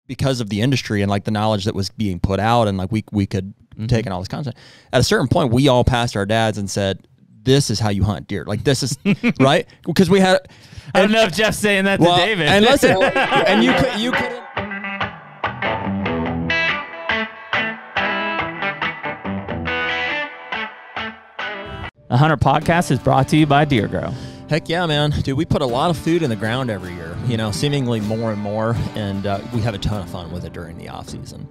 because of the industry and like the knowledge that was being put out, and like we could take in all this content. At a certain point, we all passed our dads and said, "This is how you hunt deer." Like this is right, because we had. I don't know if Jeff's saying that to David. And listen, and you couldn't. The HUNTR Podcast is brought to you by Deer Grow. Heck yeah, man. Dude, we put a lot of food in the ground every year, you know, seemingly more and more, and we have a ton of fun with it during the off season.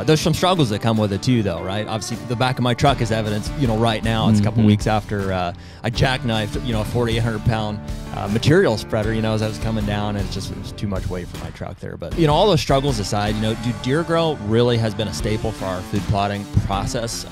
There's some struggles that come with it too, though, right? Obviously, the back of my truck is evidence, you know, right now. It's a couple weeks after I jackknifed, you know, a 4,800-pound material spreader, you know, as I was coming down, and it was too much weight for my truck there. But, you know, all those struggles aside, you know, Deer Grow really has been a staple for our food plotting process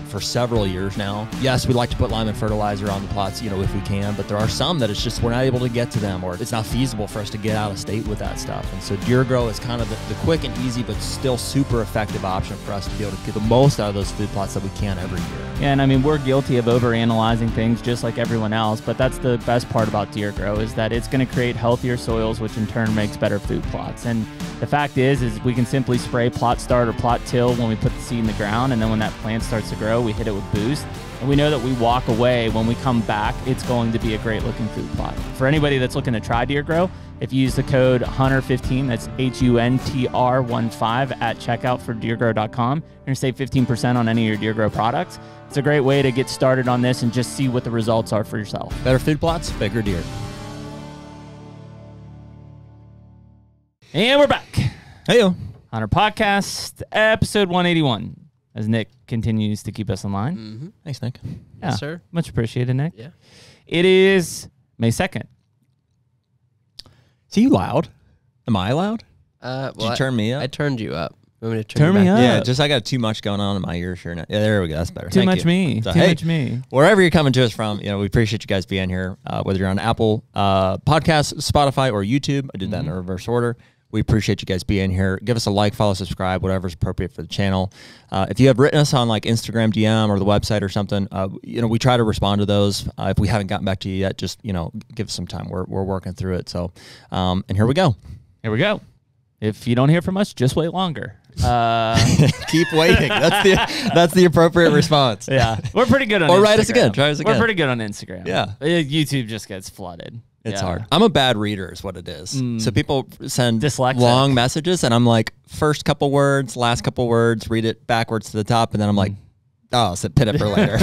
for several years now. Yes, we like to put lime and fertilizer on the plots, you know, if we can, but there are some that it's just we're not able to get to them, or it's not feasible for us to get out of state with that stuff. And so Deer Grow is kind of the quick and easy but still super effective option for us to be able to get the most out of those food plots that we can every year. Yeah, and I mean, we're guilty of overanalyzing things just like everyone else, but that's the best part about Deer Grow, is that it's going to create healthier soils, which in turn makes better food plots. And the fact is we can simply spray plot start or plot till when we put the seed in the ground, and then when that plant starts to grow, we hit it with boost. And we know that we walk away, when we come back, it's going to be a great looking food plot. For anybody that's looking to try Deer Grow, if you use the code HUNTR15, that's HUNTR15 at checkout for deergrow.com, you're going to save 15% on any of your Deer Grow products. It's a great way to get started on this and just see what the results are for yourself. Better food plots, bigger deer. And we're back. Hey-o. HUNTR Podcast, episode 181. As Nick continues to keep us in line. Thanks, Nick. Yeah, Yes, sir. Much appreciated, Nick. Yeah. It is May 2nd. Is he loud? Am I loud? Well, Did you turn me up? I turned you up. You want me to Turn you me back? up. Yeah, just I got too much going on in my ears here now. Yeah, there we go. That's better. Too Thank much you. me. So, Too hey, much me. wherever you're coming to us from, you know, we appreciate you guys being here. Whether you're on Apple Podcasts, Spotify, or YouTube, I did that in a reverse order. We appreciate you guys being here. Give us a like, follow, subscribe, whatever's appropriate for the channel. If you have written us on like Instagram DM or the website or something, you know, we try to respond to those. If we haven't gotten back to you yet, just, you know, give us some time. We're working through it. So, and here we go. Here we go. If you don't hear from us, just wait longer. Keep waiting. That's the appropriate response. Yeah, we're pretty good on Or Instagram. write us again. Try us again. We're pretty good on Instagram. Yeah. YouTube just gets flooded. It's Yeah. hard. I'm a bad reader is what it is. So people send Dyslexic. long messages, and I'm like, first couple words, last couple words, read it backwards to the top, and then I'm like, oh, so pit it for later.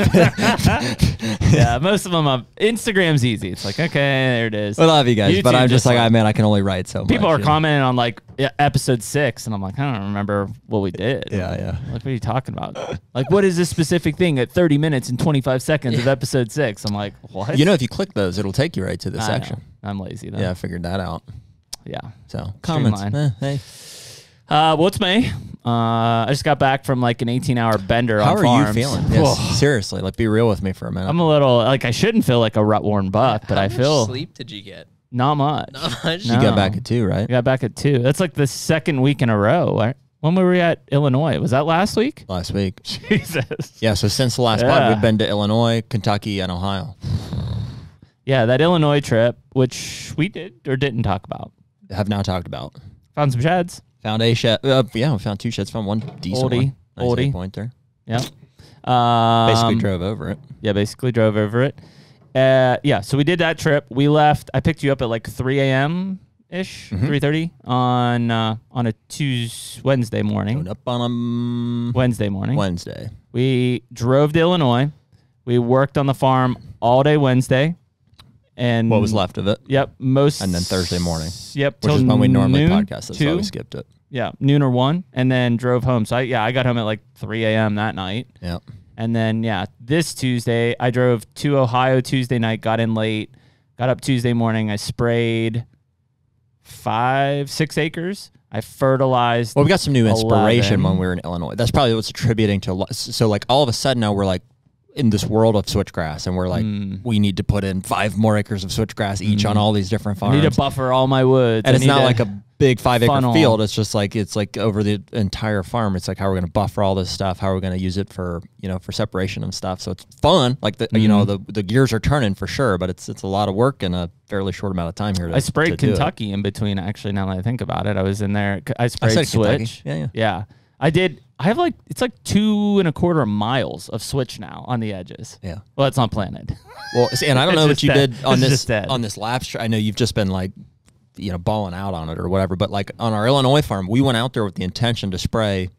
Yeah, most of them, Instagram's easy. It's like, okay, there it is. I love you guys, but YouTube I'm just like, like- man, I can only write so much. People are you know? commenting on like episode 6, and I'm like, I don't remember what we did. Yeah. Like, what are you talking about? Like, what is this specific thing at 30 minutes and 25 seconds of episode 6? I'm like, what? You know, if you click those, it'll take you right to the I section. know. I'm lazy though. Yeah, I figured that out. Yeah. So comments. Streamline. Hey, Well, it's May. I just got back from like an 18-hour bender how on are farms. you feeling? Yes, seriously, like be real with me for a minute. I'm a little like I shouldn't feel like a rut-worn buck, but How I much feel sleep did you get? not much. Not much. you No. got back at 2, right? I got back at 2. That's like the second week in a row. Right? When were we at Illinois? Was that last week? Last week. Jesus. Yeah, so since the last pod, we've been to Illinois, Kentucky, and Ohio. Yeah, that Illinois trip, which we did or didn't talk about. Have now talked about. Found some sheds. Found a shed. Yeah, we found 2 sheds. Found one decent one. Nice Oldie. 8 point there. Yeah. Basically drove over it. Yeah, basically drove over it. Yeah, so we did that trip. We left. I picked you up at like 3 a.m. ish, 3:30 on a Wednesday morning. Going up on Wednesday morning. Wednesday. We drove to Illinois. We worked on the farm all day Wednesday. And What was left of it. Yep. And then Thursday morning. Yep. Which is till when we normally noon, podcast. That's 2. why we skipped it. Yeah, noon or 1, and then drove home. So I got home at like 3 a.m. that night. Yeah. And then, this Tuesday, I drove to Ohio Tuesday night, got in late, got up Tuesday morning. I sprayed 5-6 acres. I fertilized. Well, we got some new inspiration 11. when we were in Illinois. That's probably what's attributing to. So, like, all of a sudden now we're like in this world of switchgrass, and we're like, we need to put in 5 more acres of switchgrass each on all these different farms. I need to buffer all my woods. And it's not like a big 5 acre funnel. field. It's just like over the entire farm. It's like how we're going to buffer all this stuff, how we're going to use it for for separation and stuff. So it's fun. Like the gears are turning for sure, but it's a lot of work in a fairly short amount of time here. I sprayed Kentucky in between. Actually, now that I think about it, I was in there. I sprayed switch. Yeah. I did. I have it's like 2.25 miles of switch now on the edges. Yeah. Well, it's not planted. Well, see, and I don't know what you did on this lap. I know you've just been like, balling out on it or whatever. But like on our Illinois farm, we went out there with the intention to spray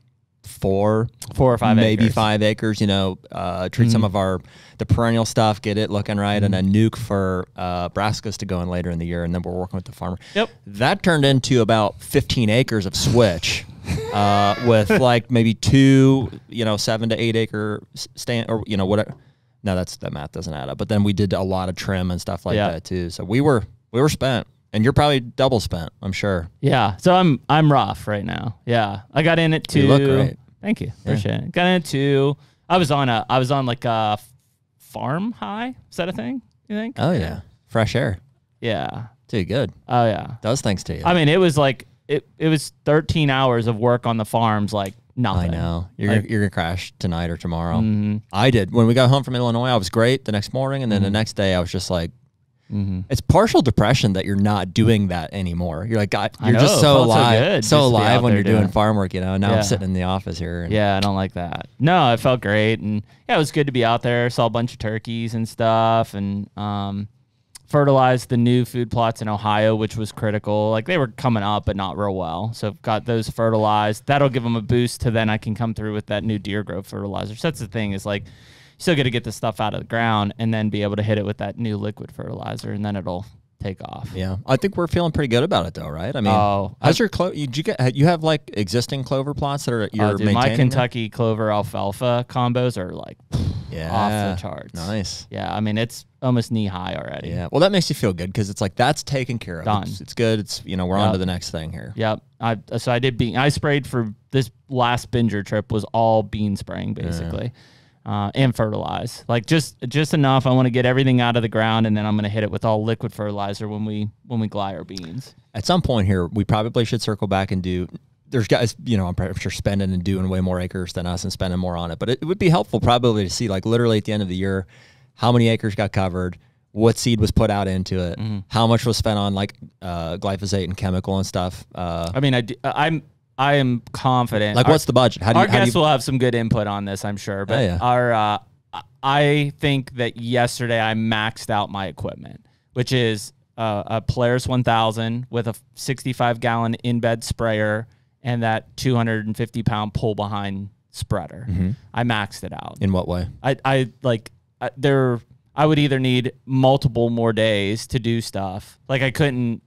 4 or 5 maybe acres. 5 acres. Treat some of the perennial stuff, get it looking right, and then nuke for brassicas to go in later in the year. And then we're working with the farmer. Yep. That turned into about 15 acres of switch. With like maybe 2, 7 to 8 acre stand or whatever. No, that math doesn't add up. But then we did a lot of trim and stuff like that too. So we were spent, and you're probably double spent, I'm sure. Yeah. So I'm rough right now. Yeah. I got in at 2. You look great. Thank you. Appreciate it. Got in at 2. I was on like a farm high. Is that a thing? You think? Oh yeah. Fresh air. Yeah. Too good. Oh yeah. Does things to you. I mean, it was like. It was 13 hours of work on the farms, like nothing. I know. You're gonna crash tonight or tomorrow. I did. When we got home from Illinois, I was great the next morning, and then the next day I was just like, it's partial depression that you're not doing that anymore. You're like, you're just so alive when you're doing farm work, Now I'm sitting in the office here. Yeah, I don't like that. No, it felt great, and it was good to be out there. Saw a bunch of turkeys and stuff, and fertilized the new food plots in Ohio, which was critical. Like they were coming up, but not real well. So got those fertilized. That'll give them a boost to then I can come through with that new deer growth fertilizer. So that's the thing is like, you still got to get the stuff out of the ground and then be able to hit it with that new liquid fertilizer, and then it'll take off. Yeah, I think we're feeling pretty good about it though, right? I mean, how's your you have like existing clover plots that are you're maintaining? My Kentucky clover alfalfa combos are like off the charts. Nice. Yeah, I mean it's almost knee high already. Yeah, well that makes you feel good because it's like that's taken care of. Done. It's good. It's we're on to the next thing here. Yep. So I did bean. I sprayed for this last binger trip was all bean spraying basically. And fertilize, like just enough. I want to get everything out of the ground, and then I'm going to hit it with all liquid fertilizer when we glide our beans. At some point here, we probably should circle back and do. There's guys, I'm sure spending and doing way more acres than us and spending more on it. But it would be helpful probably to see, like literally at the end of the year, how many acres got covered, what seed was put out into it, how much was spent on like glyphosate and chemical and stuff. I mean, I am confident. Like, what's the budget? Our guests will have some good input on this, I'm sure. But I think that yesterday I maxed out my equipment, which is a Polaris 1000 with a 65-gallon in-bed sprayer and that 250-pound pull-behind spreader. I maxed it out. In what way? I would either need multiple more days to do stuff. Like I couldn't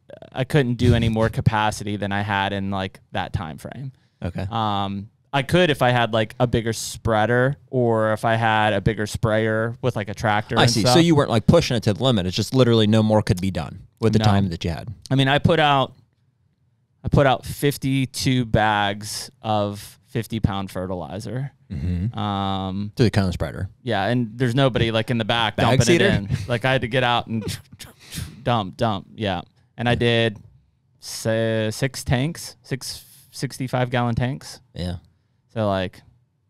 do any more capacity than I had in like that time frame. Okay. I could if I had like a bigger spreader or if I had a bigger sprayer with like a tractor. I see. Stuff. So you weren't like pushing it to the limit. It's just literally no more could be done with the time that you had. I mean, I put out 52 bags of 50-pound fertilizer. To the cone spreader. Yeah, and there's nobody like in the back dumping it in. Like I had to get out and dump. Yeah, and I did 6 tanks, 6 65-gallon tanks. Yeah. So like,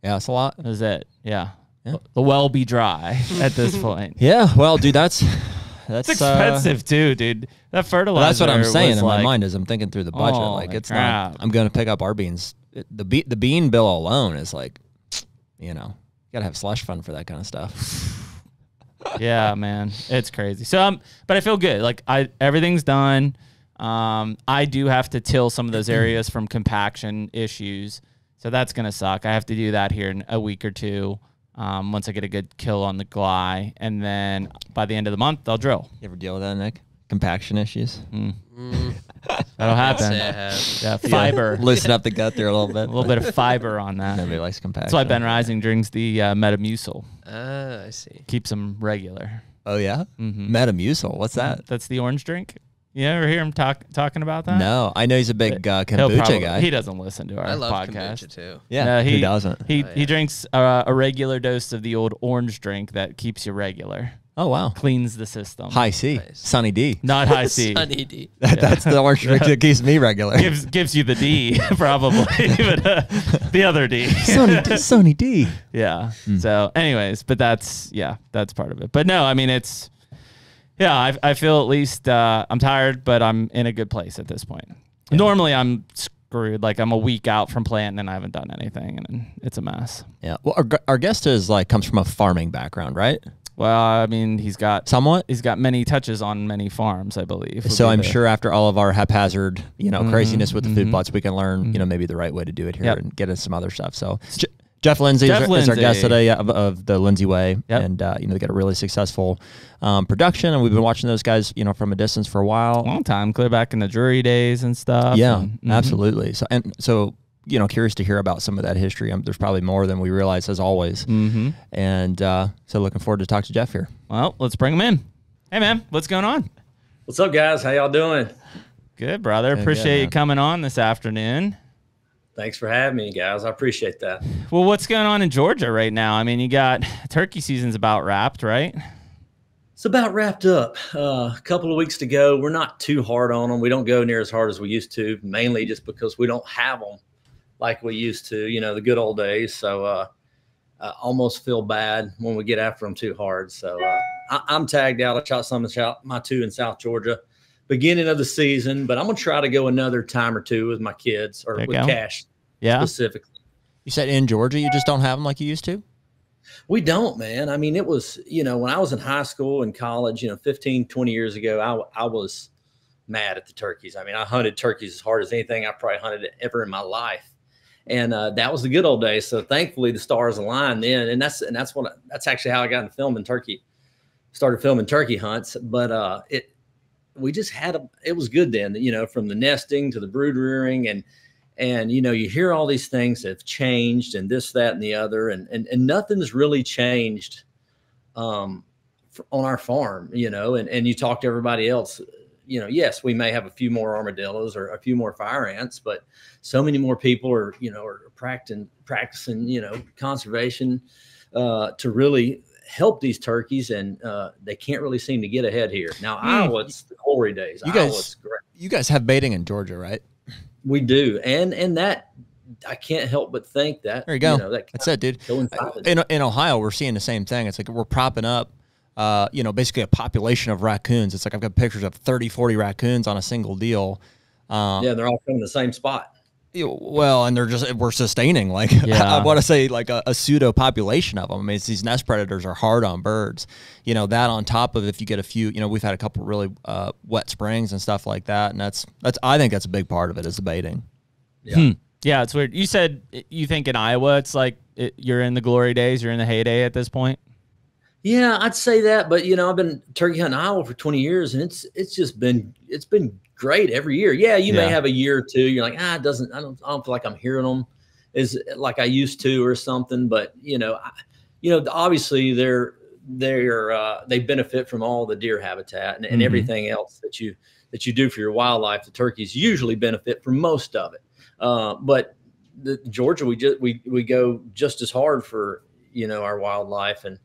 yeah, that's a lot. That was it. Yeah. The well be dry at this point. Yeah. Well, dude, that's it's expensive too, dude. That fertilizer. Well, that's what I'm saying in my like, mind as I'm thinking through the budget. Like it's not. I'm going to pick up our beans. The bean bill alone is like. You gotta have slush fund for that kind of stuff. Yeah, man, it's crazy. So, but I feel good. Like everything's done. I do have to till some of those areas from compaction issues, so that's gonna suck. I have to do that here in a week or two. Once I get a good kill on the gly, and then by the end of the month, I'll drill. You ever deal with that, Nick? Compaction issues? That'll happen. Yeah, fiber. Loosen up the gut there a little bit. A little bit of fiber on that. Nobody likes compaction. That's why Ben Rising drinks the Metamucil. I see. Keeps him regular. Oh, yeah? Metamucil. What's that? That's the orange drink. You ever hear him talking about that? No. I know he's a big kombucha guy. He doesn't listen to our podcast. I love kombucha, too. Yeah, who doesn't? He drinks a regular dose of the old orange drink that keeps you regular. Oh, wow. Cleans the system. High C. Nice. Sunny D. Not high C. Sunny D. That's the orange drink that keeps me regular. Gives you the D, probably. But, the other D. Sunny D. Yeah. So anyways, but that's part of it. But no, I mean, it's, I feel at least I'm tired, but I'm in a good place at this point. Yeah. Normally I'm screwed. Like, I'm a week out from planting and I haven't done anything, and it's a mess. Yeah. Well, our guest comes from a farming background, right? Well, I mean, he's got many touches on many farms, I believe. So I'm sure after all of our haphazard, craziness with the food plots, we can learn, maybe the right way to do it here and get into some other stuff. So Jeff Lindsey is our guest today of the Lindsey Way. Yep. And, they got a really successful production, and we've been watching those guys, from a distance for a while. Long time, clear back in the jury days and stuff. Yeah, absolutely. So, curious to hear about some of that history. There's probably more than we realize, as always. And so looking forward to talk to Jeff here. Well, let's bring him in. Hey, man, what's going on? What's up, guys? How y'all doing? Good, brother. Appreciate you coming on this afternoon. Thanks for having me, guys. I appreciate that. Well, what's going on in Georgia right now? I mean, you got turkey season's about wrapped, right? It's about wrapped up. A couple of weeks to go. We're not too hard on them. We don't go near as hard as we used to, mainly just because we don't have them like we used to, the good old days. So I almost feel bad when we get after them too hard. So I'm tagged out. I shot my two in South Georgia beginning of the season, but I'm going to try to go another time or two with my kids, or with Cash specifically. You said in Georgia you just don't have them like you used to? We don't, man. I mean, it was, when I was in high school and college, 15, 20 years ago, I was mad at the turkeys. I mean, I hunted turkeys as hard as anything I probably hunted ever in my life. And that was the good old days. So thankfully the stars aligned then. And that's actually how I got into started filming turkey hunts. But it was good then, from the nesting to the brood rearing, and you hear all these things have changed, and this, that, and the other, and nothing's really changed on our farm, and you talk to everybody else, yes, we may have a few more armadillos or a few more fire ants, but so many more people are practicing conservation to really help these turkeys, and they can't really seem to get ahead here. Now, Iowa's the glory days. You guys have baiting in Georgia, right? We do, and that I can't help but think that. There you go. That's it, dude. In Ohio, we're seeing the same thing. It's like we're propping up, basically a population of raccoons. It's like I've got pictures of 30, 40 raccoons on a single deal. They're all coming to the same spot. Well, and we're sustaining, I want to say, like a pseudo population of them. I mean, these nest predators are hard on birds, that on top of, if you get a few, we've had a couple really wet springs and stuff like that. And I think that's a big part of it, is the baiting. Yeah. Yeah. It's weird. You said you think in Iowa, it's like you're in the glory days, you're in the heyday at this point. Yeah, I'd say that. But, I've been turkey hunting Iowa for 20 years, and it's been great every year. Yeah, you may have a year or two. You're like, I don't feel like I'm hearing them as like I used to or something. But obviously they benefit from all the deer habitat and everything else that you do for your wildlife. The turkeys usually benefit from most of it. But Georgia, we go just as hard for our wildlife, and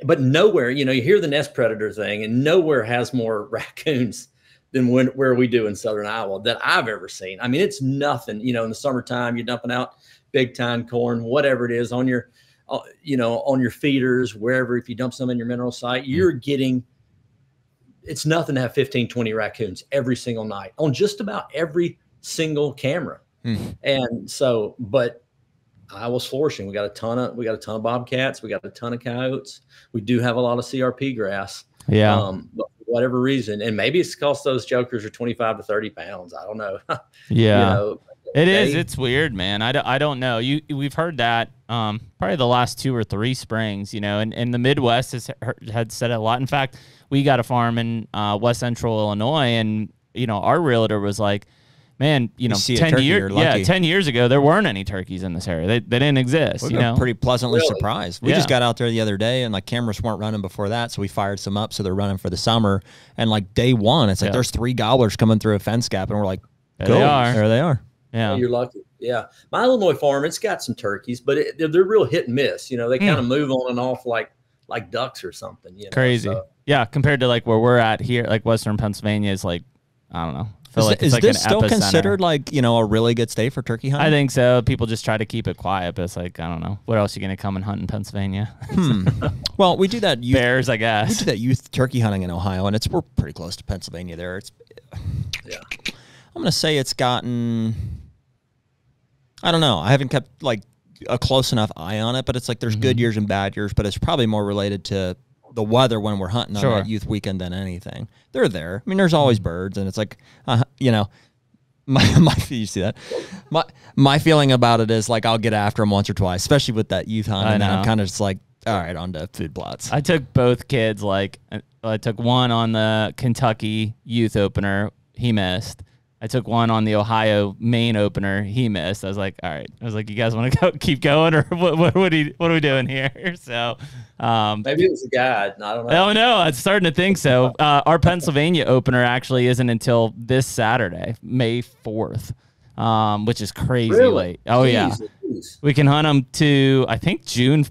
but nowhere, you hear the nest predator thing, and nowhere has more raccoons than where we do in Southern Iowa that I've ever seen. I mean, it's nothing, in the summertime, you're dumping out big time corn, whatever it is, on your, on your feeders, wherever, if you dump some in your mineral site, you're getting, it's nothing to have 15, 20 raccoons every single night on just about every single camera. And so, but Iowa's flourishing. We got a ton of bobcats. We got a ton of coyotes. We do have a lot of CRP grass. Yeah. But for whatever reason, and maybe it's because those jokers are 25 to 30 pounds. I don't know. Yeah. It's weird, man. I don't know. We've heard that probably the last 2 or 3 springs, and the Midwest had said it a lot. In fact, we got a farm in West Central Illinois, and our realtor was like, man, 10 years ago, there weren't any turkeys in this area. They didn't exist. We were pretty pleasantly surprised. We just got out there the other day, and cameras weren't running before that, so we fired some up, so they're running for the summer. And day one, it's like there's 3 gobblers coming through a fence gap, and we're like, go. There they are. Yeah, you're lucky. Yeah, my Illinois farm, it's got some turkeys, but they're real hit and miss. They kind of move on and off like like ducks or something. Crazy. So, yeah. Compared to like where we're at here, like Western Pennsylvania is like, I don't know. I feel like it's like this an still epicenter. considered like, a really good state for turkey hunting? I think so. People just try to keep it quiet, but it's like, I don't know. What else are you going to come and hunt in Pennsylvania? Well, we do that. Bears, I guess. We do that youth turkey hunting in Ohio, and we're pretty close to Pennsylvania there. yeah. I'm going to say it's gotten, I don't know. I haven't kept like a close enough eye on it, but it's like there's good years and bad years, but it's probably more related to the weather when we're hunting on that youth weekend than anything. They're there. I mean, there's always birds, and it's like, you see that? My feeling about it is like I'll get after them once or twice, especially with that youth hunt, and then I'm kind of just like, all right, on to food plots. I took both kids. Like I took one on the Kentucky youth opener. He missed. I took one on the Ohio main opener. He missed. I was like, all right. I was like, you guys want to keep going, or what are we doing here? So maybe it was a guide. I don't know. Oh no, I'm starting to think so. Our Pennsylvania opener actually isn't until this Saturday, May 4th, which is crazy late. Oh yeah, we can hunt them to I think June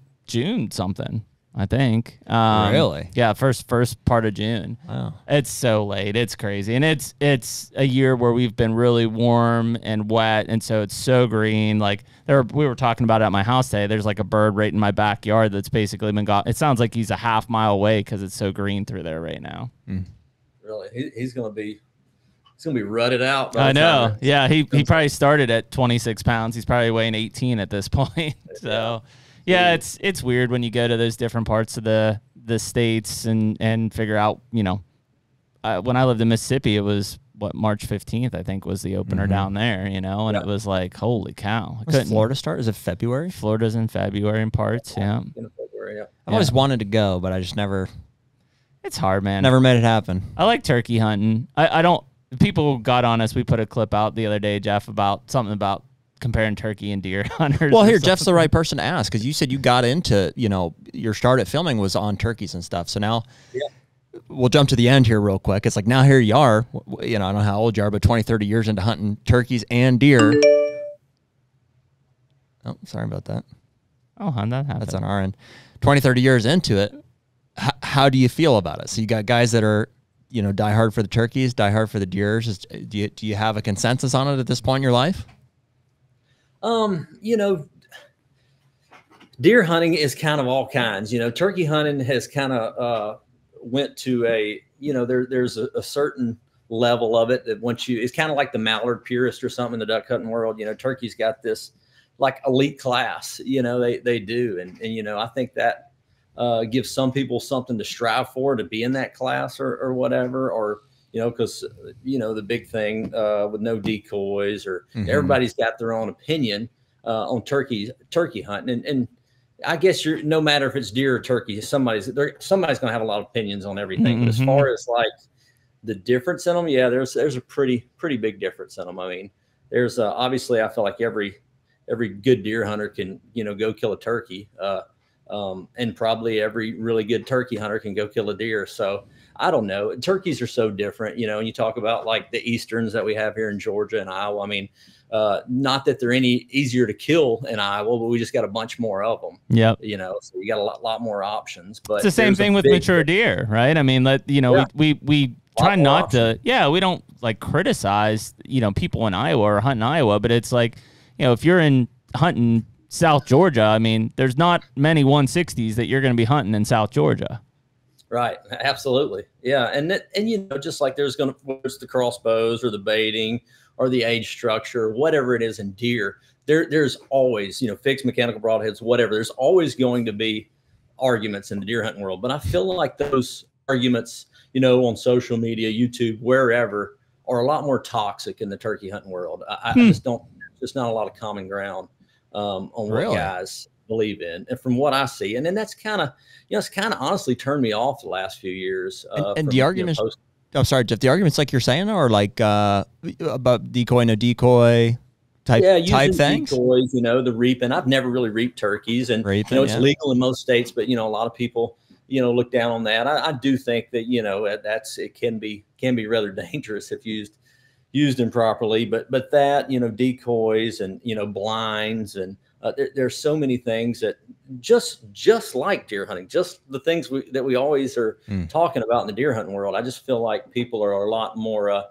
something. I think. Really? Yeah, first part of June. Wow. It's so late. It's crazy. And it's a year where we've been really warm and wet, and so it's so green. Like we were talking about it at my house today. There's like a bird right in my backyard that's basically been got. It sounds like he's a half mile away because it's so green through there right now. Really? He's going to be rutted out. I know. Yeah, he probably started at 26 pounds. He's probably weighing 18 at this point. So yeah, it's weird when you go to those different parts of the states and figure out, when I lived in Mississippi, it was March 15th, I think was the opener down there, and it was like, holy cow. Does Florida start? Is it February? Florida's in February in parts. Yeah. In February, I've always wanted to go, but I just never. It's hard, man. Never made it happen. I like turkey hunting. I don't. People got on us. We put a clip out the other day, Jeff, about something about comparing turkey and deer hunters. Well, here, Jeff's the right person to ask, because you said you got into, your start at filming was on turkeys and stuff. So now we'll jump to the end here real quick. It's like now here you are, I don't know how old you are, but 20, 30 years into hunting turkeys and deer. Oh, sorry about that. Oh, how'd that happen? That's on our end. 20, 30 years into it, how do you feel about it? So you got guys that are, die hard for the turkeys, die hard for the deers. Do you have a consensus on it at this point in your life? Deer hunting is kind of all kinds. Turkey hunting has kind of went to a, there's a certain level of it that it's kind of like the mallard purist or something in the duck hunting world. Turkey's got this like elite class, they do. And I think that gives some people something to strive for, to be in that class or whatever, or because the big thing with no decoys, or everybody's got their own opinion on turkey hunting, and I guess no matter if it's deer or turkey, somebody's going to have a lot of opinions on everything. But as far as like the difference in them, there's a pretty big difference in them. I mean, there's obviously, I feel like every good deer hunter can go kill a turkey, and probably every really good turkey hunter can go kill a deer. So I don't know. Turkeys are so different, and you talk about like the Easterns that we have here in Georgia and Iowa. I mean, not that they're any easier to kill in Iowa, but we just got a bunch more of them. Yeah. So you got a lot more options. But it's the same thing with mature deer, right? I mean, we try not to, we don't like criticize, people in Iowa or hunting Iowa, but it's like, if you're in hunting South Georgia, I mean, there's not many 160s that you're going to be hunting in South Georgia. Right. Absolutely. Yeah. And just like there's the crossbows or the baiting or the age structure, whatever it is in deer, there's always, fixed mechanical broadheads, whatever. There's always going to be arguments in the deer hunting world. But I feel like those arguments, on social media, YouTube, wherever, are a lot more toxic in the turkey hunting world. I just don't, there's not a lot of common ground on what guys believe in, and from what I see, and then that's kind of, it's kind of honestly turned me off the last few years. And the arguments, I'm sorry, Jeff, the arguments like you're saying, or like about decoy, no decoy type things? Decoys, the reaping. I've never really reaped turkeys, and it's legal in most states, but a lot of people, look down on that. I do think that, it can be rather dangerous if used improperly, but that, decoys and, blinds and There's so many things that just like deer hunting, just the things that we always are talking about in the deer hunting world. I just feel like people are a lot more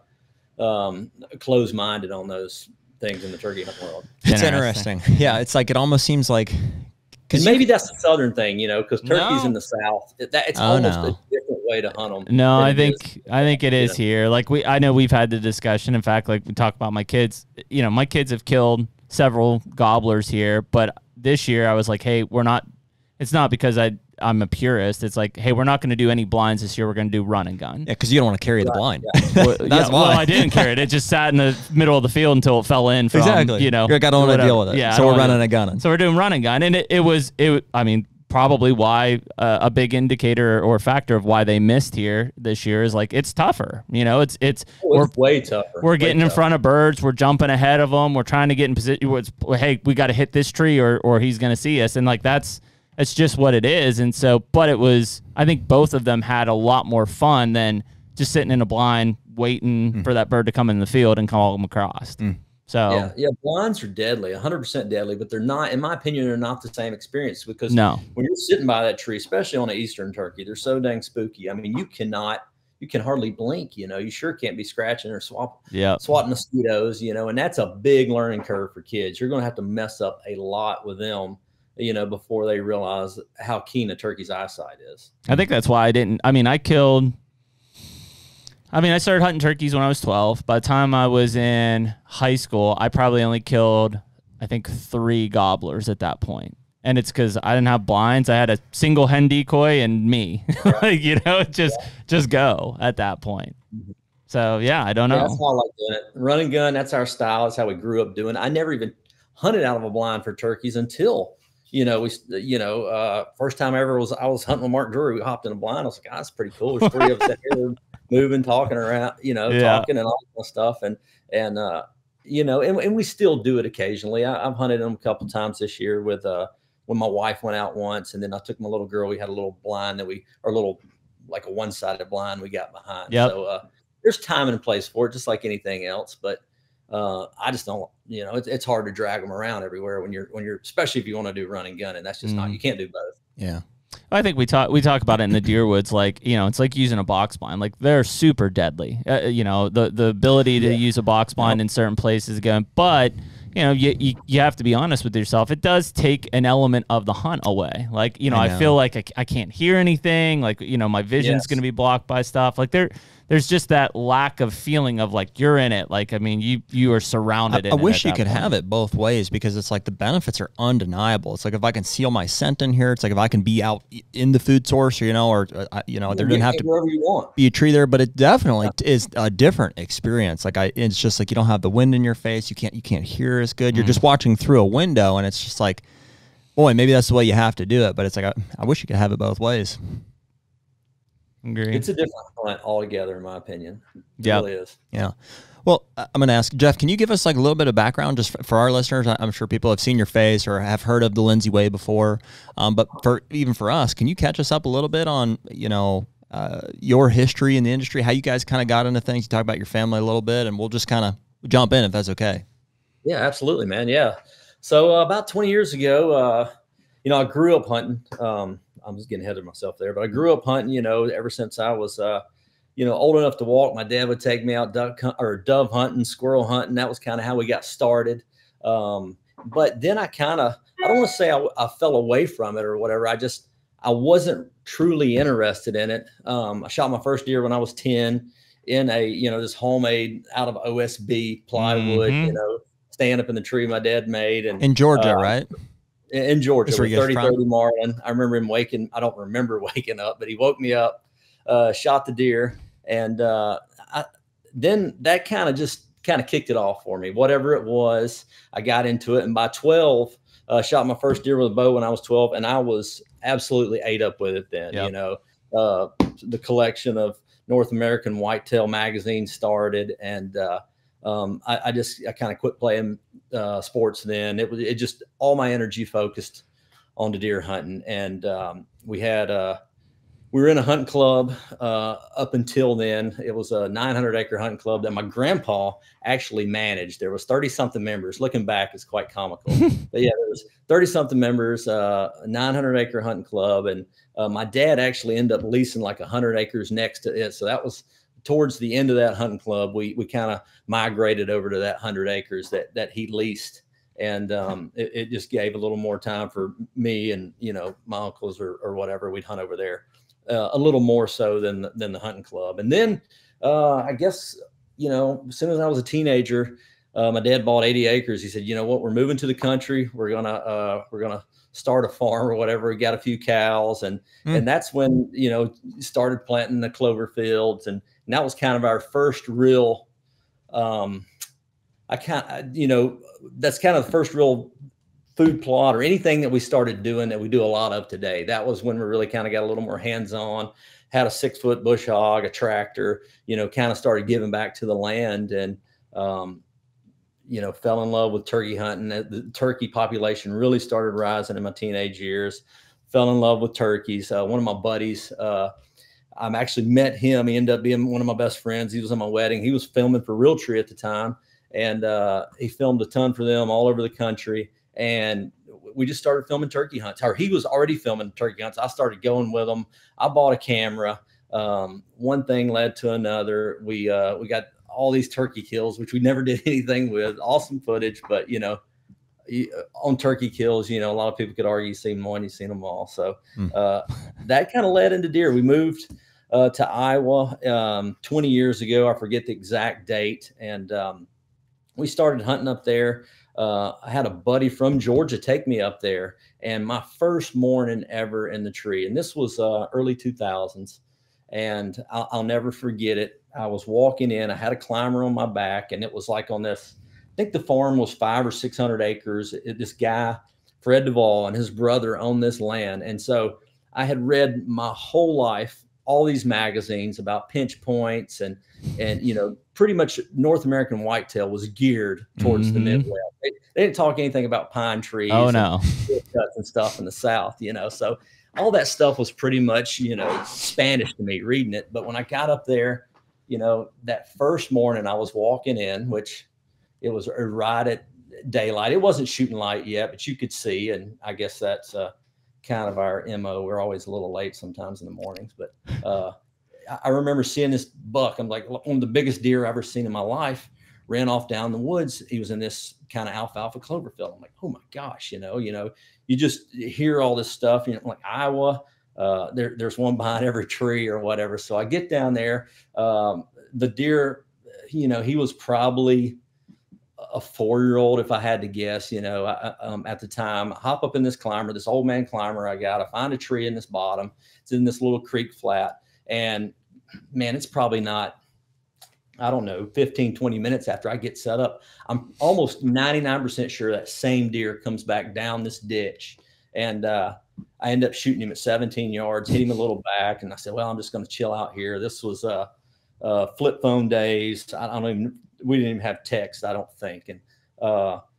closed-minded on those things in the turkey hunting world. It's interesting. Yeah, it's like it almost seems like. And maybe that's a southern thing, because turkeys in the South, it's almost a different way to hunt them. No, I think it is here. Like I know we've had the discussion. In fact, like we talk about my kids. My kids have killed several gobblers here, but this year I was like, hey, we're not. It's not because I'm a purist. It's like, hey, we're not going to do any blinds this year. We're going to do run and gun. Yeah, because you don't want to carry the blind. Yeah. That's why. Well, I didn't carry it. It just sat in the middle of the field until it fell in. From, exactly. You got to want to deal with it. Yeah. So we're running and gunning. So we're doing run and gun, and it was. I mean, probably why a big indicator or factor of why they missed here this year is like it's tougher. It's way tougher. We're getting in front of birds. We're jumping ahead of them. We're trying to get in position. Hey, we got to hit this tree or he's going to see us, and like that's just what it is. And so, but it was, I think both of them had a lot more fun than just sitting in a blind waiting for that bird to come in the field and call them across. So yeah, blinds are deadly, 100% deadly, but they're not, in my opinion, they're not the same experience because when you're sitting by that tree, especially on an eastern turkey, they're so dang spooky. I mean, you can hardly blink, you sure can't be scratching or swatting mosquitoes, and that's a big learning curve for kids. You're going to have to mess up a lot with them, before they realize how keen a turkey's eyesight is. I think that's why I started hunting turkeys when I was 12. By the time I was in high school, I probably only killed, I think, 3 gobblers at that point. And it's because I didn't have blinds. I had a single hen decoy and me. Just go at that point. So, yeah, I don't know. That's how I like doing it. Run and gun, that's our style. That's how we grew up doing it. I never even hunted out of a blind for turkeys until first time ever I was hunting with Mark Drury. We hopped in a blind. I was like, that's pretty cool. There's 3 of us in here moving, talking around, talking and all that stuff. And we still do it occasionally. I've hunted them a couple times this year with when my wife went out once, and then I took my little girl. We had a little blind like a one-sided blind we got behind. Yep. So there's time and place for it, just like anything else. But I just don't, it's hard to drag them around everywhere when you're, especially if you want to do run and gun, and that's just you can't do both. Yeah. I think we talk about it in the deer woods, like, it's like using a box blind. Like they're super deadly. The ability to use a box blind in certain places again, but you have to be honest with yourself. It does take an element of the hunt away. Like, I feel like I can't hear anything. Like, my vision's going to be blocked by stuff. Like there's just that lack of feeling of like you're in it. Like, I mean, you are surrounded. I wish you could have it both ways, because it's like the benefits are undeniable. It's like if I can seal my scent in here, it's like if I can be out in the food source, there doesn't have to be a tree there, but it definitely is a different experience. Like it's just like you don't have the wind in your face. You can't hear as good. You're just watching through a window, and it's just like, boy, maybe that's the way you have to do it. But it's like I wish you could have it both ways. Agree. It's a different hunt altogether, in my opinion. It really is. Yeah. Well, I'm going to ask Jeff, can you give us like a little bit of background just for our listeners? I'm sure people have seen your face or have heard of the Lindsey Way before. But even for us, can you catch us up a little bit on, your history in the industry, how you guys kind of got into things? You talk about your family a little bit, and we'll just kind of jump in if that's okay. Yeah, absolutely, man. Yeah. So about 20 years ago, I grew up hunting. I'm just getting ahead of myself there, but I grew up hunting, ever since I was, old enough to walk. My dad would take me out dove hunting, squirrel hunting. That was kind of how we got started. But then I don't want to say I fell away from it or whatever. I wasn't truly interested in it. I shot my first deer when I was 10 in a, this homemade out of OSB plywood, stand up in the tree my dad made. And in Georgia, right? In Georgia, 30-30 Marlin. I remember him I don't remember waking up, but he woke me up, shot the deer. And then that kind of kicked it off for me. Whatever it was, I got into it. And by 12, shot my first deer with a bow when I was 12. And I was absolutely ate up with it then. Yep. The collection of North American whitetail magazines started. And I kind of quit playing sports then. It just all my energy focused on the deer hunting. And we had we were in a hunting club up until then. It was a 900-acre hunting club that my grandpa actually managed. There was 30-something members. Looking back, it's quite comical. But yeah, there was 30-something members, 900-acre hunting club. And my dad actually ended up leasing like 100 acres next to it. So that was towards the end of that hunting club. We kind of migrated over to that 100 acres that he leased. And it just gave a little more time for me and, my uncles or whatever. We'd hunt over there. A little more so than the hunting club. And then I guess, as soon as I was a teenager, my dad bought 80 acres. He said, you know what, we're moving to the country. We're going to start a farm or whatever. We got a few cows. And that's when, started planting the clover fields. And that was kind of our first real, that's kind of the first real food plot or anything that we started doing that we do a lot of today. That was when we really kind of got a little more hands-on, had a 6-foot bush hog, a tractor, kind of started giving back to the land and, fell in love with turkey hunting. The turkey population really started rising in my teenage years, fell in love with turkeys. One of my buddies, I actually met him. He ended up being one of my best friends. He was on my wedding. He was filming for Realtree at the time. And he filmed a ton for them all over the country. And we just started filming turkey hunts. Or he was already filming turkey hunts. I started going with him. I bought a camera. One thing led to another. We got all these turkey kills, which we never did anything with. Awesome footage, but on turkey kills, a lot of people could argue you've seen one, you've seen them all. So that kind of led into deer. We moved to Iowa 20 years ago. I forget the exact date, and we started hunting up there. I had a buddy from Georgia take me up there, and my first morning ever in the tree, and this was early 2000s, and I'll never forget it. I was walking in, I had a climber on my back, and it was like on this, I think the farm was 500 or 600 acres. This guy, Fred Duvall, and his brother owned this land. And so I had read my whole life all these magazines about pinch points and pretty much North American whitetail was geared towards the Midwest. They didn't talk anything about pine trees and stuff in the South, so all that stuff was pretty much, Spanish to me reading it. But when I got up there, that first morning I was walking in, which it was right at daylight. It wasn't shooting light yet, but you could see. And I guess that's kind of our MO. We're always a little late sometimes in the mornings, but I remember seeing this buck. I'm like, one of the biggest deer I've ever seen in my life, ran off down the woods. He was in this kind of alfalfa clover field. I'm like, oh my gosh, you just hear all this stuff, like Iowa, there's one behind every tree or whatever. So I get down there, the deer, he was probably a 4-year-old, if I had to guess, at the time. I hop up in this climber, this old man climber I find a tree in this bottom. It's in this little creek flat. And man, it's probably not, 15, 20 minutes after I get set up, I'm almost 99% sure that same deer comes back down this ditch. And I end up shooting him at 17 yards, hit him a little back. And I said, well, I'm just going to chill out here. This was flip phone days. We didn't even have text, I don't think. And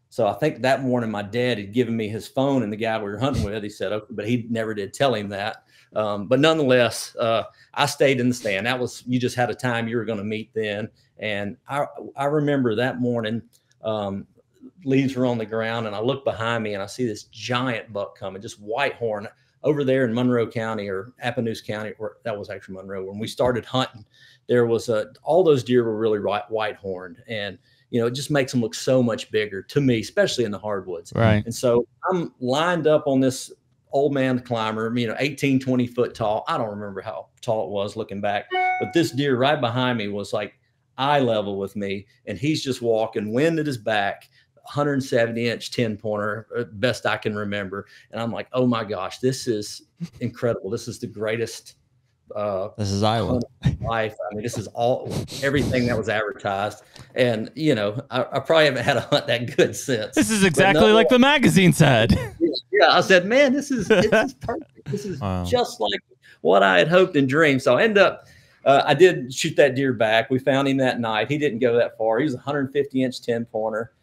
so I think that morning my dad had given me his phone, and the guy we were hunting with, he said, okay, but he never did tell him that. But nonetheless, I stayed in the stand. You just had a time you were going to meet then. And I remember that morning, leaves were on the ground, and I look behind me and I see this giant buck coming, just white horn over there in Monroe County or Appanoose County, or that was actually Monroe. When we started hunting, there was all those deer were really white horned, and it just makes them look so much bigger to me, especially in the hardwoods. Right. And so I'm lined up on this old man climber, 18, 20 foot tall. I don't remember how tall it was looking back, but this deer right behind me was like eye level with me. And he's just walking, wind at his back, 170-inch 10-pointer, best I can remember. And I'm like, oh my gosh, this is incredible. This is the greatest. This is Iowa life. This is everything that was advertised. And, I probably haven't had a hunt that good since. This is exactly like the magazine said. Yeah. I said, man, this is perfect. This is just like what I had hoped and dreamed. So I end up, I did shoot that deer back. We found him that night. He didn't go that far. He was a 150-inch 10-pointer.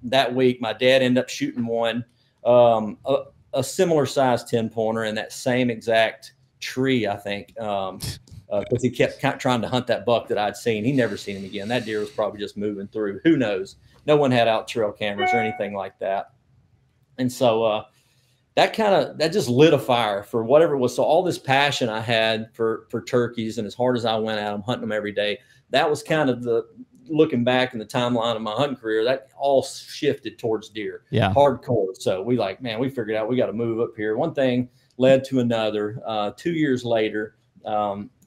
That week, my dad ended up shooting one, a similar size 10-pointer in that same exact tree, I think, because he kept trying to hunt that buck that I'd seen. He never seen him again. That deer was probably just moving through. Who knows? No one had out trail cameras or anything like that. And so that just lit a fire for whatever it was. So all this passion I had for turkeys, and as hard as I went at them, hunting them every day, that was kind of looking back in the timeline of my hunting career, that all shifted towards deer. Yeah. Hardcore. So we figured out we got to move up here. One thing led to another. 2 years later,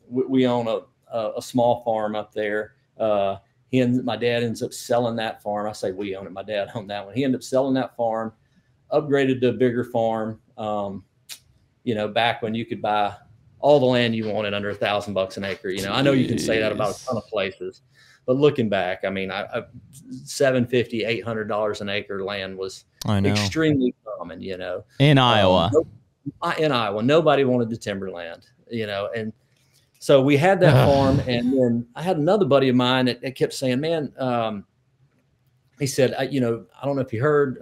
we own a small farm up there. My dad ends up selling that farm. I say we own it. My dad owned that one. He ended up selling that farm, upgraded to a bigger farm. Back when you could buy all the land you wanted under $1,000 an acre. I know you can say that about a ton of places, but looking back, I mean, $750, $800 an acre land was extremely common. In Iowa. In Iowa, nobody wanted the timberland. And so we had that farm, and then I had another buddy of mine that kept saying, man, he said, I don't know if you heard,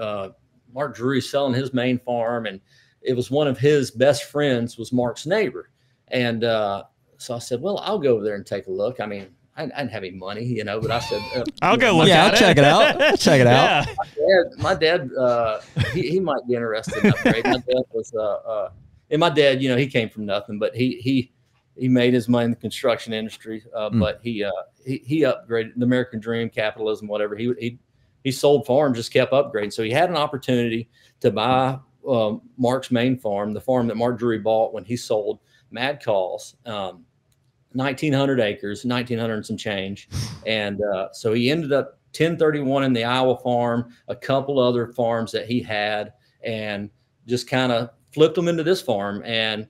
Mark Drury's selling his main farm, and it was one of his best friends was Mark's neighbor. And so I said, well, I'll go over there and take a look. I mean, I didn't have any money, but I said, I'll go look at it. I'll check it out. Check it out. My dad, he might be interested in upgrade. My dad was, and my dad, he came from nothing, but he made his money in the construction industry. But he upgraded the American dream, capitalism, whatever. He sold farms, just kept upgrading. So he had an opportunity to buy Mark's main farm, the farm that Mark Drury bought when he sold Mad Calls, 1,900 acres, 1,900 and some change. And so he ended up 1031 in the Iowa farm, a couple other farms that he had, and just kind of flipped them into this farm and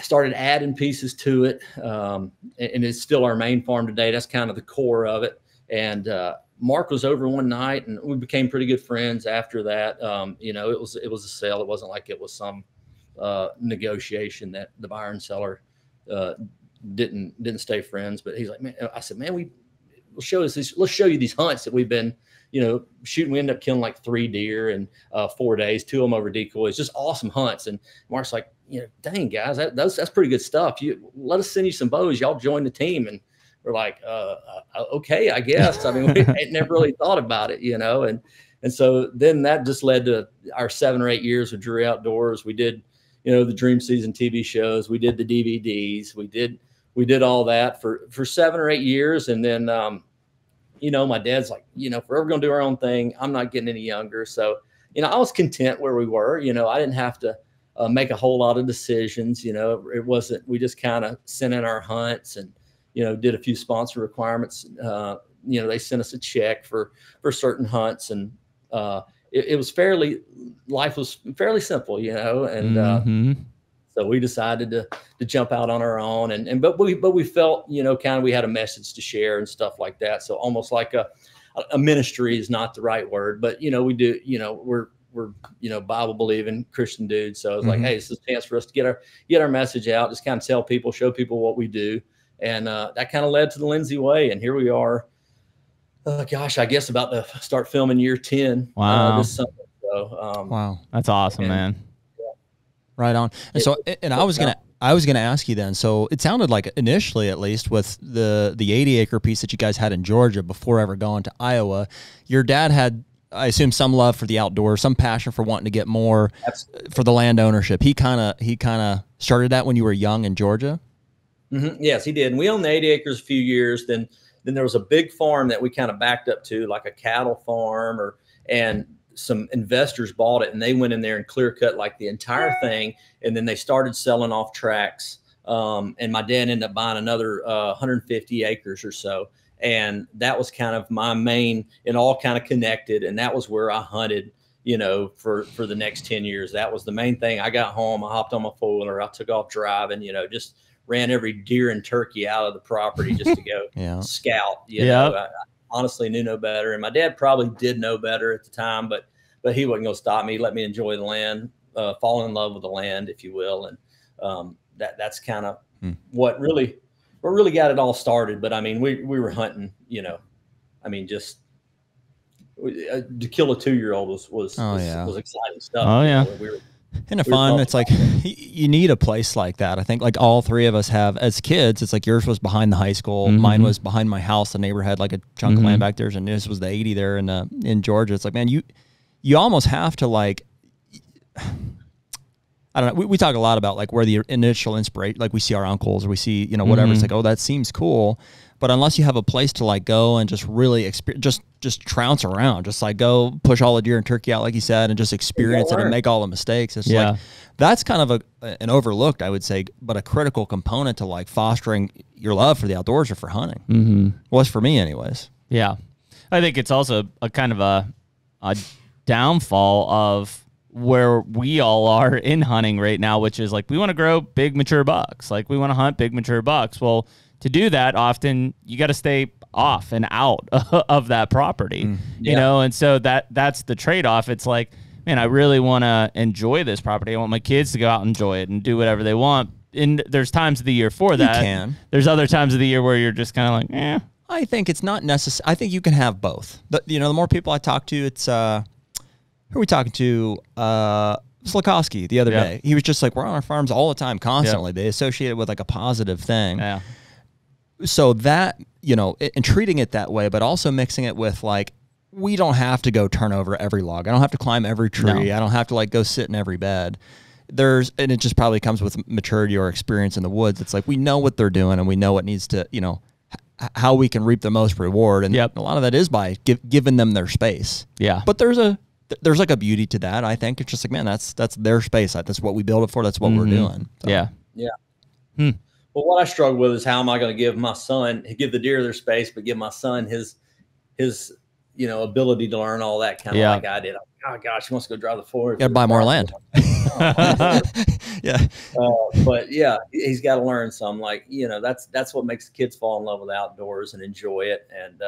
started adding pieces to it. And it's still our main farm today. That's kind of the core of it. And Mark was over one night, and we became pretty good friends after that. It was a sale. It wasn't like it was some negotiation that the buyer and seller didn't stay friends. But he's like, man, I said, man, let's show you these hunts that we've been, shooting. We ended up killing like 3 deer in 4 days, 2 of them over decoys, just awesome hunts. And Mark's like, dang guys, that's pretty good stuff. Let us send you some bows. Y'all join the team. And we're like, okay, I guess. I mean, we had never really thought about it, and so then that just led to our 7 or 8 years of Drury Outdoors. We did, the Dream Season TV shows. We did the DVDs. We did all that for 7 or 8 years. And then, my dad's like, if we're ever going to do our own thing, I'm not getting any younger. So, I was content where we were. I didn't have to make a whole lot of decisions. It wasn't, we just kind of sent in our hunts and, did a few sponsor requirements. They sent us a check for certain hunts, and life was fairly simple, and so we decided to jump out on our own, but we felt, kind of we had a message to share and stuff like that. So almost like a ministry is not the right word, but we do, we're Bible believing Christian dudes. So I was like, hey, it's a chance for us to get our message out, just kind of tell people, show people what we do. And that kind of led to the Lindsey Way. And here we are, I guess about to start filming year 10. Wow. This summer. So, wow. That's awesome, man. Yeah. Right on. And so, and I was gonna ask you then. So it sounded like initially, at least, with the 80-acre piece that you guys had in Georgia before ever going to Iowa, your dad had, I assume, some love for the outdoors, some passion for wanting to get more. Absolutely. For the land ownership. He kind of started that when you were young in Georgia. Mm-hmm. Yes, he did. And we owned 80 acres a few years. Then there was a big farm that we kind of backed up to, like a cattle farm, and some investors bought it, and they went in there and clear cut like the entire thing. And then they started selling off tracts. And my dad ended up buying another 150 acres or so. And that was kind of my main, and all kind of connected. And that was where I hunted, for the next 10 years. That was the main thing. I got home, I hopped on my four-wheeler, I took off driving, just ran every deer and turkey out of the property just to go scout. I honestly knew no better. And my dad probably did know better at the time, but he wasn't going to stop me. He let me enjoy the land, fall in love with the land, if you will. And that's kind of what really got it all started. But I mean, we were hunting, just to kill a 2-year-old was exciting stuff. Oh yeah. Isn't it fun? It's like you need a place like that. I think like all three of us have as kids. It's like yours was behind the high school, mine was behind my house. The neighbor had like a chunk of land back there, and this was the 80 there in Georgia. It's like, man, you almost have to like, I don't know. We talk a lot about like where the initial inspiration, like we see our uncles or we see, you know, whatever. It's like, oh, that seems cool. But unless you have a place to like go and just really just trounce around, just like go push all the deer and turkey out, like you said, and just experience it and make all the mistakes. It's like, that's kind of an overlooked, I would say, but a critical component to like fostering your love for the outdoors or for hunting. Was for me anyways. Yeah. I think it's also a kind of a downfall of where we all are in hunting right now, which is like, we want to grow big, mature bucks. Like we want to hunt big, mature bucks. Well, to do that, often you got to stay off and out of that property, you know? And so that's the trade-off. It's like, man, I really want to enjoy this property. I want my kids to go out and enjoy it and do whatever they want. And there's times of the year for that. You can. There's other times of the year where you're just kind of like, eh. I think it's not necessary. I think you can have both. You know, the more people I talk to, it's, who are we talking to? Slakowski the other day. He was just like, we're on our farms all the time, constantly. They associate it with like a positive thing. Yeah. So that, you know, and treating it that way, but also mixing it with like, we don't have to go turn over every log. I don't have to climb every tree. I don't have to like go sit in every bed. And it just probably comes with maturity or experience in the woods. It's like, we know what they're doing and we know what needs to, you know, how we can reap the most reward. And a lot of that is by giving them their space. Yeah. But there's like a beauty to that. I think it's just like, man, that's their space. That's what we build it for. That's what we're doing. So. Yeah. Yeah. Well, what I struggle with is how am I going to give the deer their space, but give my son his, you know, ability to learn all that kind of like I did. Oh gosh, he wants to go drive the forest. Got to buy more land. But yeah, he's got to learn some. Like, you know, that's what makes the kids fall in love with outdoors and enjoy it. And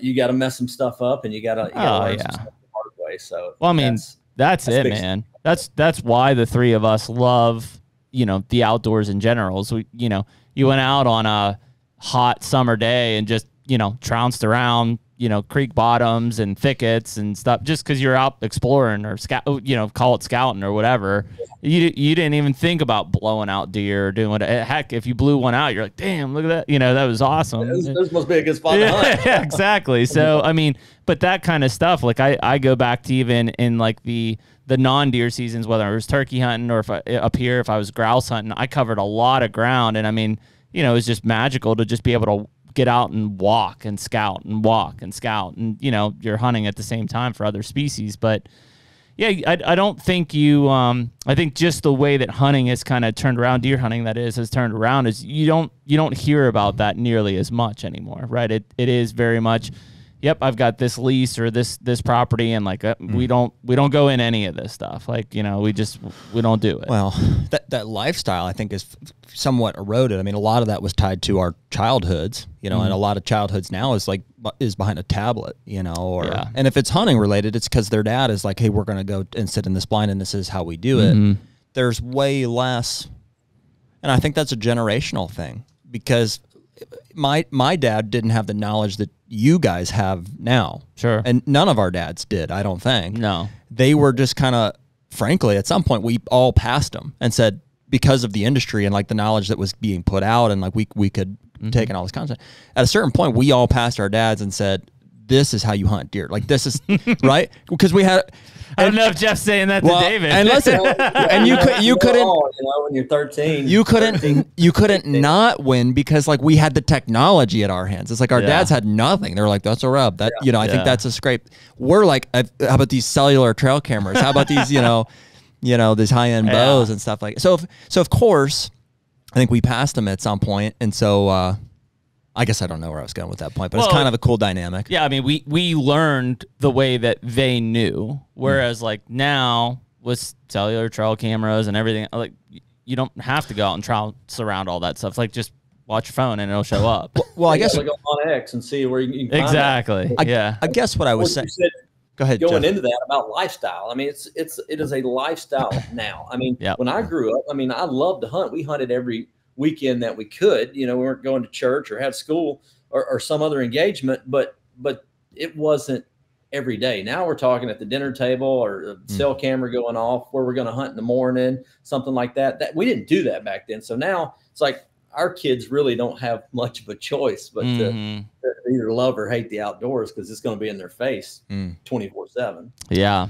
you got to mess some stuff up, and you got to learn some stuff the hard way. So, well, I mean, that's it, man. That's why the three of us love, you know, the outdoors in general. So, you know, you went out on a hot summer day and just, you know, trounced around, you know, creek bottoms and thickets and stuff just because you're out exploring or you know, call it scouting or whatever. You didn't even think about blowing out deer or doing what. Heck, if you blew one out, you're like, damn, look at that. You know, that was awesome. This must be a good spot to hunt. Yeah, exactly. So, I mean, but that kind of stuff, like I go back to even in like the non-deer seasons, whether it was turkey hunting or up here, if I was grouse hunting, I covered a lot of ground. And I mean, you know, it was just magical to just be able to get out and walk and scout and walk and scout. And, you know, you're hunting at the same time for other species. But yeah, I don't think I think just the way that hunting has kind of turned around, deer hunting that has turned around, is you don't hear about that nearly as much anymore, right? It is very much, yep, I've got this lease or this property, and like we don't go in any of this stuff. Like, you know, we don't do it. Well, that lifestyle I think is somewhat eroded. I mean, a lot of that was tied to our childhoods, you know, and a lot of childhoods now is behind a tablet, you know, and if it's hunting related, it's because their dad is like, hey, we're going to go and sit in this blind and this is how we do it. There's way less. And I think that's a generational thing, because my dad didn't have the knowledge that you guys have now. Sure. And none of our dads did, I don't think. No. They were just kind of, frankly, at some point we all passed them and said, because of the industry and like the knowledge that was being put out and like we could take in all this content, at a certain point we all passed our dads and said, this is how you hunt deer. Like, this is right. Because we had, I don't know if Jeff's saying that to David. And listen, and you couldn't, you know, when you're 13, you couldn't not win, because like we had the technology at our hands. It's like our dads had nothing. They were like, that's a rub. That, you know, I think that's a scrape. We're like, how about these cellular trail cameras? How about these, you know, these high-end bows and stuff like that. So of course, I think we passed them at some point. And so, I guess I don't know where I was going with that point, but it's kind of a cool dynamic. Yeah, I mean, we learned the way that they knew, whereas like now with cellular trail cameras and everything, like you don't have to go out and surround all that stuff. Like, just watch your phone and it'll show up. Well, I guess go on X and see where you can exactly. Find yeah. I guess what I was saying. Go ahead. Going Jeff. into that about lifestyle. I mean, it is a lifestyle now. I mean, when I grew up, I mean, I loved to hunt. We hunted every weekend that we could. You know, we weren't going to church or had school or some other engagement, but it wasn't every day. Now we're talking at the dinner table or a cell camera going off where we're going to hunt in the morning, something like that. That we didn't do that back then. So now it's like our kids really don't have much of a choice but to either love or hate the outdoors because it's going to be in their face 24/7. Yeah.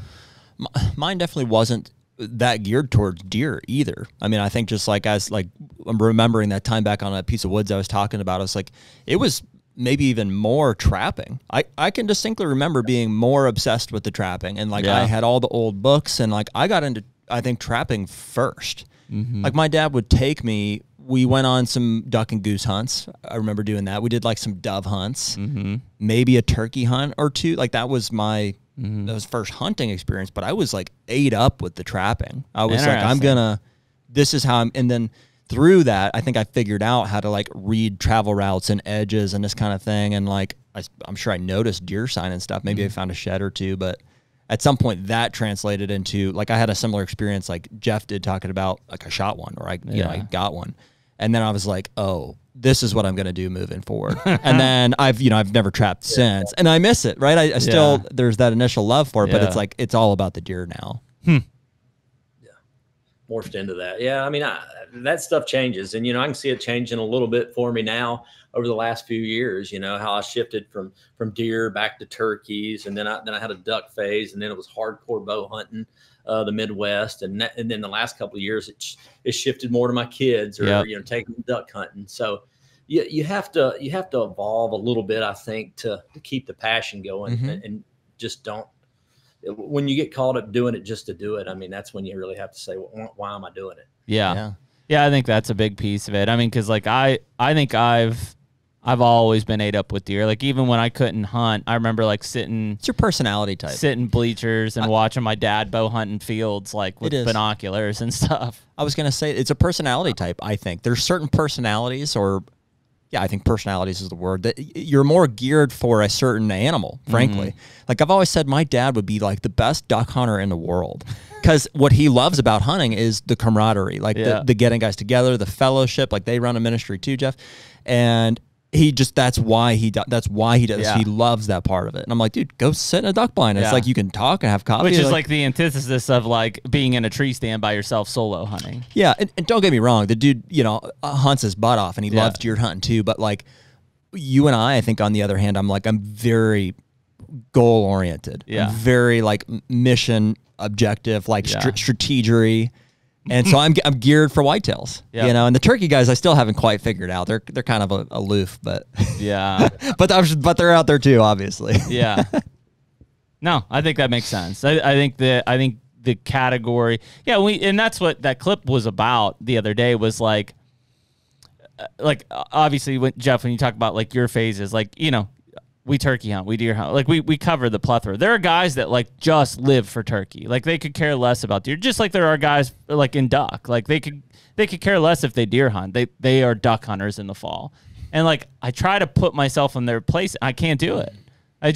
Mine definitely wasn't that geared towards deer either. I mean, I think just like I'm remembering that time back on a piece of woods I was talking about, I was like, it was maybe even more trapping. I can distinctly remember being more obsessed with the trapping, and like I had all the old books, and like I got into, I think, trapping first. Like my dad would take me, we went on some duck and goose hunts. I remember doing that. We did like some dove hunts, maybe a turkey hunt or two. Like that was my that was first hunting experience, but I was like ate up with the trapping. I was like, this is how I'm, and then through that, I think I figured out how to like read travel routes and edges and this kind of thing. And like, I'm sure I noticed deer sign and stuff. Maybe I found a shed or two, but at some point that translated into like, I had a similar experience like Jeff did talking about, like I shot one or I got one. And then I was like, oh, this is what I'm going to do moving forward. And then I've never trapped since, and I miss it. Right. I still, there's that initial love for it, but it's like, it's all about the deer now. Morphed into that. Yeah. I mean, that stuff changes, and, I can see it changing a little bit for me now over the last few years, how I shifted from deer back to turkeys. And then I had a duck phase, and then it was hardcore bow hunting, the Midwest. And then the last couple of years, it shifted more to my kids or, taking them duck hunting. So you have to evolve a little bit, I think, to keep the passion going and just don't, when you get caught up doing it just to do it, I mean, that's when you really have to say, well, why am I doing it? Yeah. I think that's a big piece of it. I mean, because like I think I've always been ate up with deer. Like even when I couldn't hunt, I remember like sitting. It's your personality type. Sitting bleachers and watching my dad bow hunting fields like with binoculars and stuff. I was gonna say it's a personality type. I think there's certain personalities, or I think personalities is the word, that you're more geared for a certain animal, frankly. Like I've always said, my dad would be like the best duck hunter in the world, because what he loves about hunting is the camaraderie, like the getting guys together, the fellowship. Like they run a ministry too, Jeff, and that's why he does. He loves that part of it. And I'm like, dude, go sit in a duck blind. It's like you can talk and have coffee. Which is like the antithesis of like being in a tree stand by yourself solo hunting. Yeah, and don't get me wrong, the dude, hunts his butt off, and he loves deer hunting too. But like you and I think on the other hand, I'm very goal oriented. Yeah, I'm very like mission objective, like strategery. And so I'm geared for whitetails, and the turkey guys I still haven't quite figured out. They're kind of aloof, but but they're out there too, obviously. No, I think that makes sense. I think the category, and that's what that clip was about the other day, was like obviously when Jeff, when you talk about like your phases, like we turkey hunt, we deer hunt, like we cover the plethora. There are guys that like just live for turkey, like they could care less about deer. Just like there are guys like in duck, like they could care less if they deer hunt. They are duck hunters in the fall, and like I try to put myself in their place, I can't do it. I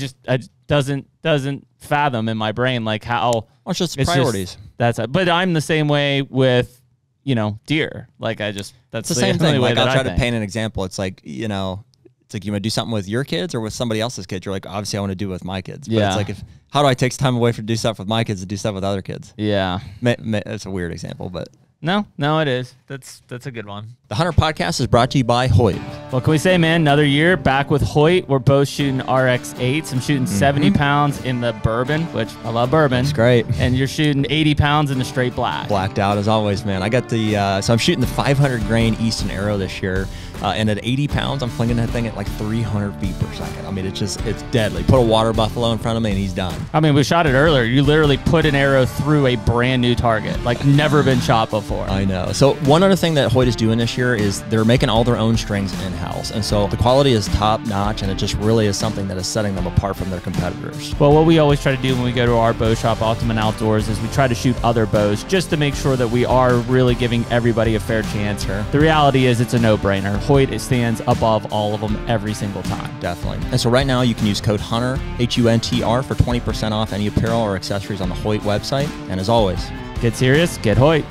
doesn't fathom in my brain like how. Well, it's just priorities. But I'm the same way with deer. Like that's the same thing. Like I'll try to paint an example. It's like it's like you want to do something with your kids or with somebody else's kids. You're like, obviously I want to do it with my kids. But it's like, how do I take time away from do stuff with my kids to do stuff with other kids? Yeah. It's a weird example, but. No, it is. That's a good one. The HUNTR Podcast is brought to you by Hoyt. What can we say, man? Another year back with Hoyt. We're both shooting RX8s. I'm shooting 70 pounds in the bourbon, which I love bourbon. That's great. And you're shooting 80 pounds in the straight black. Blacked out as always, man. I got the, so I'm shooting the 500 grain Easton Arrow this year. And at 80 pounds, I'm flinging that thing at like 300 feet per second. I mean, it's deadly. Put a water buffalo in front of me and he's done. I mean, we shot it earlier. You literally put an arrow through a brand new target, like never been shot before. I know. So one other thing that Hoyt is doing this year is they're making all their own strings in-house. And so the quality is top notch, and it just really is something that is setting them apart from their competitors. Well, what we always try to do when we go to our bow shop, Ultimate Outdoors, is we try to shoot other bows just to make sure that we are really giving everybody a fair chance. Sure. The reality is it's a no-brainer. Hoyt stands above all of them every single time. Definitely. And so right now you can use code HUNTR, HUNTR, for 20% off any apparel or accessories on the Hoyt website. And as always, get serious, get Hoyt.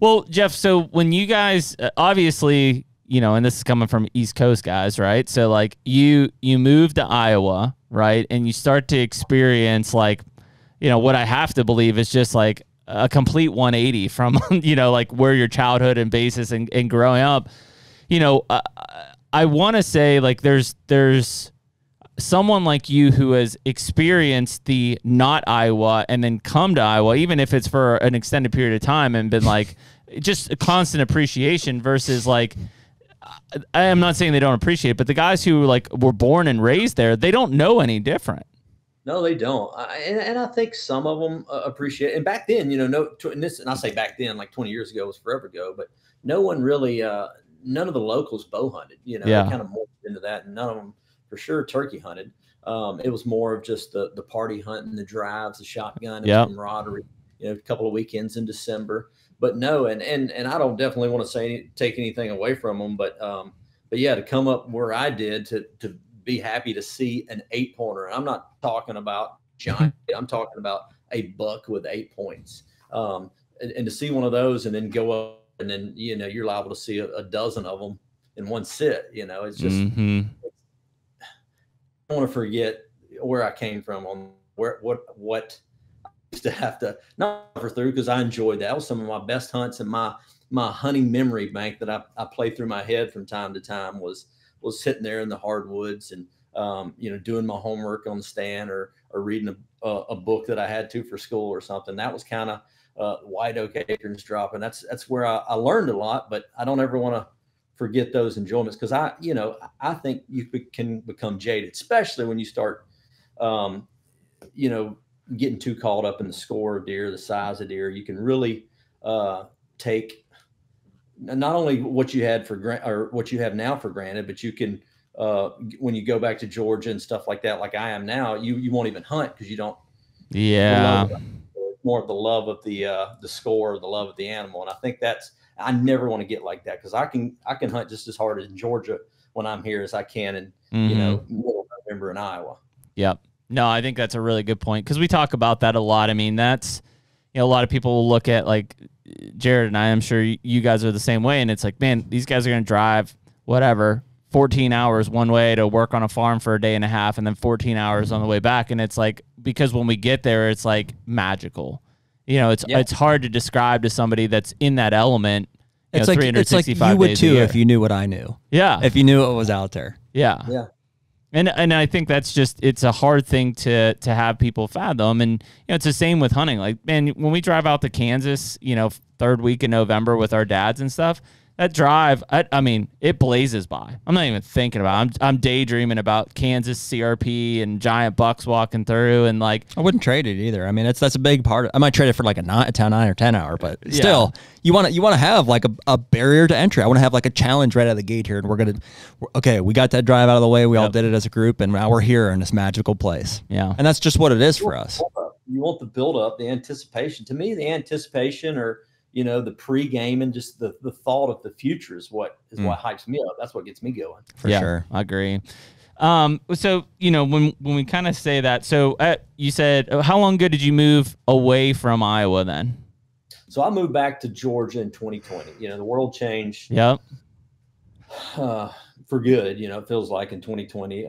Well, Jeff, so when you guys, obviously, you know, and this is coming from East Coast guys, right? So like you move to Iowa, right? And you start to experience like, you know, what I have to believe is just like a complete 180 from, you know, like where your childhood and basis and growing up. You know, I want to say like there's someone like you who has experienced the not Iowa and then come to Iowa, even if it's for an extended period of time, and been like just a constant appreciation versus like, I am not saying they don't appreciate it, but the guys who like were born and raised there, they don't know any different. No, they don't. And I think some of them appreciate it. And back then, you know, and I say back then, like 20 years ago was forever ago, but no one really, none of the locals bow hunted, you know, they kind of morphed into that, and none of them for sure turkey hunted. It was more of just the party hunting, the drives, the shotgun, and the camaraderie, you know, a couple of weekends in December. But no, and I don't definitely want to take anything away from them, but yeah, to come up where I did, to be happy to see an 8-pointer. I'm not talking about giant. I'm talking about a buck with 8 points. And to see one of those and then go up, and then, you know, you're liable to see a dozen of them in one sit. You know, it's just, I don't want to forget where I came from, on what I used to have to not suffer through, because I enjoyed that. That was some of my best hunts, and my hunting memory bank that I play through my head from time to time was sitting there in the hardwoods and, you know, doing my homework on the stand, or reading a book that I had to for school or something. That was kind of white oak acorns dropping. That's where I learned a lot, but I don't ever want to forget those enjoyments, because I think you can become jaded, especially when you start, you know, getting too caught up in the score of deer, the size of deer. You can really take not only what you had or what you have now for granted, but you can, when you go back to Georgia and stuff like that, like I am now, you won't even hunt because you don't. Yeah. More of the love of the score, the love of the animal. And I think I never want to get like that, because I can hunt just as hard in Georgia when I'm here as I can in, you know, middle of November in Iowa. Yep. No, I think that's a really good point, because we talk about that a lot. I mean, that's, you know, a lot of people will look at, like Jared and I'm sure you guys are the same way. And it's like, man, these guys are going to drive 14 hours one way to work on a farm for a day and a half, and then 14 hours on the way back. And it's like, because when we get there, it's like magical. You know, it's hard to describe to somebody that's in that element. It's like, you would too if you knew what I knew. Yeah. If you knew what was out there. Yeah. Yeah. And I think that's just, it's a hard thing to have people fathom. And, you know, it's the same with hunting. Like, man, when we drive out to Kansas, you know, third week in November with our dads and stuff, that drive, I mean, it blazes by. I'm not even thinking about it. I'm daydreaming about Kansas CRP and giant bucks walking through, and like, I wouldn't trade it either. I mean, that's a big part. I might trade it for like a 9 or 10 hour, but still, you want to have like a barrier to entry. I want to have like a challenge right out of the gate here, and okay, we got that drive out of the way. We all did it as a group, and now we're here in this magical place. Yeah, and that's just what it is for us. You want the build up, the anticipation. To me, the anticipation, or, you know, the pregame, and just the thought of the future is what hypes me up. That's what gets me going. For sure. I agree. So, you know, when we kind of say that, so you said, how long ago did you move away from Iowa then? So I moved back to Georgia in 2020. You know, the world changed. Yep. For good, you know, it feels like, in 2020.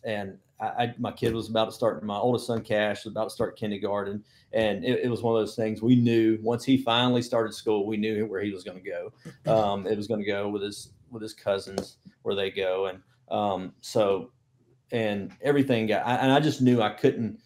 And my kid was about to start, my oldest son, Cash, was about to start kindergarten. And it was one of those things we knew once he finally started school, we knew where he was going to go. It was going to go with his cousins, where they go. And and everything and I just knew I couldn't,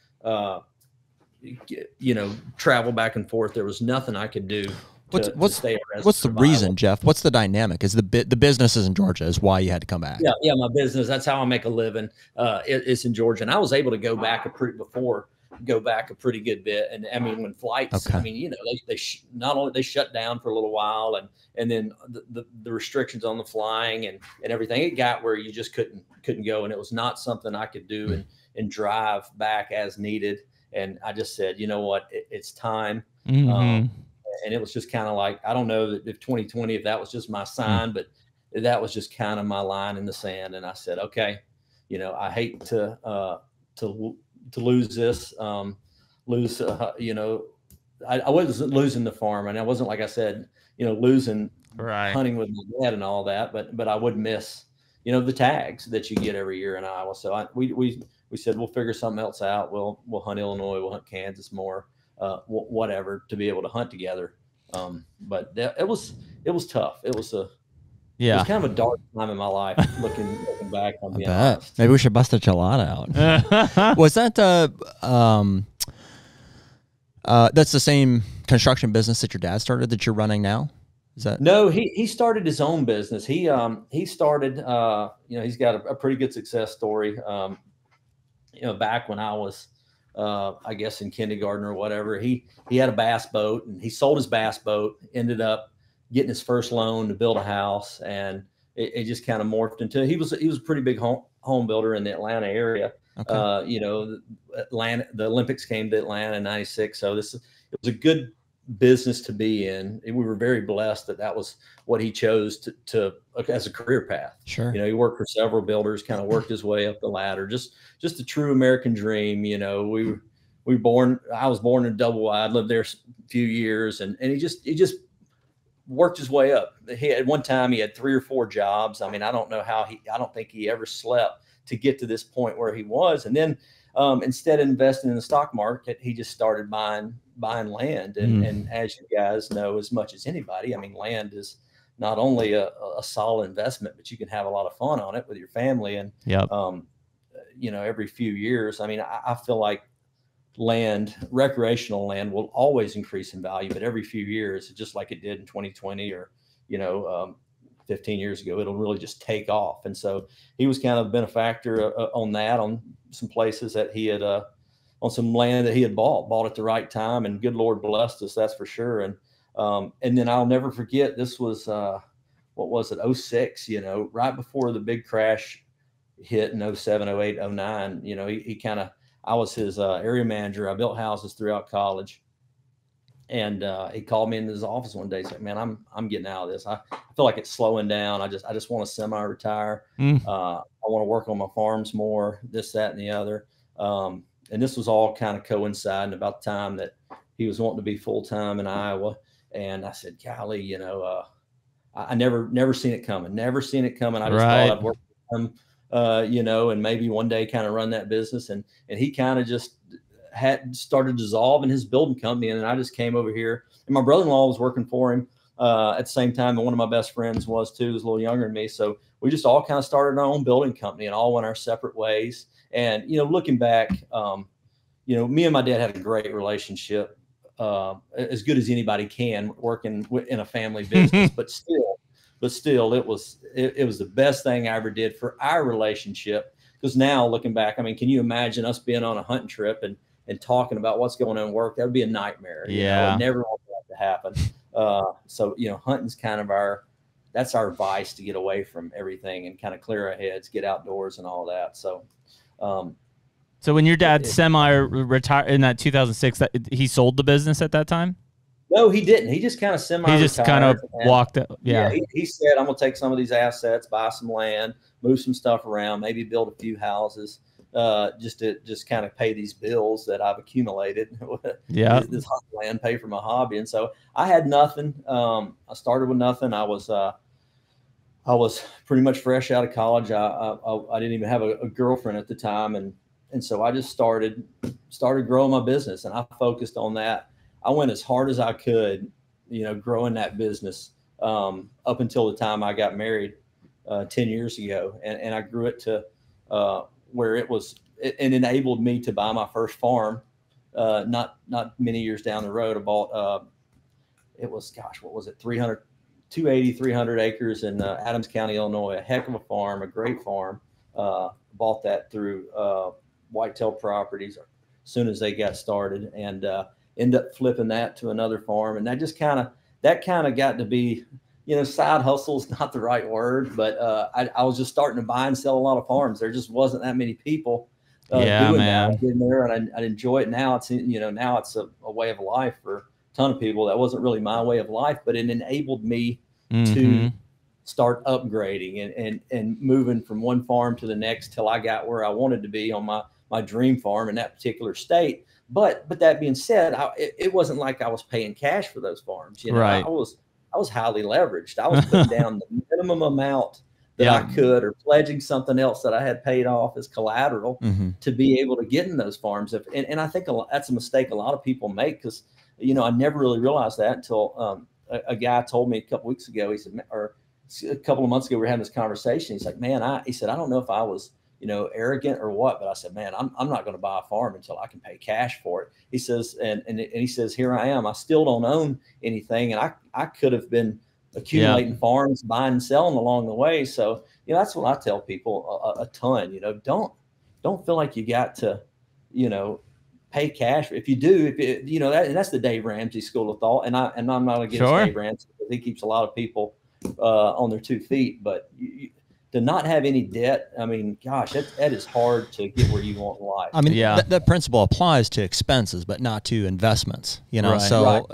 you know, travel back and forth. There was nothing I could do. What's the reason, Jeff? What's the dynamic? Is the businesses in Georgia is why you had to come back? Yeah, my business. That's how I make a living. It's in Georgia, and I was able to go back a pretty good bit. And I mean, when flights, I mean, you know, they not only they shut down for a little while, and then the restrictions on the flying and everything, it got where you just couldn't go, and it was not something I could do and drive back as needed. And I just said, you know what, it's time. And it was just kind of like, I don't know if 2020, if that was just my sign, but that was just kind of my line in the sand. And I said, okay, you know, I hate to lose this, you know, I wasn't losing the farm, and I wasn't, like I said, you know, losing hunting with my dad and all that, but I would miss, the tags that you get every year in Iowa. So we said, we'll figure something else out. We'll hunt Illinois, we'll hunt Kansas more, whatever, to be able to hunt together. But it was tough. It was kind of a dark time in my life looking back. I'm being honest. Maybe we should bust a gelato out. Was that that's the same construction business that your dad started that you're running now? Is that? No, he started his own business. He started, he's got a pretty good success story. Back when I was, I guess in kindergarten or whatever, he had a bass boat, and he sold his bass boat, ended up getting his first loan to build a house. And it just kind of morphed into, he was a pretty big home builder in the Atlanta area. Okay. The Olympics came to Atlanta in '96. So it was a good business to be in. We were very blessed that was what he chose to as a career path. Sure. He worked for several builders, kind of worked his way up the ladder, just a true American dream. I was born in Double Wide, lived there a few years, and he just worked his way up. At one time he had 3 or 4 jobs. I mean, I don't know how I don't think he ever slept to get to this point where he was. And then instead of investing in the stock market, he just started buying land. And as you guys know, as much as anybody, I mean, land is not only a solid investment, but you can have a lot of fun on it with your family. And, every few years, I mean, I feel like recreational land will always increase in value, but every few years, just like it did in 2020 or, 15 years ago, it'll really just take off. And so he was kind of a benefactor on that, on some places that he had, on some land that he had bought at the right time, and good Lord blessed us, that's for sure. And then I'll never forget, this was, what was it? 06, right before the big crash hit in 07, 08, 09, I was his area manager. I built houses throughout college. And he called me into his office one day. He's like, "Man, I'm getting out of this. I feel like it's slowing down. I just want to semi-retire. I want to work on my farms more, this, that, and the other." And this was all kind of coinciding about the time that he was wanting to be full-time in Iowa. And I said, "Golly, I never seen it coming. Never seen it coming. I just thought I'd work with him, and maybe one day kind of run that business." And he kind of just had started dissolving his building company. And I just came over here, and my brother-in-law was working for him at the same time. And one of my best friends was too, was a little younger than me. So we just all kind of started our own building company and all went our separate ways. And, looking back, me and my dad had a great relationship, as good as anybody can working in a family business, but still it was the best thing I ever did for our relationship. Because now looking back, I mean, can you imagine us being on a hunting trip and talking about what's going on in work? That would be a nightmare. I would never want that to happen. So, hunting's kind of that's our vice to get away from everything and kind of clear our heads, get outdoors and all that. So, so when your dad semi-retired in that 2006, he sold the business at that time? No, he didn't. He just kind of semi-retired. He just kind of walked out. Yeah. He said, "I'm going to take some of these assets, buy some land, move some stuff around, maybe build a few houses, just to kind of pay these bills that I've accumulated." This land, pay for my hobby. And so I had nothing. I started with nothing. I was pretty much fresh out of college. I didn't even have a girlfriend at the time. And so I just started growing my business, and I focused on that. I went as hard as I could, growing that business, up until the time I got married 10 years ago. And I grew it to where it enabled me to buy my first farm. Not many years down the road. I bought, it was, what was it? 300 acres in Adams County, Illinois, a heck of a farm, a great farm. Bought that through Whitetail Properties as soon as they got started, and ended up flipping that to another farm. And that just kind of got to be, side hustle is not the right word, but I was just starting to buy and sell a lot of farms. There just wasn't that many people doing that. I get in there and I enjoy it. Now it's, now it's a way of life for a ton of people. That wasn't really my way of life, but it enabled me to start upgrading and moving from one farm to the next till I got where I wanted to be on my dream farm in that particular state. But that being said, it wasn't like I was paying cash for those farms. I was highly leveraged. I was putting down the minimum amount that I could, or pledging something else that I had paid off as collateral to be able to get in those farms. And I think that's a mistake a lot of people make, because, I never really realized that until a guy told me a couple weeks ago. He said, or a couple of months ago, we were having this conversation. He's like, man, he said, I don't know if I was, arrogant or what, but I said, man, I'm not going to buy a farm until I can pay cash for it. He says, and he says, here I am. I still don't own anything. And I could have been accumulating farms, buying and selling along the way. So, that's what I tell people a ton, don't feel like you got to, pay cash. If you do, and that's the Dave Ramsey school of thought. And I'm not against Dave Ramsey, because he keeps a lot of people on their 2 feet, but to not have any debt, I mean, gosh, that is hard to get where you want in life. I mean, that principle applies to expenses, but not to investments, Right. So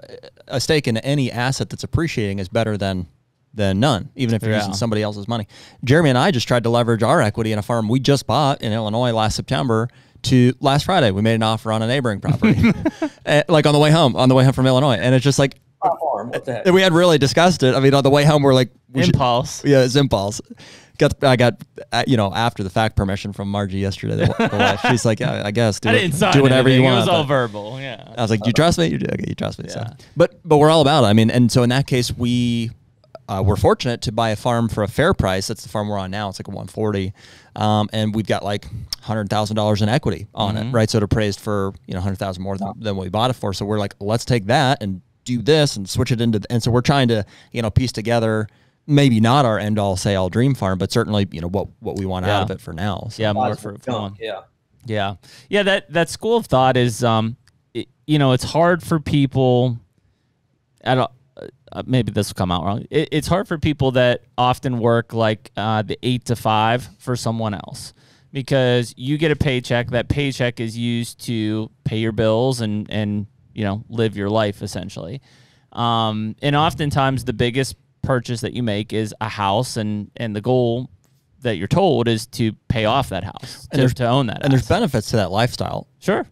a stake in any asset that's appreciating is better than none, even if you're using somebody else's money. Jeremy and I just tried to leverage our equity in a farm we just bought in Illinois last September. To last Friday, we made an offer on a neighboring property, like on the way home from Illinois. And it's just like, what the heck? We had really discussed it. I mean, on the way home, we're like, impulse. It's impulse. I got after the fact permission from Margie yesterday. The wife. She's like, yeah, I guess do whatever you want. It was all verbal. Yeah. I was like, do you trust me? Okay, you trust me. Yeah. So, but we're all about it. I mean, and so in that case, we're fortunate to buy a farm for a fair price. That's the farm we're on now. It's like a 140, and we've got like $100,000 in equity on it, right? So it appraised for $100,000 more than we bought it for. So we're like, let's take that and do this and switch it into. And so we're trying to piece together, maybe not our end all say all dream farm, but certainly what we want out of it for now. So. Yeah, more for fun. Yeah. That school of thought is, it's hard for people. Maybe this will come out wrong. It's hard for people that often work like the 8 to 5 for someone else, because you get a paycheck. That paycheck is used to pay your bills and live your life essentially. And oftentimes the biggest purchase that you make is a house, and the goal that you're told is to pay off that house, to own that. And there's benefits to that lifestyle. Sure.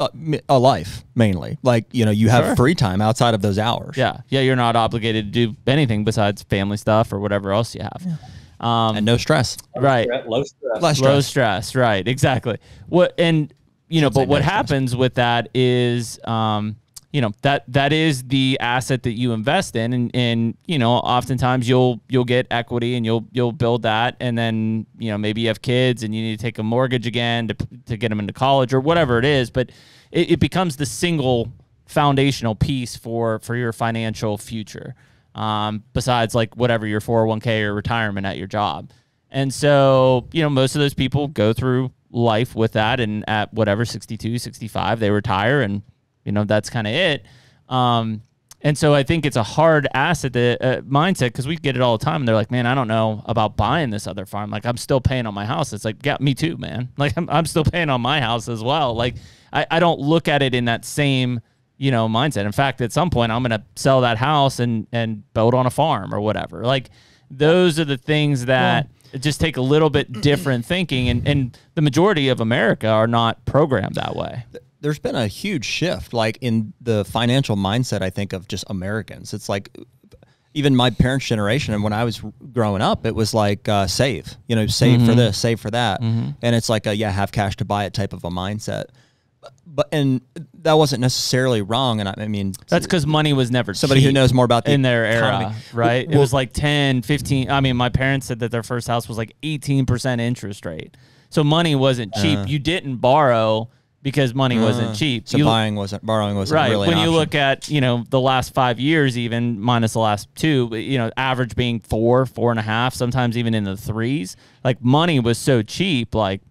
A life, mainly. Like, you have free time outside of those hours. Yeah. Yeah, you're not obligated to do anything besides family stuff or whatever else you have. Yeah. And no stress. Right. Low stress. Less stress. Low stress, right. Exactly. But what happens with that is, that is the asset that you invest in, and oftentimes you'll get equity and you'll build that, and then maybe you have kids and you need to take a mortgage again to get them into college or whatever it is, but it becomes the single foundational piece for your financial future, besides like whatever your 401k or retirement at your job. And so most of those people go through life with that, and at whatever 62, 65 they retire, and that's kind of it. And so I think it's a hard asset mindset, because we get it all the time. And they're like, man, I don't know about buying this other farm. Like, I'm still paying on my house. It's like, yeah, me too, man. Like, I'm still paying on my house as well. Like, I don't look at it in that same, mindset. In fact, at some point, I'm going to sell that house and build on a farm or whatever. Like, those are the things that just take a little bit different thinking. And the majority of America are not programmed that way. There's been a huge shift, like in the financial mindset, I think, of just Americans. It's like even my parents' generation, and when I was growing up, it was like save, save for this, save for that. And it's like have cash to buy it type of a mindset. And that wasn't necessarily wrong. And I mean, that's because money was never somebody cheap who knows more about the in their economy. era, right? It was like 10, 15. I mean, my parents said that their first house was like 18% interest rate. So money wasn't cheap. You didn't borrow because money wasn't cheap. So borrowing wasn't right. Really when an you option. look at, the last 5 years, even minus the last 2, average being 4, 4.5, sometimes even in the 3s, like money was so cheap, like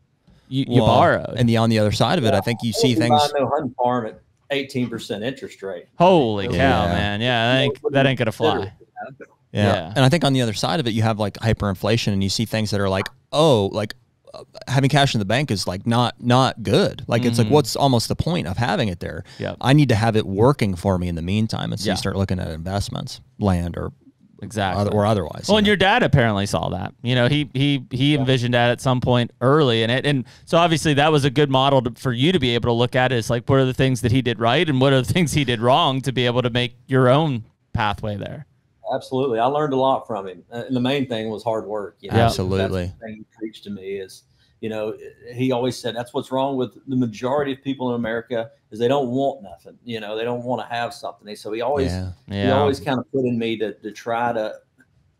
you borrowed. And on the other side of it, I think you see things. Buy no HUNTR farm at 18% interest rate. Holy cow, man. Yeah, that ain't going to fly. Yeah. And I think on the other side of it, you have like hyperinflation, and you see things that are like, having cash in the bank is like not good. Like it's like, what's almost the point of having it there? Yep. I need to have it working for me in the meantime. And so you start looking at investments, land or otherwise. Well, and your dad apparently saw that. He envisioned that at some point early in it, and so obviously that was a good model for you to be able to look at. Is like, what are the things that he did right, and what are the things he did wrong to be able to make your own pathway there. absolutely. I learned a lot from him. And the main thing was hard work. You know? Absolutely. That's the thing he preached to me is, you know, he always said that's what's wrong with the majority of people in America is they don't want nothing. You know, they don't want to have something. So he always kind of put in me to try to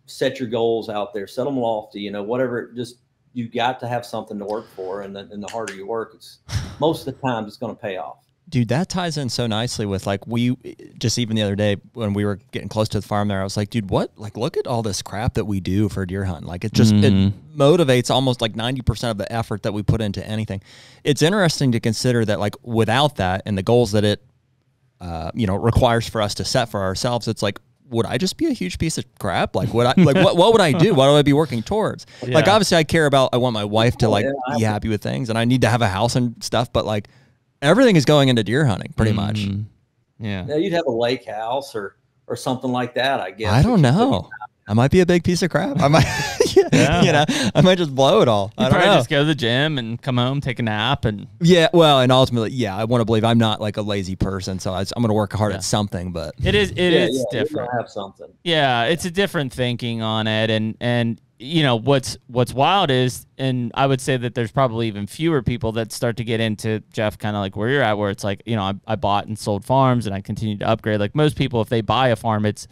set your goals out there, set them lofty, you know, whatever, just you got to have something to work for. And the harder you work, it's most of the time it's going to pay off. Dude, that ties in so nicely with like we just even the other day when we were getting close to the farm there, I was like, dude, what? Like, look at all this crap that we do for deer hunting. Like it just it motivates almost like 90% of the effort that we put into anything. It's interesting to consider that like without that and the goals that it you know requires for us to set for ourselves, it's like, would I just be a huge piece of crap? Like, would I like what would I do? What would I be working towards? Yeah. Like, obviously, I want my wife to like be happy with things, and I need to have a house and stuff. But like, everything is going into deer hunting, pretty much. Yeah. Yeah, you'd have a lake house or something like that, I guess. I don't know. I might be a big piece of crap. I might, you know, I might just blow it all. I don't know. Just go to the gym and come home, take a nap, and well, and ultimately, I want to believe I'm not like a lazy person, so I'm going to work hard at something. But it is different. You're gonna have something. Yeah, it's a different thinking on it, and you know what's wild is, and I would say that there's probably even fewer people that start to get into, Jeff, kind of like where you're at, where it's like, you know, I bought and sold farms and I continue to upgrade. Like most people, if they buy a farm, that's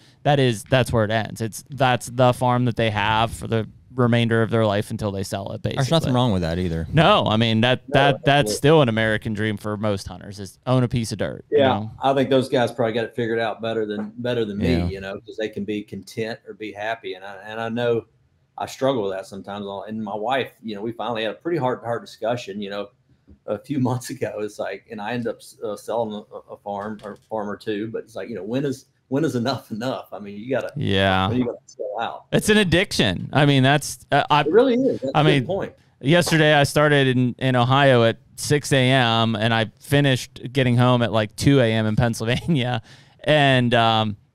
where it ends. That's the farm that they have for the remainder of their life until they sell it. Basically, there's nothing wrong with that either. No, I mean that's still an American dream for most hunters is own a piece of dirt. Yeah, you know? I think those guys probably got it figured out better than me. You know, because they can be content or be happy, and I know. I struggle with that sometimes. And my wife, you know, we finally had a pretty hard discussion, you know, a few months ago. It's like, and I end up selling a farm or two, but it's like, you know, when is enough? I mean, you gotta, you gotta sell out. It's an addiction. I mean, it really is. That's a good point. Yesterday I started in Ohio at 6 a.m. and I finished getting home at like 2 a.m. in Pennsylvania. And,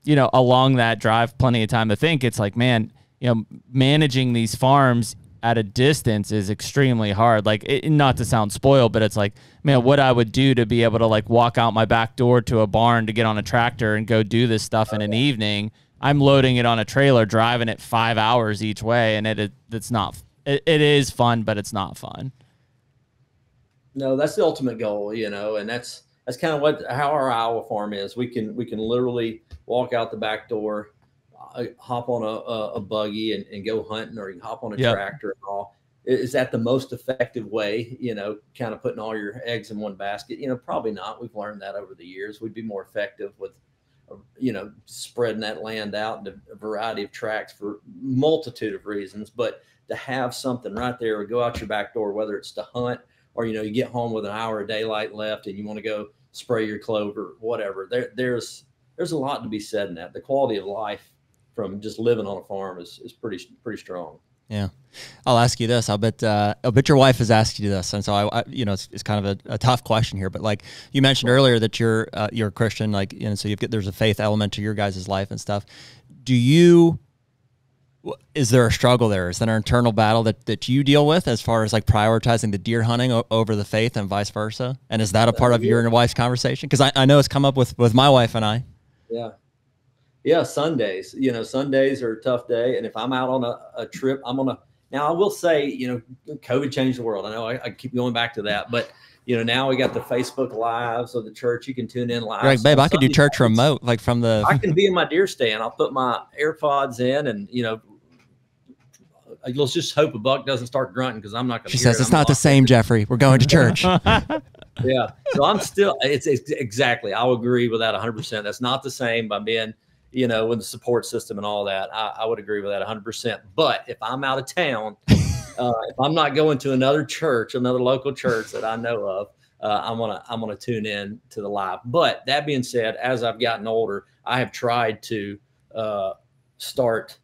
you know, along that drive, plenty of time to think. It's like, man, you know, managing these farms at a distance is extremely hard. Like, not to sound spoiled, but it's like, man, what I would do to be able to like walk out my back door to a barn to get on a tractor and go do this stuff in an evening. I'm loading it on a trailer, driving it 5 hours each way, and it's not. It is fun, but it's not fun. No, that's the ultimate goal, you know, and that's kind of how our Iowa farm is. We can literally walk out the back door, hop on a buggy and go hunting, or you can hop on a tractor and all. Is that the most effective way, you know, kind of putting all your eggs in one basket? You know, probably not. We've learned that over the years. We'd be more effective with, you know, spreading that land out into a variety of tracks for multitude of reasons. But to have something right there or go out your back door, whether it's to hunt or, you know, you get home with an hour of daylight left and you want to go spray your clover, whatever, there's a lot to be said in that. The quality of life from just living on a farm is pretty strong. Yeah. I'll ask you this. I'll bet your wife has asked you this. And so I you know, it's kind of a tough question here, but like you mentioned earlier that you're a Christian, like, you know, so there's a faith element to your guys' life and stuff. Is there a struggle there? Is there an internal battle that you deal with as far as like prioritizing the deer hunting over the faith and vice versa? And is that a part of your and your wife's conversation? Because I know it's come up with my wife and I. Yeah, Sundays. You know, Sundays are a tough day. And if I'm out on a trip, now I will say, you know, COVID changed the world. I know I keep going back to that, but you know, now we got the Facebook Lives of the church. You can tune in live. Right, babe, I could do church remote, like from the. I can be in my deer stand. I'll put my AirPods in, and you know, let's just hope a buck doesn't start grunting because I'm not going to. She says it's not the same, Jeffrey. We're going to church. Yeah, so I'm still. It's exactly. I'll agree with that 100%. That's not the same by being, you know, with the support system and all that. I would agree with that 100%. But if I'm out of town, if I'm not going to another church, another local church that I know of, I'm gonna tune in to the live. But that being said, as I've gotten older, I have tried to start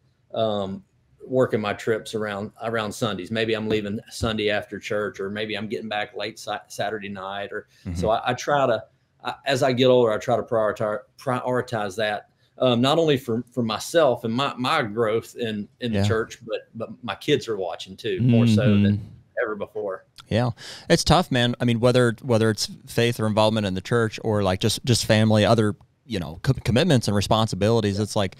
working my trips around Sundays. Maybe I'm leaving Sunday after church, or maybe I'm getting back late Saturday night, or so I try to. As I get older, I try to prioritize that. Not only for myself and my growth in the church, but my kids are watching too, more so than ever before. Yeah, it's tough, man. I mean, whether it's faith or involvement in the church, or like just family, other, you know, commitments and responsibilities. It's like,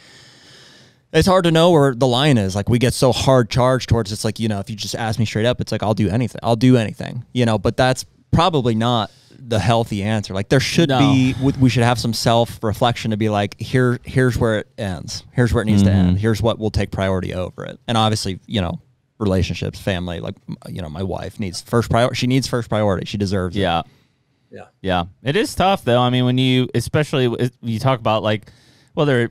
It's hard to know where the line is. Like we get so hard charged towards it's like, you know, if you just ask me straight up, it's like, I'll do anything, you know, but that's probably not the healthy answer. Like there should be, we should have some self-reflection to be like, here's where it ends. Here's where it needs to end. Here's what will take priority over it. And obviously, you know, relationships, family, like, you know, my wife needs first priority. She needs first priority. She deserves it. Yeah. It is tough though. I mean, when especially you talk about like, whether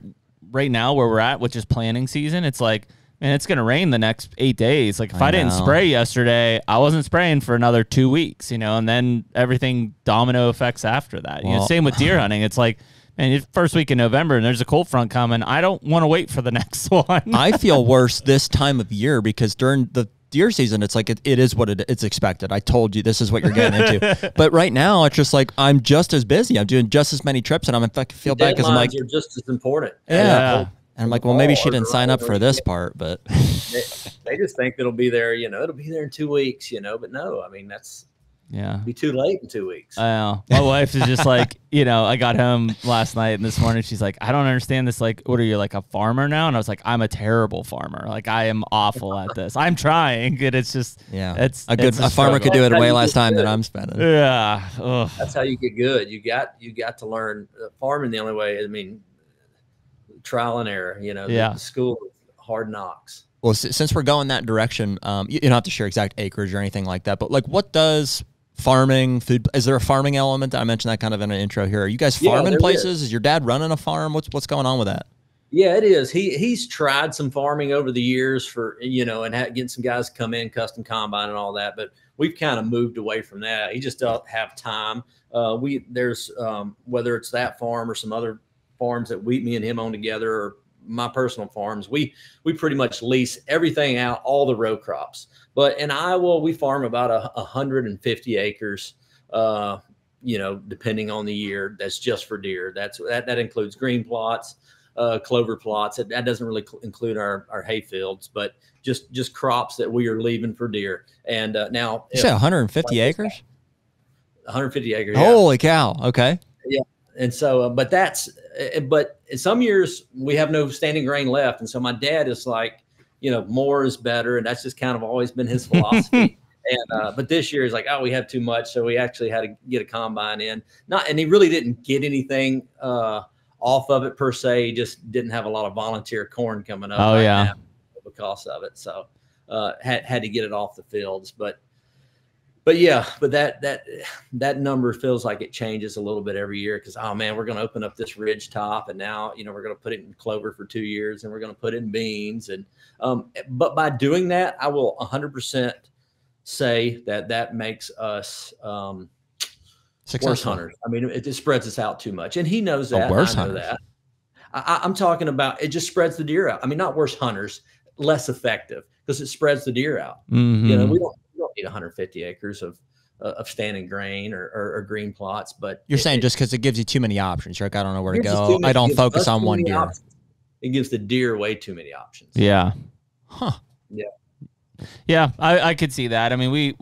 right now where we're at, which is planning season, it's like, man, it's going to rain the next 8 days. Like if I didn't spray yesterday, I wasn't spraying for another 2 weeks, you know, and then everything domino effects after that. You know, same with deer hunting. It's like, man, it's first week in November and there's a cold front coming. I don't want to wait for the next one. I feel worse this time of year because during the deer season, it's like it is what it's expected. I told you this is what you're getting into. But right now, it's just like I'm just as busy. I'm doing just as many trips, and I'm in fact feel bad because I'm like, are just as important. Yeah. And I'm like, well, maybe she didn't sign up for this part, but they just think it'll be there. You know, it'll be there in 2 weeks. You know, but no, I mean that's. Be too late in 2 weeks. I know. My wife is just like, you know, I got home last night and this morning she's like, I don't understand this. Like, what are you, like a farmer now? And I was like, I'm a terrible farmer. Like, I am awful at this. I'm trying. And it's just, a farmer could do it way less time than I'm spending. Yeah. Ugh. That's how you get good. You got to learn farming the only way. I mean, trial and error, you know, the school of hard knocks. Well, since we're going that direction, you don't have to share exact acreage or anything like that, but like what does farming, food, is there a farming element? I mentioned that kind of in an intro here. Are you guys farming places? Is your dad running a farm? What's going on with that? Yeah, it is. He's tried some farming over the years for, you know, and getting some guys to come in, custom combine and all that, but we've kind of moved away from that. He just doesn't have time. There's whether it's that farm or some other farms that me and him own together, or my personal farms, we pretty much lease everything out, all the row crops. But in Iowa, we farm about 150 acres, you know, depending on the year. That's just for deer. That includes green plots, clover plots. That doesn't really include our hay fields, but just crops that we are leaving for deer. And now you said 150 acres. 150 acres. Holy cow! Okay. Yeah. And so, but in some years we have no standing grain left. And so my dad is like, you know, more is better. And that's just kind of always been his philosophy. And, but this year he's like, oh, we have too much. So we actually had to get a combine in. And he really didn't get anything off of it per se. He just didn't have a lot of volunteer corn coming up. Now because of it. So had to get it off the fields. But yeah, but that number feels like it changes a little bit every year because, oh man, we're going to open up this ridge top, and now, you know, we're going to put it in clover for 2 years, and we're going to put in beans. And but by doing that, I will 100% say that makes us worse hunters. I mean, it just spreads us out too much, and he knows that. Worse I know hunters. that. I'm talking about it just spreads the deer out. I mean, not worse hunters, less effective because it spreads the deer out. You know, we don't need 150 acres of standing grain or green plots, but you're saying just because it gives you too many options. You're like, I don't know where to go. I don't focus on one deer. It gives the deer way too many options. Yeah. Huh. Yeah. Yeah, I could see that. I mean, we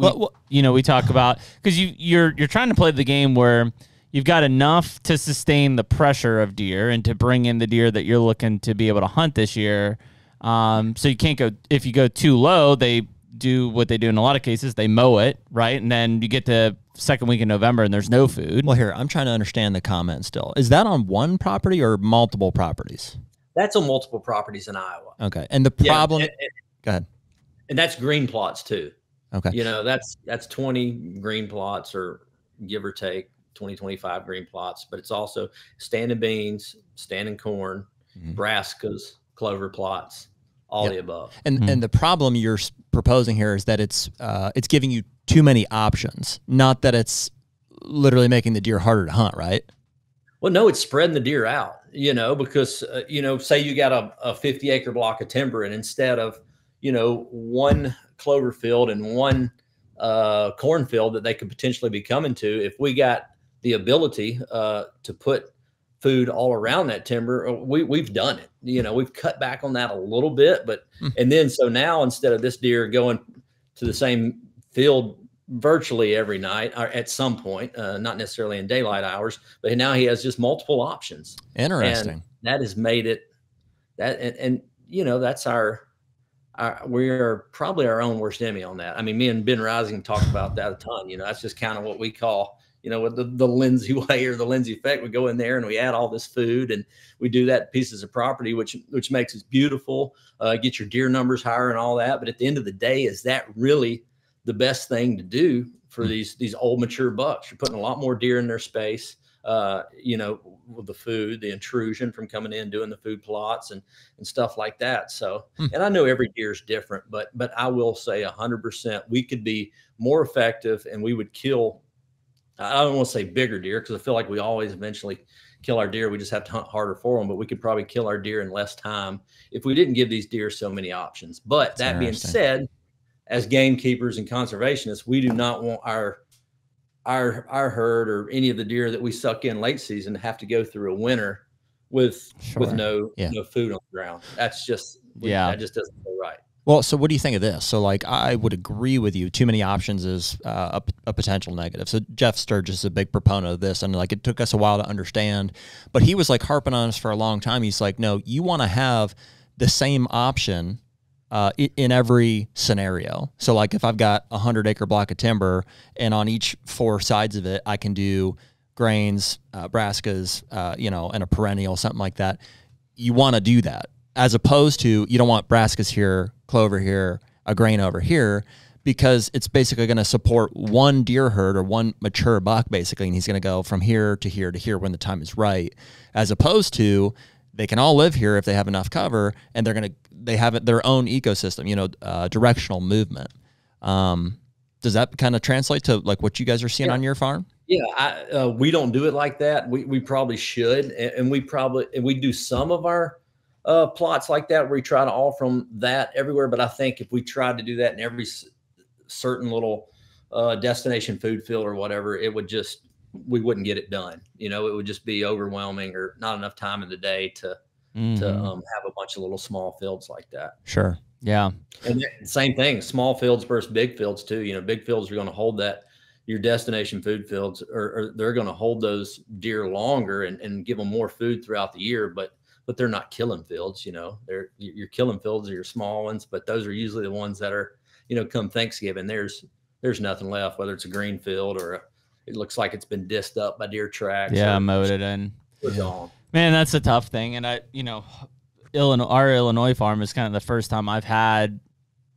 you know, we talk about because you're trying to play the game where you've got enough to sustain the pressure of deer and to bring in the deer that you're looking to be able to hunt this year. So you can't go, if you go too low, they do what they do in a lot of cases. They mow it, right? And then you get to second week in November and there's no food. Well, here, I'm trying to understand the comment still. Is that on one property or multiple properties? That's on multiple properties in Iowa. Okay. And the problem, go ahead. And that's green plots too. Okay. You know, that's 20 green plots, or give or take 20, 25 green plots, but it's also standing beans, standing corn, brassicas, clover plots, all the above. And and the problem you're proposing here is that it's giving you too many options, not that it's literally making the deer harder to hunt, right? Well, no, it's spreading the deer out, you know, because, you know, say you got a 50 acre block of timber, and instead of, you know, one clover field and one cornfield that they could potentially be coming to, if we got the ability to put food all around that timber, we've done it. You know, we've cut back on that a little bit, but and then so now instead of this deer going to the same field virtually every night or at some point, not necessarily in daylight hours, but now he has just multiple options. Interesting. And that has made it that, and that's we are probably our own worst enemy on that. I mean, me and Ben Rising talk about that a ton. That's just kind of what we call, with the Lindsey way or the Lindsey effect. We go in there and we add all this food, and we do that pieces of property, which makes it beautiful, get your deer numbers higher and all that. But at the end of the day, is that really the best thing to do for these old mature bucks? You're putting a lot more deer in their space, with the food, the intrusion from coming in, doing the food plots and stuff like that. So, and I know every deer is different, but I will say 100%, we could be more effective and we would kill, I don't want to say bigger deer, because I feel like we always eventually kill our deer. We just have to hunt harder for them, but we could probably kill our deer in less time if we didn't give these deer so many options. But that being said, as gamekeepers and conservationists, we do not want our herd or any of the deer that we suck in late season to have to go through a winter with no food on the ground. That's just, that just doesn't feel right. Well, so what do you think of this? So, like, I would agree with you. Too many options is a potential negative. So Jeff Sturgis is a big proponent of this, and like it took us a while to understand, but he was like harping on us for a long time. He's like, no, you want to have the same option in every scenario. So, like, if I've got a 100-acre block of timber, and on each 4 sides of it, I can do grains, brassicas, and a perennial, something like that. You want to do that, as opposed to you don't want brassicas here, clover here, a grain over here, because it's basically going to support one deer herd or one mature buck, basically, and he's going to go from here to here to here when the time is right, as opposed to they can all live here if they have enough cover, and they have their own ecosystem, directional movement. Does that kind of translate to like what you guys are seeing on your farm? Yeah, we don't do it like that. We probably should, and we do some of our plots like that where we try to offer them that everywhere. But I think if we tried to do that in every certain little destination food field or whatever, we wouldn't get it done. It would just be overwhelming or not enough time in the day to have a bunch of little small fields like that. Sure. Yeah. And same thing, small fields versus big fields too. Big fields are going to hold your destination food fields, or they're going to hold those deer longer and give them more food throughout the year, but they're not killing fields. You're killing fields are your small ones, but those are usually the ones that are, come Thanksgiving, there's nothing left, whether it's a green field or it looks like it's been dissed up by deer tracks. Yeah, mowed it in. Gone. Man, that's a tough thing. And our Illinois farm is kind of the first time I've had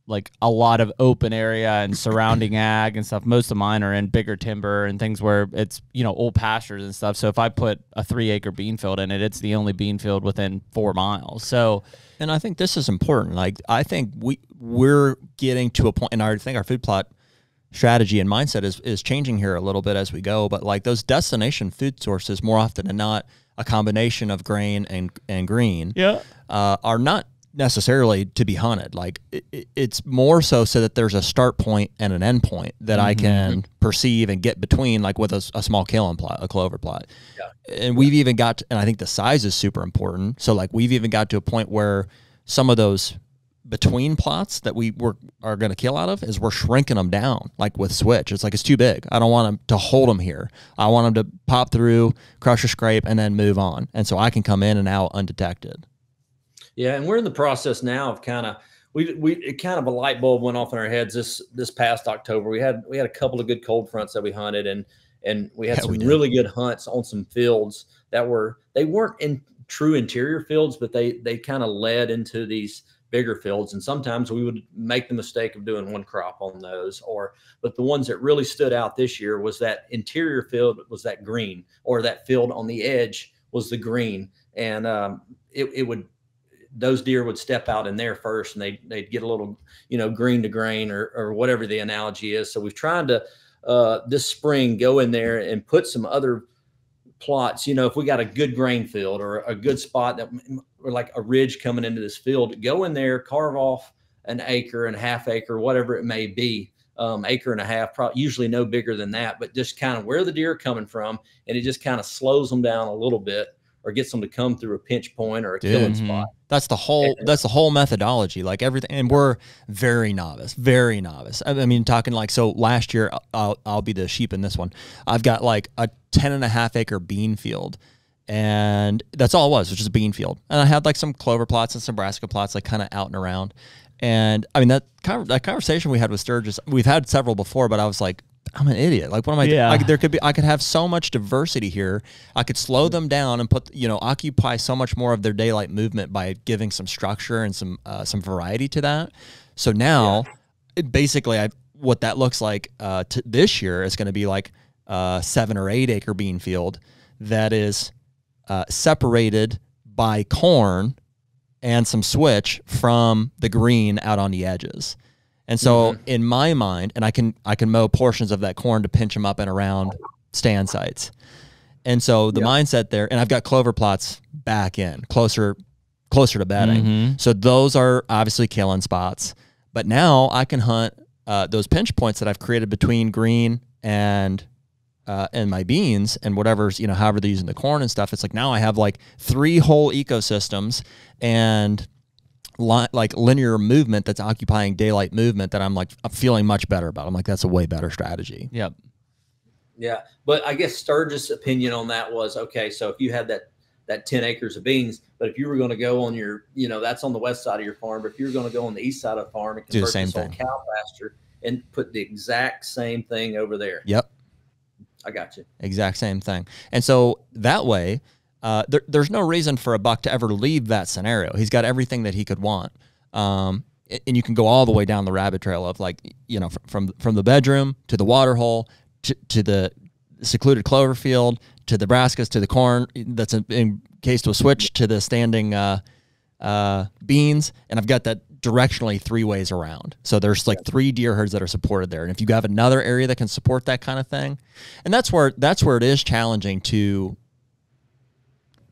like a lot of open area and surrounding ag and stuff. Most of mine are in bigger timber and things where it's, old pastures and stuff. So if I put a 3-acre bean field in it, it's the only bean field within 4 miles. So, and I think this is important. Like, I think we're getting to a point, and I think our food plot strategy and mindset is changing here a little bit as we go. But like those destination food sources, more often than not, a combination of grain and green, are not necessarily to be hunted. Like it's more so that there's a start point and an end point that I can perceive and get between, like with a small kaolin plot, a clover plot. Yeah. And we've even got to, and I think the size is super important. So like we've even got to a point where some of those between plots that are going to kill out of is we're shrinking them down, like with switch. It's like, it's too big. I don't want them to hold them here. I want them to pop through, crush or scrape, and then move on. And so I can come in and out undetected. Yeah. And we're in the process now of kind of a light bulb went off in our heads this past October. We had a couple of good cold fronts that we hunted, and we had some really good hunts on some fields that they weren't in true interior fields, but they kind of led into these bigger fields. And sometimes we would make the mistake of doing one crop on those, but the ones that really stood out this year was that interior field was that green, or that field on the edge was the green. And those deer would step out in there first, and they'd get a little, green to grain or whatever the analogy is. So we've tried to this spring go in there and put some other plots. If we got a good grain field or a good spot or like a ridge coming into this field, go in there, carve off an acre and a half acre, whatever it may be, acre and a half, probably usually no bigger than that, but just kind of where the deer are coming from, and it just kind of slows them down a little bit, or gets them to come through a pinch point or a killing spot. That's the whole methodology, like everything. And we're very novice. I mean, talking like, so last year, I'll be the sheep in this one. I've got like a 10.5 acre bean field, And that's all it was just a bean field. And I had like some clover plots and some brassica plots, like kind of out and around. And I mean, that conversation we had with Sturgis, we've had several before, but I was like, I'm an idiot. Like, what am I doing? I could have so much diversity here. I could slow them down and put, occupy so much more of their daylight movement by giving some structure and some variety to that. So now, basically, what that looks like this year is going to be like a 7 or 8 acre bean field that is separated by corn and some switch from the green out on the edges. And so in my mind, and I can mow portions of that corn to pinch them up and around stand sites. And so the mindset there, and I've got clover plots back in closer to bedding. So those are obviously killing spots, but now I can hunt those pinch points that I've created between green and my beans and whatever's, however they're using the corn and stuff. It's like now I have like 3 whole ecosystems and like linear movement that's occupying daylight movement that I'm feeling much better about. I'm like, that's a way better strategy. Yep. Yeah. But I guess Sturgis' opinion on that was, okay, so if you had that 10 acres of beans, but if you were going to go on your, that's on the west side of your farm, but if you're going to go on the east side of the farm and convert this on cow pasture and put the exact same thing over there. Yep. I got you. Exact same thing. And so that way, there's no reason for a buck to ever leave that scenario. He's got everything that he could want. And you can go all the way down the rabbit trail of from the bedroom to the water hole to the secluded clover field to the brassicas to the corn that's encased with switch to the standing beans. And I've got that directionally 3 ways around. So there's like 3 deer herds that are supported there. And if you have another area that can support that kind of thing, and that's where it is challenging to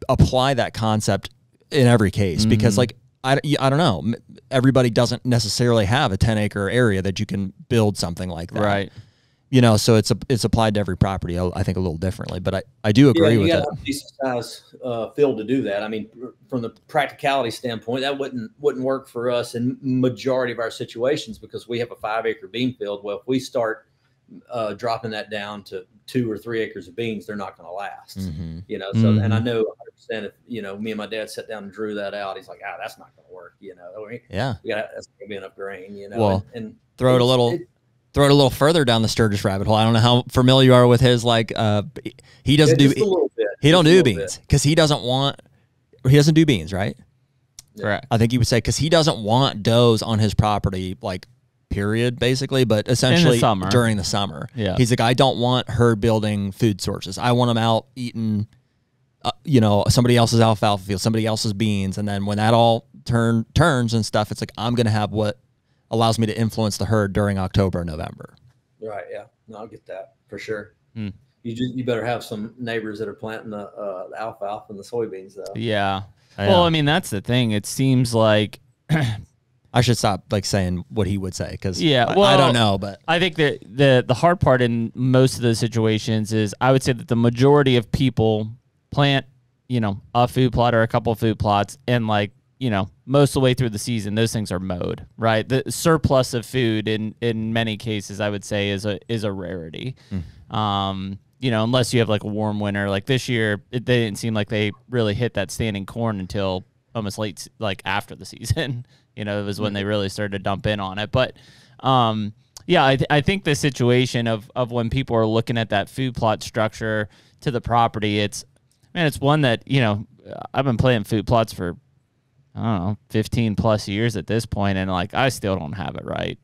apply that concept in every case, because like, I don't know, everybody doesn't necessarily have a 10 acre area that you can build something like that. Right. So it's applied to every property, I think a little differently, but I do agree with that. You got a decent size field to do that. I mean, from the practicality standpoint, that wouldn't work for us in majority of our situations because we have a 5 acre bean field. Well, if we start dropping that down to 2 or 3 acres of beans, they're not going to last. So and I know 100% if me and my dad sat down and drew that out, he's like, that's not going to work. That's going to be enough grain. Well, and throw it a little further down the Sturgis rabbit hole. I don't know how familiar you are with his he doesn't do he don't do beans because he doesn't do beans, right? Correct. I think he would say because he doesn't want does on his property, period, basically, but essentially during the summer. Yeah. He's like, I don't want herd building food sources. I want them out eating, somebody else's alfalfa field, somebody else's beans, and then when that all turns and stuff, it's like I'm going to have what allows me to influence the herd during October and November. Right. Yeah. No, I'll get that for sure. You better have some neighbors that are planting the alfalfa and the soybeans though. Yeah. Well, I mean, that's the thing. It seems like I should stop saying what he would say because I don't know, but I think that the hard part in most of those situations is I would say that the majority of people plant, a food plot or a couple of food plots and most of the way through the season, those things are mowed, right? The surplus of food in many cases, I would say is a rarity. Unless you have a warm winter, like this year, they didn't seem like they really hit that standing corn until almost late, after the season. It was when they really started to dump in on it. But I think the situation of when people are looking at that food plot structure to the property, it's one that I've been playing food plots for, I don't know, 15 plus years at this point, and I still don't have it right.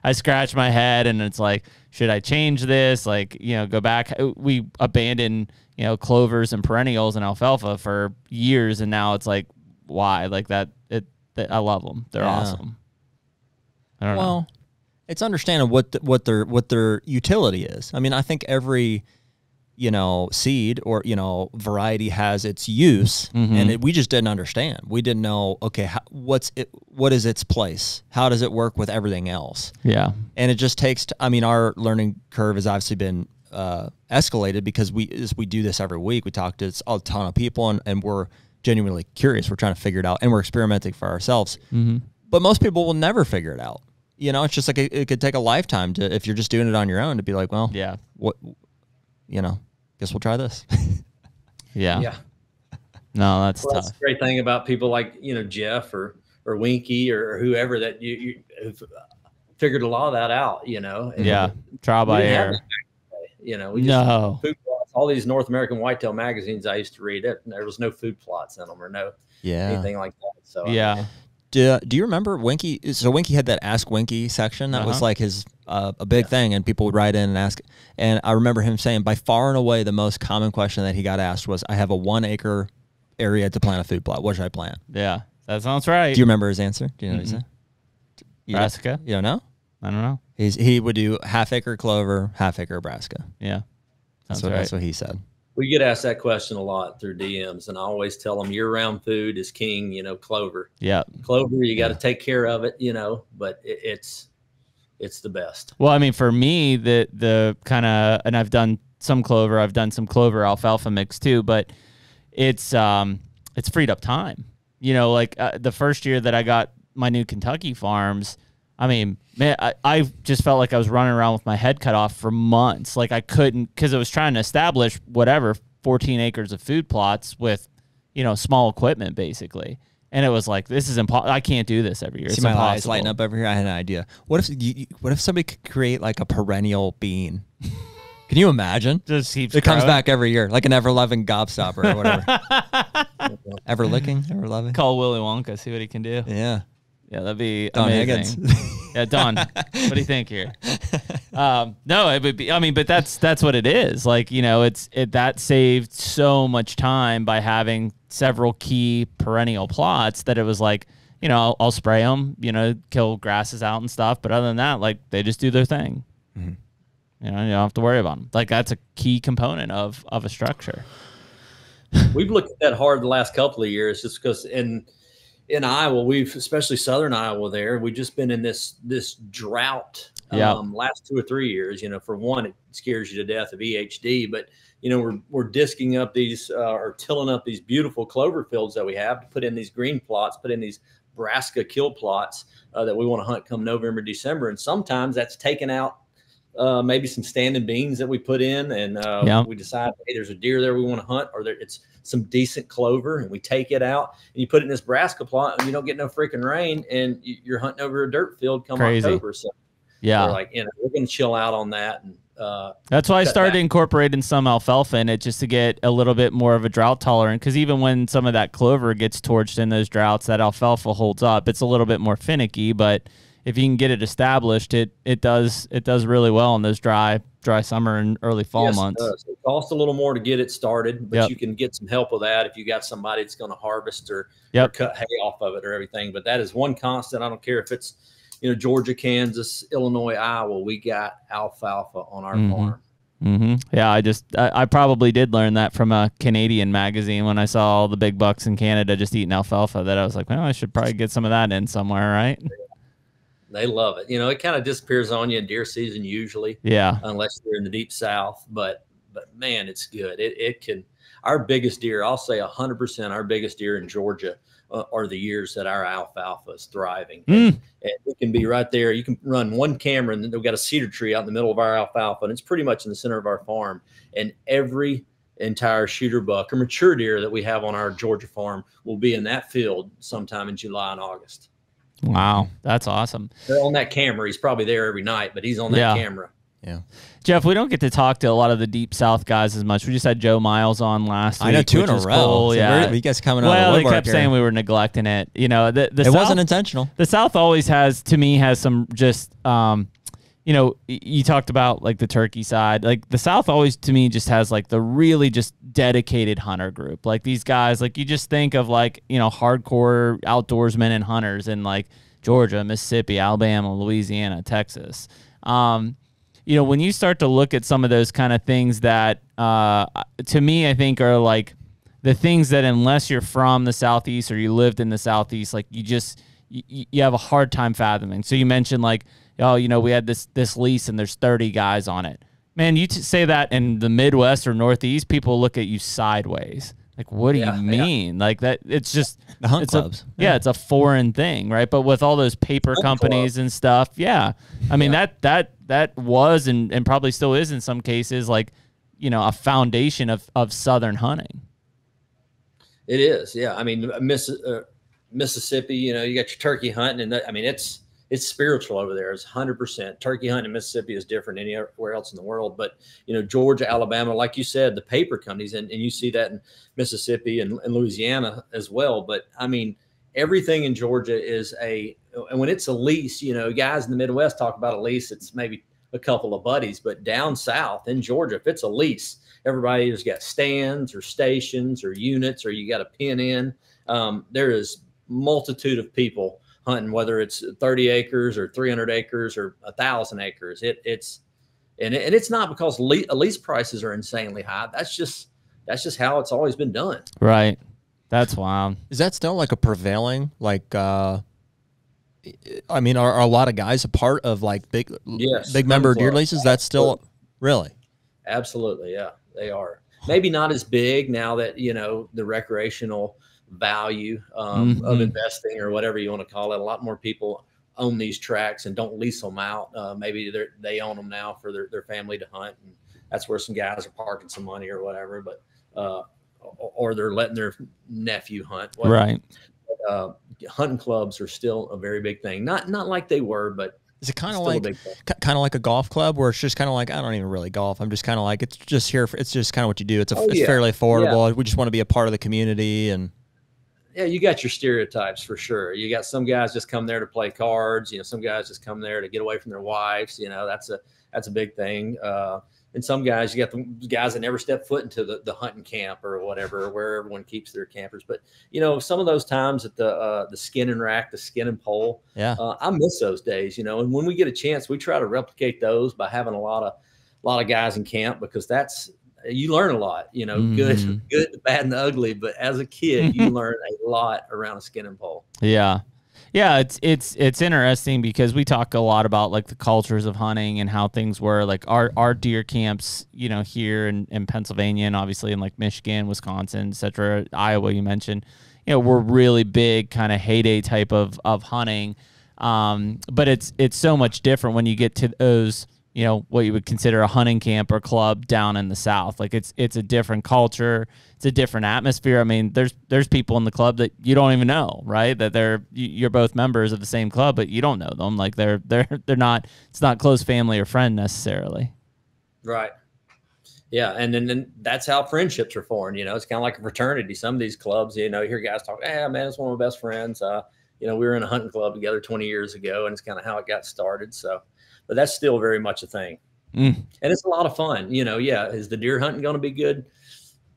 I scratch my head and it's like, should I change this? Go back. We abandoned, clovers and perennials and alfalfa for years, and now it's like, why? I love them. They're awesome. I don't know. It's understanding what their utility is. I mean, I think every seed or, variety has its use, and we just didn't understand. We didn't know, okay, what is its place? How does it work with everything else? Yeah. And it just takes, our learning curve has obviously been escalated because we do this every week. We talk to a ton of people and we're genuinely curious. We're trying to figure it out and we're experimenting for ourselves. But most people will never figure it out. It's just like it could take a lifetime if you're just doing it on your own to be like, well, yeah, what, guess we'll try this. Yeah. Yeah. No, that's Well, tough. that's the great thing about people like, Jeff or Winky or whoever that you figured a lot of that out, And Yeah. Trial by we didn't have error. that back in the day, We just No. food plots, all these North American whitetail magazines I used to read, there was no food plots in them or no anything like that. So Yeah. Do you remember Winky? So Winky had that Ask Winky section. That was like his a big thing, and people would write in and ask. And I remember him saying, by far and away, the most common question that he got asked was, "I have a 1 acre area to plant a food plot. What should I plant?" Yeah. That sounds right. Do you remember his answer? Do you know what he said? Brassica? You don't know? I don't know. He would do 1/2 acre clover, 1/2 acre Brassica. Yeah. That's what he said. We get asked that question a lot through DMs, and I always tell them year-round food is king. Clover. Yeah. Clover, you got to take care of it. But it's the best. Well, I mean, for me, the kind of, and I've done some clover alfalfa mix too, but it's freed up time. Like the first year that I got my new Kentucky farms, I mean, man, I just felt like I was running around with my head cut off for months. Like I couldn't, because I was trying to establish 14 acres of food plots with, small equipment basically. And it was like, this is impossible. I can't do this every year. See, it's my impossible. eyes lighting up over here. I had an idea. What if somebody could create like a perennial bean? Can you imagine? Just keeps It comes growing. back every year, like an ever-loving gobstopper or whatever. Ever-licking, ever-loving. Call Willy Wonka, see what he can do. Yeah. Yeah, that'd be Don amazing. Yeah, Don, what do you think here? No, it would be. I mean, but that's what it is. Like, that saved so much time by having several key perennial plots that it was like, I'll spray them, kill grasses out and stuff. But other than that, like they just do their thing. Mm-hmm. You don't have to worry about them. Like that's a key component of a structure. We've looked at that hard the last couple of years, just because in Iowa, especially southern Iowa there, we've just been in this drought last 2 or 3 years. For one, it scares you to death of EHD, but we're disking up these or tilling up these beautiful clover fields that we have to put in these green plots, put in these Brassica kill plots that we want to hunt come November, December. And sometimes that's taken out maybe some standing beans that we put in, and we decide, hey, there's a deer there we want to hunt, or it's some decent clover, and we take it out and you put it in this Brassica plot, and you don't get no freaking rain, and you're hunting over a dirt field come Crazy. October. So we're like, we're going to chill out on that. And that's why I started incorporating some alfalfa in it, just to get a little bit more of a drought tolerant. Because even when some of that clover gets torched in those droughts, that alfalfa holds up. It's a little bit more finicky, but if you can get it established, it does really well in those dry summer and early fall months. It does. It costs a little more to get it started, but you can get some help with that if you got somebody that's going to harvest or cut hay off of it or everything. But that is one constant. I don't care if it's Georgia, Kansas, Illinois, Iowa. We got alfalfa on our farm. Mm-hmm. Yeah, I probably did learn that from a Canadian magazine when I saw all the big bucks in Canada just eating alfalfa. That I was like, well, I should probably get some of that in somewhere, right? They love it. It kind of disappears on you in deer season usually. Yeah. Unless you're in the deep south. But man, it's good. It can. Our biggest deer, I'll say 100%, our biggest deer in Georgia are the years that our alfalfa is thriving. And it can be right there. You can run one camera, and then we've got a cedar tree out in the middle of our alfalfa, and it's pretty much in the center of our farm. And every entire shooter buck or mature deer that we have on our Georgia farm will be in that field sometime in July and August. Wow, that's awesome. They're on that camera. He's probably there every night, but he's on that camera. Yeah. Jeff, we don't get to talk to a lot of the deep south guys as much. We just had Joe Miles on last week. I know, 2 in a row. Cool. So yeah. you guys coming on well, the they kept saying we were neglecting it. The it South, wasn't intentional. The South always has some just you talked about like the turkey side. Like the South always to me just has like the really just dedicated hunter group. Like these guys, like you just think of like, hardcore outdoorsmen and hunters in like Georgia, Mississippi, Alabama, Louisiana, Texas. When you start to look at some of those kind of things that to me I think are like the things that unless you're from the Southeast or you lived in the Southeast, like you have a hard time fathoming. So you mentioned like, we had this lease and there's 30 guys on it. Man, you say that in the Midwest or Northeast, people look at you sideways. Like, what do you mean? Like that? It's just the hunt clubs. It's a foreign thing, right? But with all those paper companies and stuff, I mean that was and probably still is in some cases like, a foundation of Southern hunting. It is. Yeah. I mean, Mississippi, you got your turkey hunting, and I mean, it's spiritual over there. It's 100%. Turkey hunting in Mississippi is different than anywhere else in the world. But, Georgia, Alabama, like you said, the paper companies, and you see that in Mississippi and Louisiana as well. But I mean, everything in Georgia is and when it's a lease, guys in the Midwest talk about a lease, it's maybe a couple of buddies, but down south in Georgia, if it's a lease, everybody has got stands or stations or units, or you got a pin in. There is multitude of people hunting, whether it's 30 acres or 300 acres or 1,000 acres. It's not because lease prices are insanely high. That's just how it's always been done. Right. That's wild. Is that still like a prevailing, like, I mean, are a lot of guys a part of like big member deer leases? That's still really? Absolutely. Yeah, they are. Maybe not as big now that, the recreational value of investing, or whatever you want to call it. A lot more people own these tracks and don't lease them out. Maybe they own them now for their family to hunt, and that's where some guys are parking some money or whatever. But or they're letting their nephew hunt. Whatever. Right. Hunting clubs are still a very big thing. Not like they were, but is it kind of like a golf club where it's just kind of like, I don't even really golf. I'm just kind of like, it's just here. It's just kind of what you do. It's fairly affordable. Yeah. We just want to be a part of the community. And yeah, you got your stereotypes for sure. You got some guys just come there to play cards. Some guys just come there to get away from their wives. That's a big thing. And some guys, you got the guys that never step foot into the hunting camp or whatever, where everyone keeps their campers. But, some of those times at the skin and rack, the skin and pole, I miss those days, and when we get a chance, we try to replicate those by having a lot of guys in camp, because you learn a lot, good, the bad, and the ugly. But as a kid, you learn a lot around a skin and pole. Yeah. Yeah, it's interesting because we talk a lot about like the cultures of hunting and how things were. Like our deer camps, here in Pennsylvania, and obviously in like Michigan, Wisconsin, et cetera, Iowa, you mentioned, we're really big kind of heyday type of hunting. But it's so much different when you get to those, what you would consider a hunting camp or club down in the South. Like it's a different culture. It's a different atmosphere. I mean, there's people in the club that you don't even know, right? That you're both members of the same club, but you don't know them. Like they're not, it's not close family or friend necessarily. Right. Yeah. And then that's how friendships are formed. It's kind of like a fraternity. Some of these clubs, you hear guys talk, hey man, it's one of my best friends. We were in a hunting club together 20 years ago, and it's kind of how it got started. So, but that's still very much a thing. And it's a lot of fun. Is the deer hunting going to be good?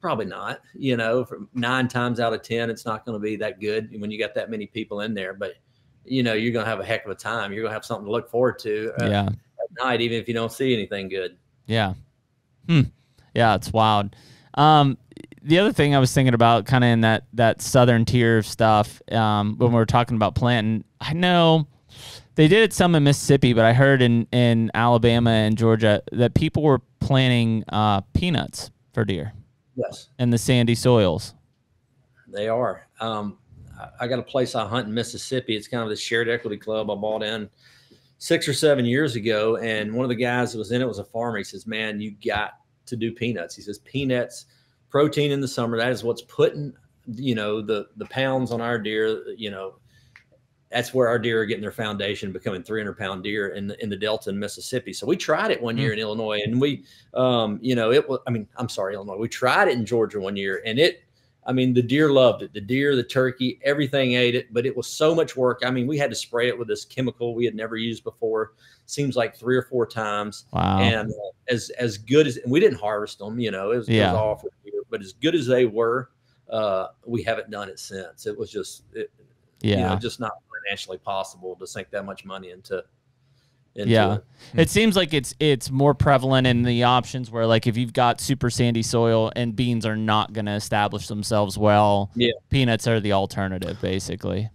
Probably not. 9 times out of 10, it's not going to be that good when you got that many people in there. But, you're going to have a heck of a time. You're going to have something to look forward to at night, even if you don't see anything good. Yeah. Yeah, it's wild. The other thing I was thinking about kind of in that southern tier of stuff when we were talking about planting, I know they did it some in Mississippi, but I heard in Alabama and Georgia that people were planting peanuts for deer. Yes. In the sandy soils. They are. I got a place I hunt in Mississippi. It's kind of the shared equity club I bought in 6 or 7 years ago. And one of the guys that was in it was a farmer. He says, man, you got to do peanuts. He says, peanuts, protein in the summer, that is what's putting, the pounds on our deer, that's where our deer are getting their foundation, becoming 300-pound deer in the Delta in Mississippi. So we tried it one year in Illinois, and we, Illinois. We tried it in Georgia one year, and the deer loved it. The deer, the turkey, everything ate it, but it was so much work. I mean, we had to spray it with this chemical we had never used before. Seems like 3 or 4 times. Wow. And as good as, and we didn't harvest them, it was all for the deer, but as good as they were, we haven't done it since. It was just, just not financially possible to sink that much money into it. It seems like it's more prevalent in the options where, like, if you've got super sandy soil and beans are not going to establish themselves well, peanuts are the alternative, basically.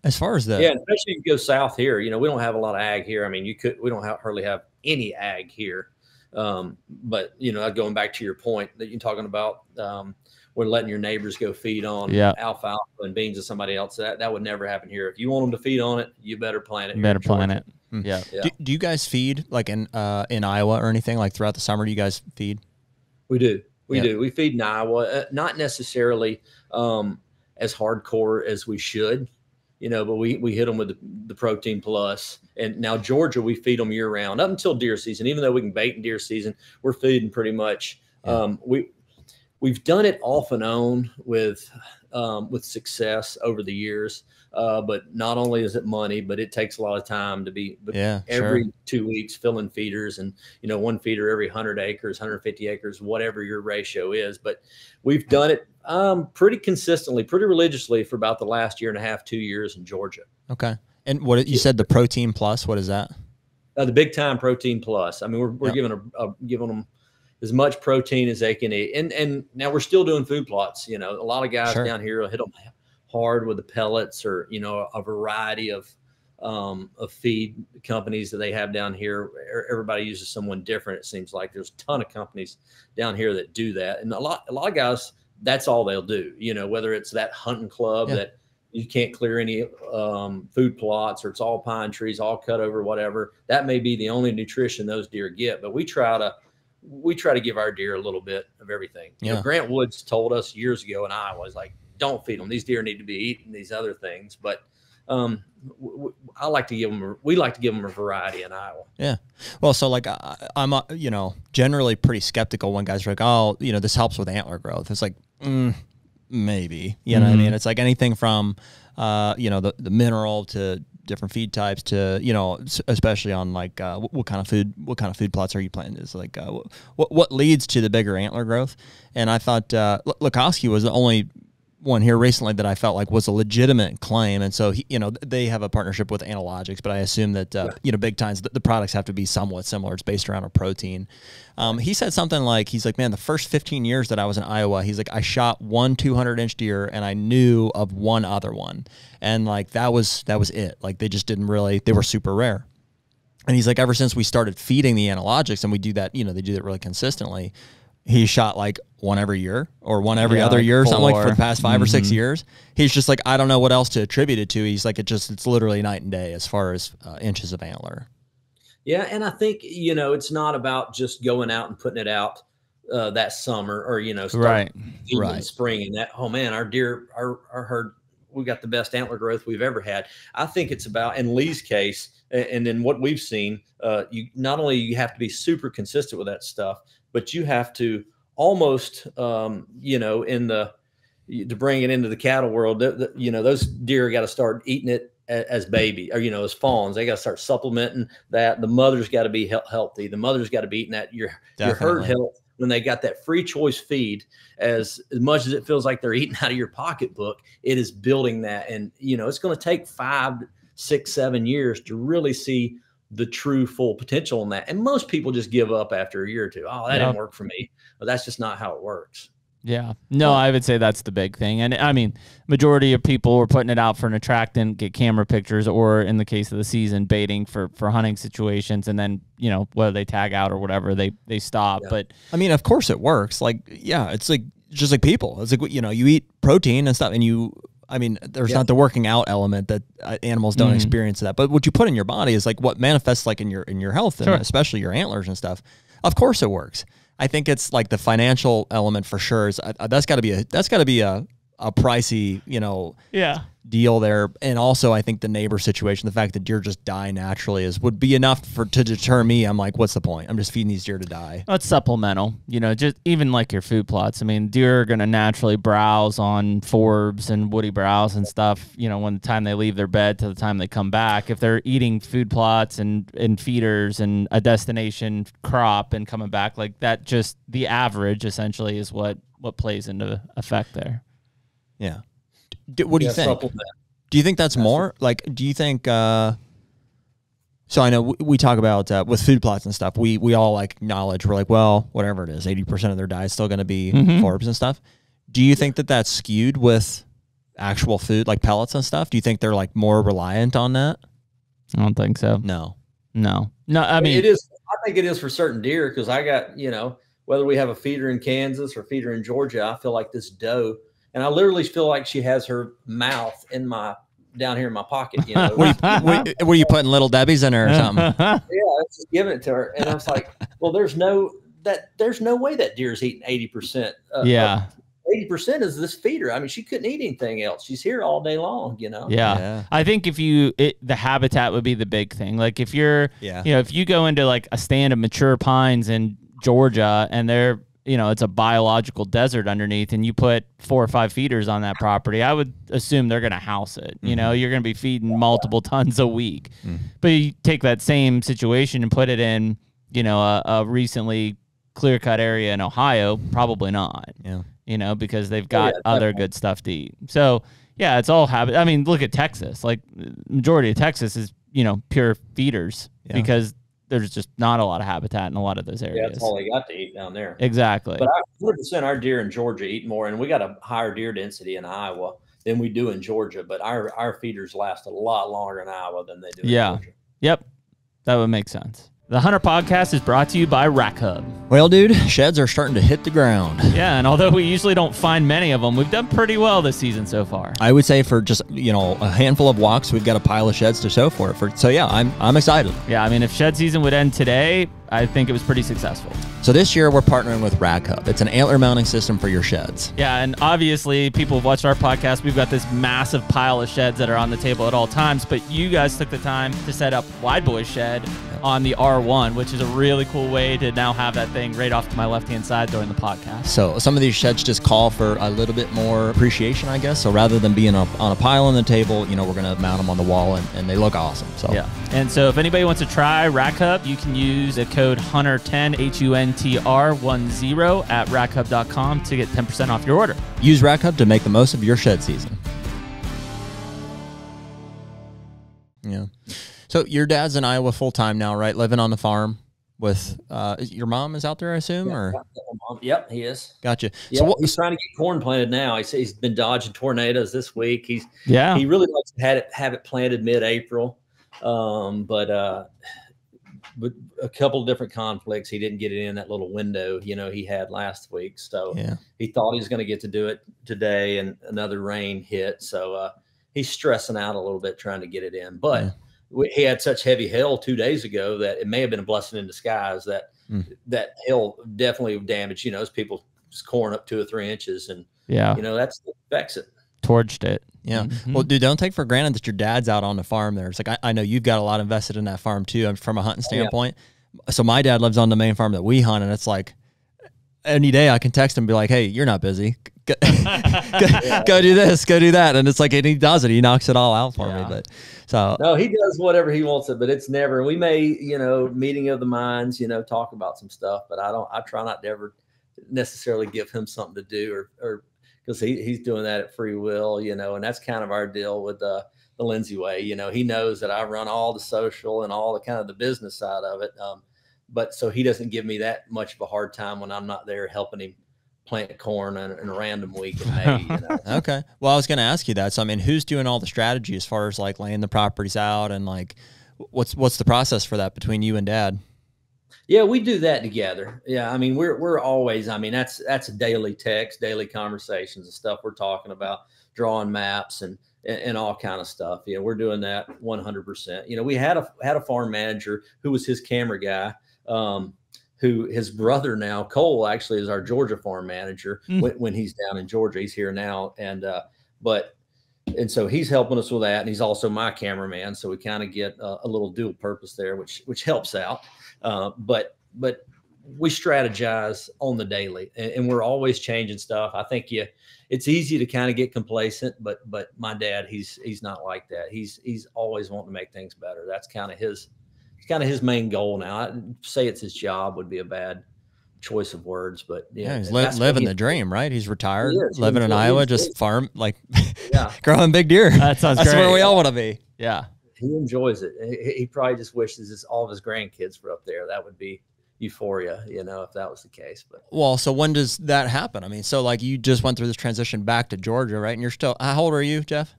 As far as that, especially if you go south here, we don't have a lot of ag here. I mean, we don't hardly have any ag here. But going back to your point that you're talking about, we're letting your neighbors go feed on alfalfa and beans of somebody else. That would never happen here. If you want them to feed on it, you better plant it. You better plant it. Yeah. Do you guys feed like in Iowa or anything, like throughout the summer? Do you guys feed? We do. We do. We feed in Iowa, not necessarily as hardcore as we should, but we hit them with the Protein Plus. And now Georgia, we feed them year round up until deer season. Even though we can bait in deer season, we're feeding pretty much. We've done it off and on with success over the years. But not only is it money, but it takes a lot of time to be every 2 weeks filling feeders and, one feeder every 100 acres, 150 acres, whatever your ratio is. But we've done it pretty consistently, pretty religiously for about the last year and a half, 2 years in Georgia. Okay. And what you said, the Protein Plus, what is that? The big time Protein Plus. I mean, we're giving them as much protein as they can eat. And now we're still doing food plots. A lot of guys down here will hit them hard with the pellets or, a variety of feed companies that they have down here. Everybody uses someone different. It seems like there's a ton of companies down here that do that. And a lot of guys, that's all they'll do, whether it's that hunting club that you can't clear any food plots or it's all pine trees, all cut over, whatever. That may be the only nutrition those deer get, but we try to give our deer a little bit of everything. Grant Woods told us years ago in Iowa, was like, don't feed them. These deer need to be eating these other things. But we like to give them a variety in Iowa. Yeah. Well, so like I'm, generally pretty skeptical when guys are like, oh, this helps with antler growth. It's like, maybe, what I mean? It's like anything from, the mineral to different feed types to, especially on like, what kind of food plots are you planting? Is like, what leads to the bigger antler growth? And I thought, Lukowski was the only one here recently that I felt like was a legitimate claim. And so, they have a partnership with Analogics, but I assume that, big times, the products have to be somewhat similar. It's based around a protein. He said something like, he's like, man, the first 15 years that I was in Iowa, he's like, I shot one 200-inch deer and I knew of one other one. And like, that was it. Like they just they were super rare. And he's like, ever since we started feeding the Analogics and we do that, they do that really consistently, he shot like one every year or one every other year, something like for the past 5 or 6 years. He's just like, I don't know what else to attribute it to. He's like, it's literally night and day as far as inches of antler. Yeah. And I think, it's not about just going out and putting it out that summer or, right. in spring and that, oh man, our deer, our herd, we got the best antler growth we've ever had. I think it's about, in Lee's case, and then what we've seen, you not only you have to be super consistent with that stuff, but you have to almost, to bring it into the cattle world, those deer got to start eating it as baby or, as fawns. They got to start supplementing that. The mother's got to be healthy. The mother's got to be eating that. Your herd health, when they got that free choice feed, as much as it feels like they're eating out of your pocketbook, it is building that. And, it's going to take 5, 6, 7 years to really see the true full potential in that. And most people just give up after a year or two. Oh, that didn't work for me. But that's just not how it works. Yeah. No, I would say that's the big thing. And I mean, majority of people were putting it out for an attractant, get camera pictures, or in the case of the season, baiting for hunting situations. And then, whether they tag out or whatever, they stop. Yeah. But I mean, of course it works. Like, yeah, it's like, just like people. It's like, you eat protein and stuff and there's not the working out element that animals don't experience that. But what you put in your body is like what manifests like in your health and especially your antlers and stuff. Of course it works. I think it's like the financial element for sure. That's got to be a pricey, deal there. And also I think the neighbor situation, the fact that deer just die naturally would be enough to deter me. I'm like, what's the point? I'm just feeding these deer to die. That's supplemental, just even like your food plots. I mean, deer are going to naturally browse on forbs and woody browse and stuff, when the time they leave their bed to the time they come back. If they're eating food plots and feeders and a destination crop and coming back like that, just the average essentially is what plays into effect there. Yeah. What do you think? Do you think that's more? Like, do you think? So I know we talk about with food plots and stuff. We all like acknowledge we're like, well, whatever it is, 80% of their diet's still going to be forbs and stuff. Do you think that that's skewed with actual food, like pellets and stuff? Do you think they're like more reliant on that? I don't think so. No. I mean, it is. I think it is for certain deer because I got whether we have a feeder in Kansas or feeder in Georgia, I feel like this doe. And I literally feel like she has her mouth down here in my pocket. Were you putting Little Debbie's in her or something? Yeah, I was just giving it to her. And I was like, well, there's no that there's no way that deer's eating 80%. 80% is this feeder. I mean, she couldn't eat anything else. She's here all day long, you know? Yeah. I think if the habitat would be the big thing. Like if you're, if you go into like a stand of mature pines in Georgia and they're, it's a biological desert underneath and you put 4 or 5 feeders on that property, I would assume they're going to house it. You're going to be feeding multiple tons a week. But you take that same situation and put it in, a recently clear-cut area in Ohio, probably not. Yeah. Because they've got other good stuff to eat. So, yeah, it's all habit. I mean, look at Texas. Like, majority of Texas is, pure feeders because there's just not a lot of habitat in a lot of those areas. Yeah, that's all they got to eat down there. Exactly. But 100% our deer in Georgia eat more, and we got a higher deer density in Iowa than we do in Georgia. But our feeders last a lot longer in Iowa than they do in Georgia. Yep. That would make sense. The Hunter Podcast is brought to you by Rack Hub. Well, dude, sheds are starting to hit the ground. Yeah, and although we usually don't find many of them, we've done pretty well this season so far. I would say for just, a handful of walks, we've got a pile of sheds to show for it. So, yeah, I'm excited. Yeah, I mean, if shed season would end today, I think it was pretty successful. So this year, we're partnering with Rack Hub. It's an antler mounting system for your sheds. Yeah, and obviously, people have watched our podcast. We've got this massive pile of sheds that are on the table at all times, but you guys took the time to set up Wide Boy's shed on the R1, which is a really cool way to now have that thing right off to my left-hand side during the podcast. So some of these sheds just call for a little bit more appreciation, I guess. So rather than being on a pile on the table, we're going to mount them on the wall, and they look awesome. So yeah. And so if anybody wants to try Rack Hub, you can use the code HUNTR10, HUNTR10 at rackhub.com to get 10% off your order. Use Rack Hub to make the most of your shed season. Yeah. So your dad's in Iowa full time now, right? Living on the farm with your mom is out there, I assume, or? Yep, he is. Gotcha. Yep, so he's trying to get corn planted now. He's been dodging tornadoes this week. He really likes to have it planted mid-April, but a couple of different conflicts. He didn't get it in that little window, he had last week. So he thought he was going to get to do it today, and another rain hit. So he's stressing out a little bit trying to get it in, but. He had such heavy hail 2 days ago that it may have been a blessing in disguise that that hail definitely damaged, as people's corn up 2 or 3 inches. And, that's what affects it. Torched it. Yeah. Well, dude, don't take for granted that your dad's out on the farm there. It's like, I know you've got a lot invested in that farm too, from a hunting standpoint. So my dad lives on the main farm that we hunt, and it's like any day I can text him and be like, hey, you're not busy. Go do this, go do that. And it's like, and he does it. He knocks it all out for me. But so no, he does whatever he wants it, but it's never, we may, meeting of the minds, talk about some stuff, but I try not to ever necessarily give him something to do or because he's doing that at free will, and that's kind of our deal with the Lindsey Way. He knows that I run all the social and all the kind of the business side of it. But so he doesn't give me that much of a hard time when I'm not there helping him plant corn in a random week in May. Okay. Well, I was going to ask you that. So, I mean, who's doing all the strategy as far as like laying the properties out and like what's the process for that between you and Dad? Yeah, we do that together. Yeah. I mean, we're always, that's a daily text, daily conversations and stuff we're talking about, drawing maps and all kind of stuff. We're doing that 100%. We had a farm manager who was his camera guy, who his brother now, Cole, actually is our Georgia farm manager when he's down in Georgia. He's here now. And so he's helping us with that. And he's also my cameraman. So we kind of get a little dual purpose there, which helps out. But we strategize on the daily and we're always changing stuff. I think it's easy to kind of get complacent, but my dad, he's not like that. He's always wanting to make things better. That's kind of his his main goal now. I'd say it's his job would be a bad choice of words, but he's living the dream, right? He's retired, living in Iowa, just farm, like growing big deer. That sounds That's great. where we all want to be. Yeah. He enjoys it. He probably just wishes all of his grandkids were up there. That would be euphoria, if that was the case. But well, so when does that happen? I mean, so like you just went through this transition back to Georgia, right? And you're still, how old are you, Jeff?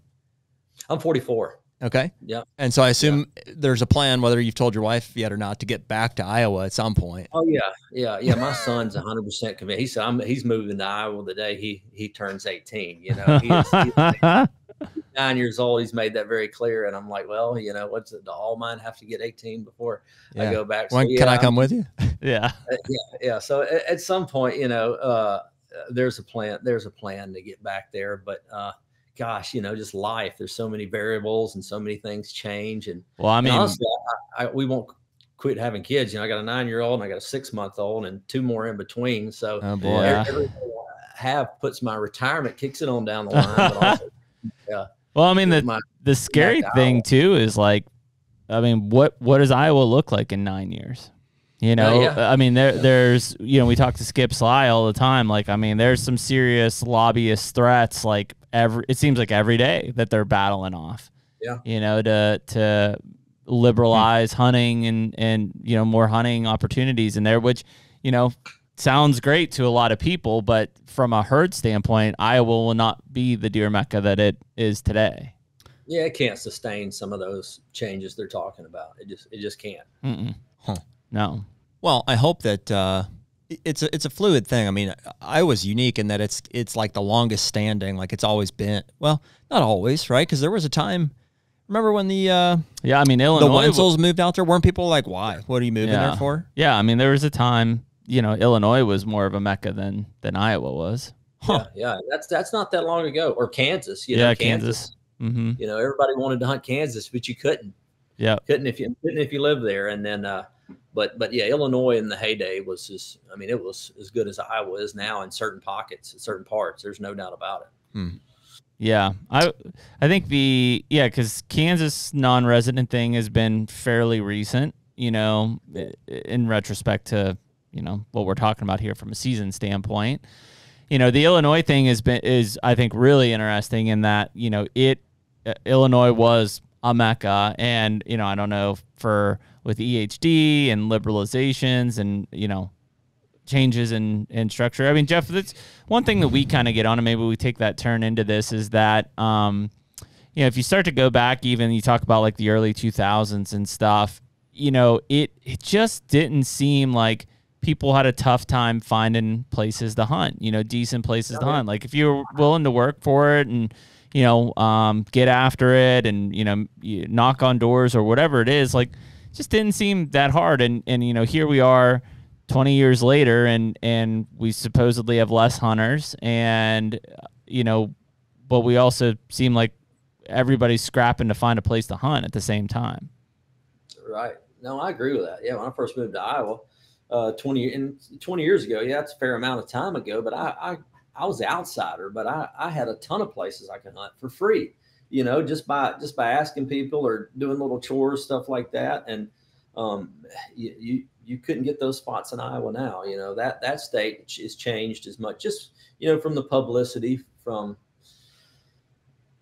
I'm 44. Okay. Yeah. And so I assume there's a plan, whether you've told your wife yet or not, to get back to Iowa at some point. Oh yeah. My son's 100% convinced. He said he's moving to Iowa the day he turns 18. 9 years old. He's made that very clear. And I'm like, well, what's it? Do all mine have to get 18 before I go back? So, Can I come with you? Yeah. Yeah. So at some point, there's a plan to get back there, but, gosh, just life. There's so many variables and so many things change. And well, I mean, and honestly, we won't quit having kids. I got a 9-year-old and I got a 6-month-old and 2 more in between. So oh boy. everything I have puts my retirement, kicks it on down the line. But also, well, I mean, the scary thing too is like, I mean, what does Iowa look like in 9 years? I mean, there's, we talk to Skip Sly all the time. Like, I mean, there's some serious lobbyist threats. Like it seems like every day that they're battling off. Yeah. To liberalize hunting and more hunting opportunities in there, which, sounds great to a lot of people, but from a herd standpoint, Iowa will not be the deer mecca that it is today. Yeah, it can't sustain some of those changes they're talking about. It just can't. Huh. No. Well, I hope that it's a fluid thing. I mean, Iowa's unique in that it's like the longest standing, like it's always been. Well, not always, right? Because there was a time. Remember when Illinois, the Wenzels moved out there? Weren't people like, why? What are you moving there for? Yeah, I mean, there was a time, Illinois was more of a mecca than Iowa was. Huh. Yeah, that's not that long ago. Or Kansas, Kansas. Mm-hmm. Everybody wanted to hunt Kansas, but you couldn't. Yeah, couldn't if you lived there. And then, but yeah, Illinois in the heyday was just. I mean, it was as good as Iowa is now in certain pockets, in certain parts. There's no doubt about it. Yeah, I think because Kansas non-resident thing has been fairly recent. In retrospect to what we're talking about here from a season standpoint. The Illinois thing is I think really interesting in that Illinois was a mecca, and I don't know with EHD and liberalizations and changes in structure. I mean, Jeff, that's one thing that we kind of get on, and maybe we take that turn into this, is that if you start to go back, even you talk about like the early 2000s and stuff, it just didn't seem like people had a tough time finding places to hunt, decent places to hunt. Like if you were willing to work for it and, get after it and, you knock on doors or whatever it is, like it just didn't seem that hard. And here we are 20 years later and we supposedly have less hunters and, but we also seem like everybody's scrapping to find a place to hunt at the same time. Right. No, I agree with that. Yeah. When I first moved to Iowa, 20 years ago. Yeah, it's a fair amount of time ago, but I was the outsider, but I had a ton of places I could hunt for free, just by asking people or doing little chores, stuff like that. And you couldn't get those spots in Iowa now. That state is changed as much, just from the publicity, from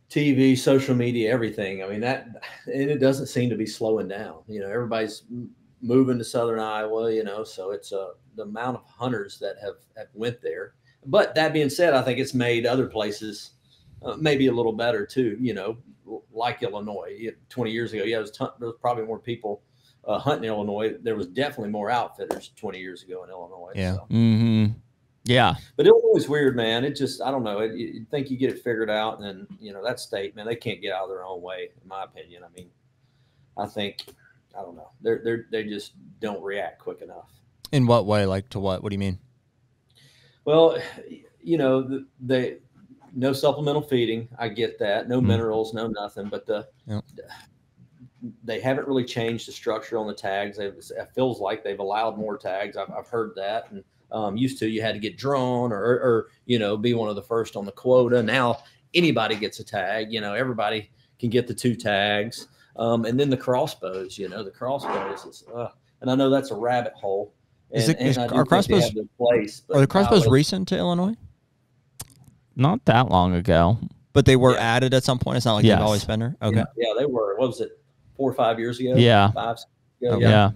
TV, social media, everything. I mean, and it doesn't seem to be slowing down. Everybody's moving to Southern Iowa, so it's the amount of hunters that have went there. But that being said, I think it's made other places maybe a little better too, like Illinois. 20 years ago, there was probably more people hunting Illinois. There was definitely more outfitters 20 years ago in Illinois. Yeah. So. Mm-hmm. Yeah. But Illinois is weird, man. It just, I don't know. You think you get it figured out, and then, that state, man, they can't get out of their own way, in my opinion. I mean, I don't know. They just don't react quick enough. In what way? Like to what? What do you mean? Well, they no supplemental feeding. I get that. No minerals, no nothing. But they haven't really changed the structure on the tags. It feels like they've allowed more tags. I've heard that. And used to, you had to get drawn or be one of the first on the quota. Now anybody gets a tag. Everybody can get the 2 tags. And then the crossbows, the crossbows is, and I know that's a rabbit hole. Are crossbows are the crossbows recent to Illinois? Not that long ago, but they were added at some point. It's not like they've always been there. Okay. Yeah, they were. What was it? 4 or 5 years ago? Yeah. 5 ago. Okay. Yeah.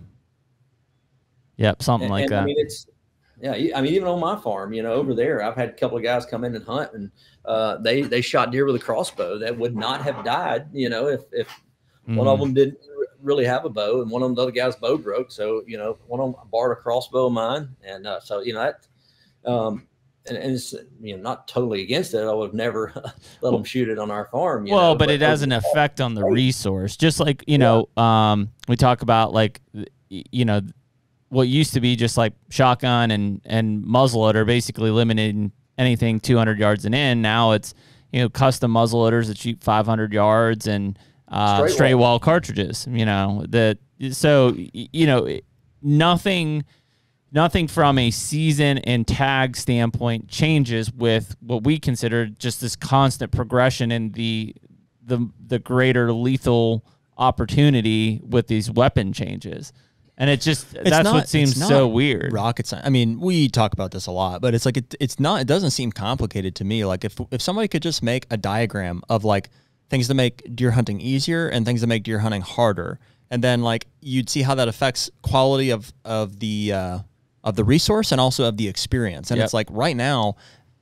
Yep. Something like that. I mean, even on my farm, over there, I've had a couple of guys come in and hunt, and they shot deer with a crossbow that would not have died, if one of them didn't really have a bow, and one of them, the other guy's bow broke. So, one of them borrowed a crossbow of mine. And so, and it's, not totally against it. I would have never let them shoot it on our farm. But it has an effect on the resource. Just like, we talk about like, what used to be just like shotgun and muzzleloader basically limiting anything 200 yards and in. Now it's, custom muzzleloaders that shoot 500 yards and straight wall cartridges, nothing from a season and tag standpoint changes with what we consider just this constant progression in the greater lethal opportunity with these weapon changes. And that's what seems so weird. Rocket science. I mean, we talk about this a lot, but it's like it doesn't seem complicated to me. Like if somebody could just make a diagram of like things that make deer hunting easier and things that make deer hunting harder, and then like you'd see how that affects quality of the resource and also of the experience. And it's like right now,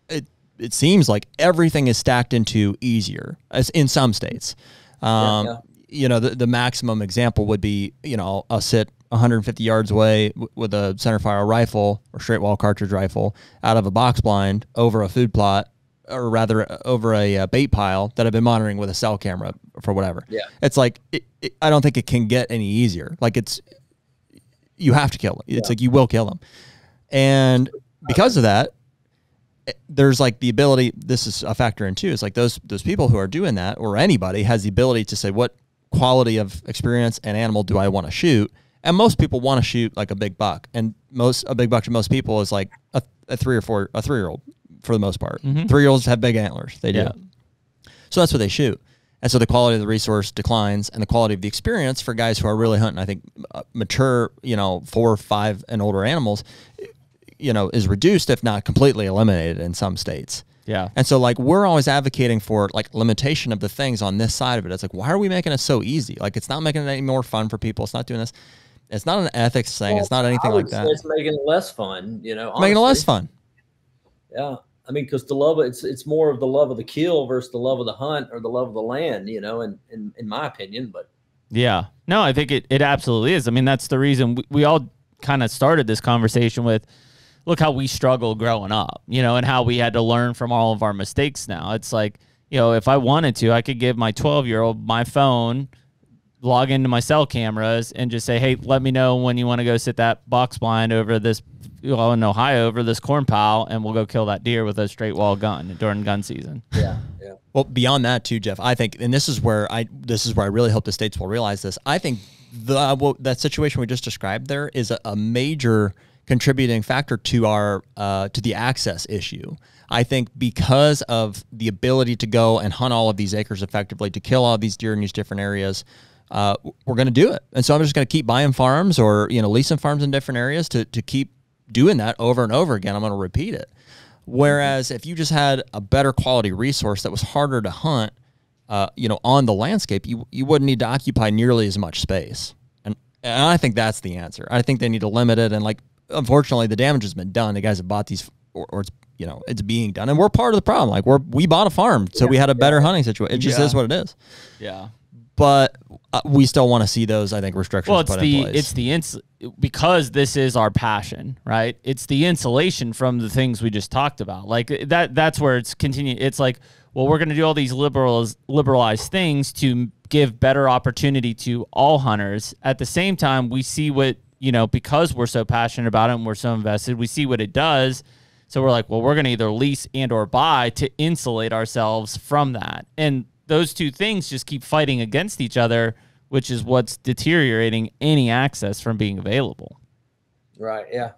it seems like everything is stacked into easier as in some states. The maximum example would be, I'll sit 150 yards away with a centerfire rifle or straight wall cartridge rifle out of a box blind over a food plot, or rather over a bait pile that I've been monitoring with a cell camera for whatever. Yeah. It's like, I don't think it can get any easier. Like you have to kill them. It's like you will kill them. And because of that, there's like the ability, this is a factor in too, it's like those people who are doing that, or anybody has the ability to say, what quality of experience and animal do I want to shoot? And most people want to shoot like a big buck, and a big buck to most people is like a 3-year-old for the most part. 3-year-olds have big antlers. They do. So that's what they shoot. And so the quality of the resource declines, and the quality of the experience for guys who are really hunting, I think, mature, 4, 5 and older animals, is reduced, if not completely eliminated in some states. Yeah. And so like we're always advocating for like limitation of the things on this side of it. It's like, why are we making it so easy? Like it's not making it any more fun for people. It's not doing this. It's not an ethics thing. It's not anything like that. It's making it less fun, honestly. Making it less fun. Yeah. I mean, because it's more of the love of the kill versus the love of the hunt or the love of the land, in my opinion. But yeah, no, I think it absolutely is. I mean, that's the reason we all kind of started this conversation with, look how we struggled growing up, and how we had to learn from all of our mistakes now. It's like, if I wanted to, I could give my 12-year-old my phone, log into my cell cameras, and just say, hey, let me know when you want to go sit that box blind over this, in Ohio, over this corn pile, and we'll go kill that deer with a straight wall gun during gun season. Yeah. Well, beyond that too, Jeff, I think, and this is where I really hope the states will realize this. I think that situation we just described there is a major contributing factor to our to the access issue. I think because of the ability to go and hunt all of these acres effectively, to kill all of these deer in these different areas, we're going to do it. And so I'm just going to keep buying farms or leasing farms in different areas to keep doing that over and over again. I'm going to repeat it. Whereas if you just had a better quality resource that was harder to hunt, on the landscape, you wouldn't need to occupy nearly as much space. And I think that's the answer. I think they need to limit it. And like, unfortunately, the damage has been done. The guys have bought these, or it's it's being done, and we're part of the problem. Like we bought a farm, so we had a better hunting situation. It just is what it is. Yeah. But we still want to see those, I think, restrictions put in place. Because this is our passion, right? It's the insulation from the things we just talked about. Like that's where it's continuing. It's like, well, we're going to do all these liberalized things to give better opportunity to all hunters. At the same time, we see what, because we're so passionate about it and we're so invested, we see what it does. So we're like, well, we're going to either lease and or buy to insulate ourselves from that. And those two things just keep fighting against each other, which is what's deteriorating any access from being available. Right. Yeah.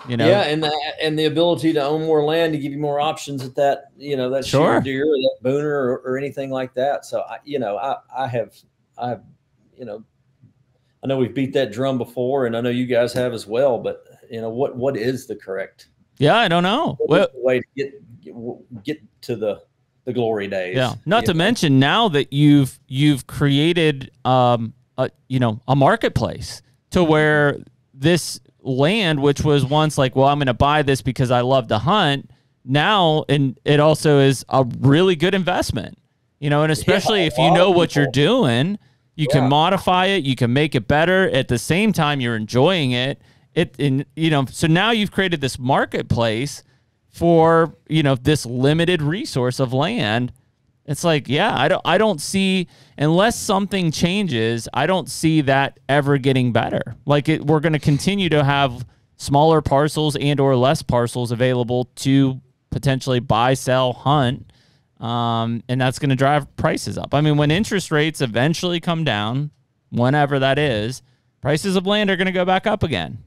Yeah, and the ability to own more land to give you more options at that, that sheer deer or that booner or anything like that. So I know we've beat that drum before, and I know you guys have as well. But what is the correct? Yeah, I don't know. What way to get to the glory days? Yeah. Not to mention now that you've created a marketplace to where this land, which was once like, well, I'm going to buy this because I love to hunt, now, and it also is a really good investment. And especially if you know what you're doing, you can modify it, you can make it better. At the same time, you're enjoying it. So now you've created this marketplace for, you know, this limited resource of land. It's like, yeah, I don't see, unless something changes, I don't see that ever getting better. Like we're going to continue to have smaller parcels and or less parcels available to potentially buy, sell, hunt. And that's going to drive prices up. I mean, when interest rates eventually come down, whenever that is, prices of land are going to go back up again.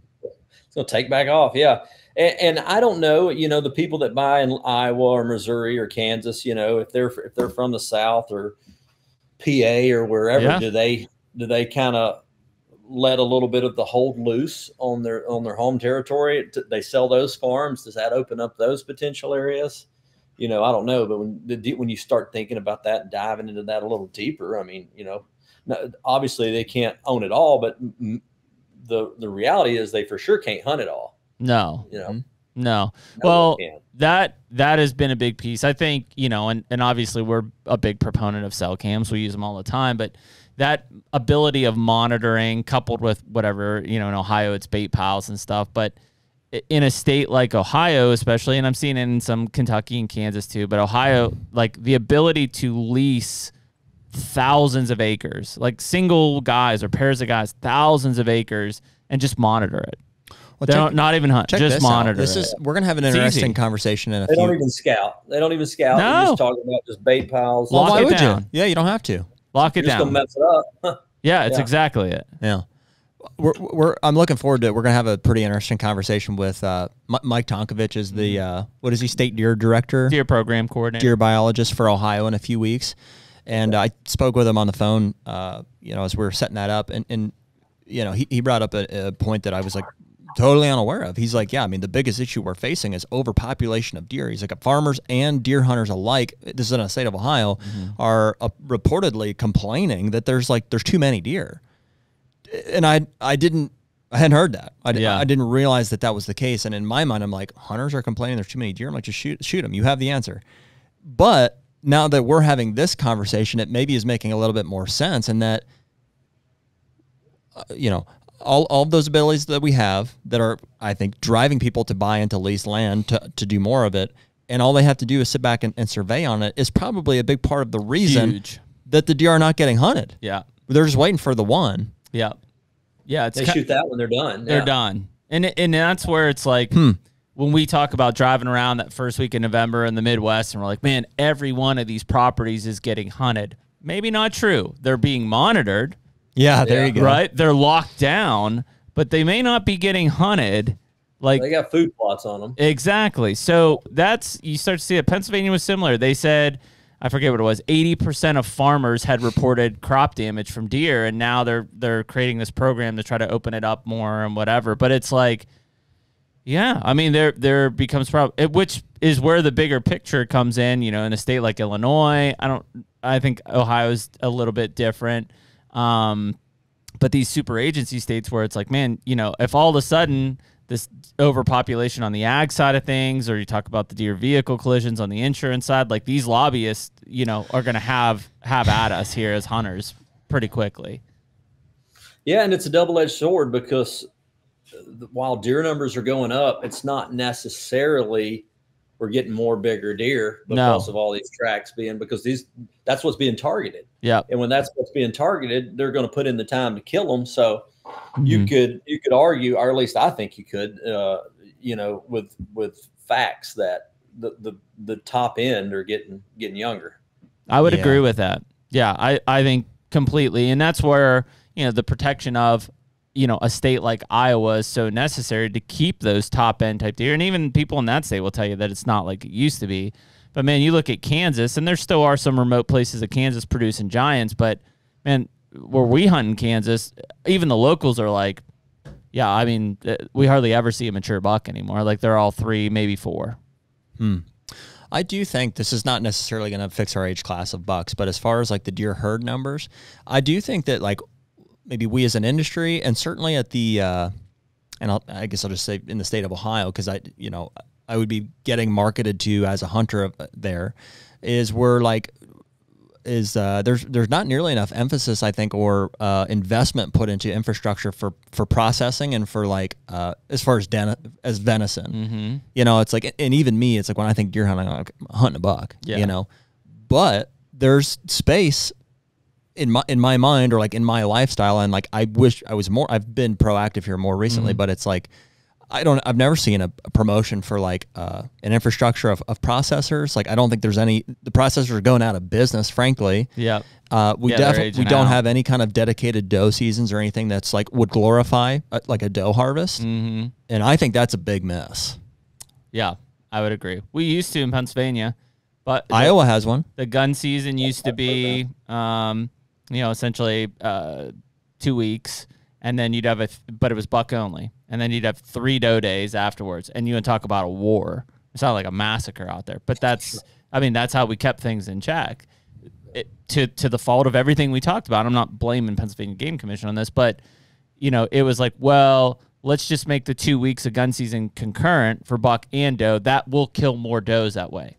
So take back off. Yeah. And I don't know, you know, the people that buy in Iowa or Missouri or Kansas, you know, if they're from the South or PA or wherever, do they kind of let a little bit of the hold loose on their home territory? They sell those farms. Does that open up those potential areas? You know, I don't know. But when you start thinking about that and diving into that a little deeper, I mean, you know, obviously they can't own it all, but the reality is they for sure can't hunt it all. No, you know, no. Well, that has been a big piece. I think, you know, and obviously we're a big proponent of cell cams. We use them all the time, but that ability of monitoring coupled with whatever, you know, in Ohio, it's bait piles and stuff, but in a state like Ohio, especially, and I'm seeing it in some Kentucky and Kansas too, but Ohio, like the ability to lease thousands of acres, like single guys or pairs of guys, thousands of acres, and just monitor it. Well, not even hunt, just monitor it. We're going to have an interesting conversation in a few. They don't even scout. They don't even scout. No. They're just talking about just bait piles. Well, why would you? Yeah, you don't have to. Lock it down. Just gonna mess it up. Yeah, it's exactly it. Yeah. I'm looking forward to it. We're going to have a pretty interesting conversation with Mike Tonkovich is the, what is he, state deer director? Deer program coordinator. Deer biologist for Ohio in a few weeks. And I spoke with him on the phone, you know, as we were setting that up. And you know, he brought up a point that I was like totally unaware of. He's like, yeah, I mean, the biggest issue we're facing is overpopulation of deer. He's like, farmers and deer hunters alike, this is in the state of Ohio, are reportedly complaining that there's too many deer. And I hadn't heard that. I didn't realize that was the case. And in my mind, I'm like, hunters are complaining there's too many deer. I'm like, just shoot them. You have the answer. But now that we're having this conversation, it maybe is making a little bit more sense in that, you know, all of those abilities that we have that are, I think, driving people to buy into leased land to do more of it, and all they have to do is sit back and survey on it, is probably a big part of the reason that the deer are not getting hunted. Yeah. They're just waiting for the one. Yeah. Yeah. They shoot that when they're done. They're done. And that's where it's like, when we talk about driving around that first week in November in the Midwest, and we're like, man, every one of these properties is getting hunted. Maybe not true. They're being monitored. Yeah, there you go. Right? They're locked down, but they may not be getting hunted. Like they got food plots on them. Exactly. So you start to see it. Pennsylvania was similar. They said, I forget what it was, 80% of farmers had reported crop damage from deer, and now they're creating this program to try to open it up more and whatever. But it's like, yeah, I mean, there becomes problem, which is where the bigger picture comes in. You know, in a state like Illinois, I think Ohio's a little bit different. But these super agency states where it's like, man, you know, if all of a sudden this overpopulation on the ag side of things, or you talk about the deer vehicle collisions on the insurance side, like these lobbyists, you know, are going to have at us here as hunters pretty quickly. Yeah. And it's a double-edged sword, because while deer numbers are going up, it's not necessarily we're getting more bigger deer because of all these tracks because that's what's being targeted. Yeah. And when that's what's being targeted, they're going to put in the time to kill them. So you could argue, or at least I think you could, you know, with facts that the top end are getting younger. I would agree with that. Yeah. I think completely. And that's where, you know, the protection of, you know, a state like Iowa is so necessary to keep those top end type deer. And even people in that state will tell you that it's not like it used to be. But man, you look at Kansas, and there still are some remote places of Kansas producing giants. But man, where we hunt in Kansas, even the locals are like, yeah, I mean, we hardly ever see a mature buck anymore. Like they're all 3, maybe 4. I do think this is not necessarily going to fix our age class of bucks, but as far as like the deer herd numbers, I do think that like maybe we as an industry, and certainly at the, I guess I'll just say in the state of Ohio, because I would be getting marketed to as a hunter there, is we're like, is there's not nearly enough emphasis, I think, or investment put into infrastructure for processing and for like as far as venison. You know, it's like, and even me, it's like when I think deer hunting, I'm like, hunting a buck. You know, but there's space in my mind, or like in my lifestyle, and like I wish I was more. I've been proactive here more recently, but it's like I've never seen a promotion for like an infrastructure of processors. Like I don't think there's the processors are going out of business, frankly. Yeah. We don't have any kind of dedicated doe seasons or anything that's like would glorify like a doe harvest. And I think that's a big miss. Yeah, I would agree. We used to in Pennsylvania, but Iowa has one. The gun season used to be, you know, essentially 2 weeks, and then you'd have but it was buck only. And then you'd have 3 doe days afterwards, and you would talk about a war. It's not like a massacre out there, but that's how we kept things in check. To the fault of everything we talked about. I'm not blaming Pennsylvania Game Commission on this, but you know, it was like, well, let's just make the 2 weeks of gun season concurrent for buck and doe. That will kill more does that way.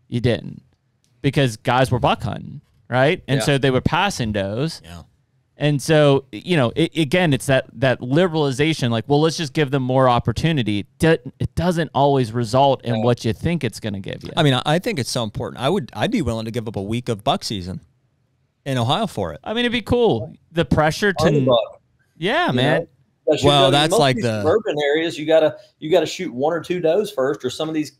You didn't, because guys were buck hunting, right? And so they were passing does. Yeah. And so, you know, again, it's that liberalization, like, well, let's just give them more opportunity. It doesn't always result in what you think it's going to give you. I mean, I think it's so important. I'd be willing to give up a week of buck season in Ohio for it. I mean, it'd be cool. The pressure to, yeah, man. Well, that's like the urban areas. You gotta shoot 1 or 2 does first, or some of these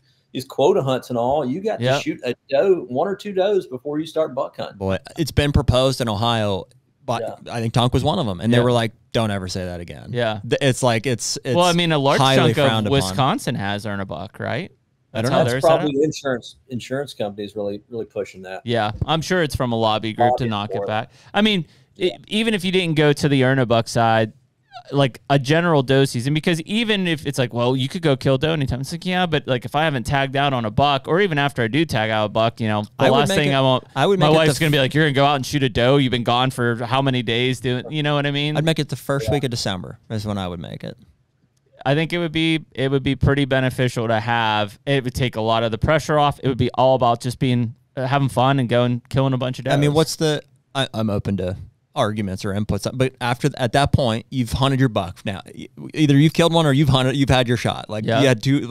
quota hunts and all. You got to shoot a doe, 1 or 2 does before you start buck hunting. Boy, it's been proposed in Ohio. But I think Tonk was one of them, and they were like, "Don't ever say that again." Yeah, it's like it's well, I mean, a large chunk of Wisconsin has earn a buck, right? That's probably the insurance companies really pushing that. Yeah, I'm sure it's from a lobby group to knock it back. I mean, even if you didn't go to the earn a buck side, like a general doe season, because even if it's like, well, you could go kill doe anytime. It's like, yeah, but like if I haven't tagged out on a buck, or even after I do tag out a buck, you know, the last thing my wife's going to be like, you're going to go out and shoot a doe. You've been gone for how many days doing, you know what I mean? I'd make it the first week of December is when I would make it. I think it would be pretty beneficial to have. It would take a lot of the pressure off. It would be all about just being, having fun and going, killing a bunch of does. I mean, I'm open to arguments or inputs, but at that point you've hunted your buck. Now either you've killed one or you've had your shot. Like you had two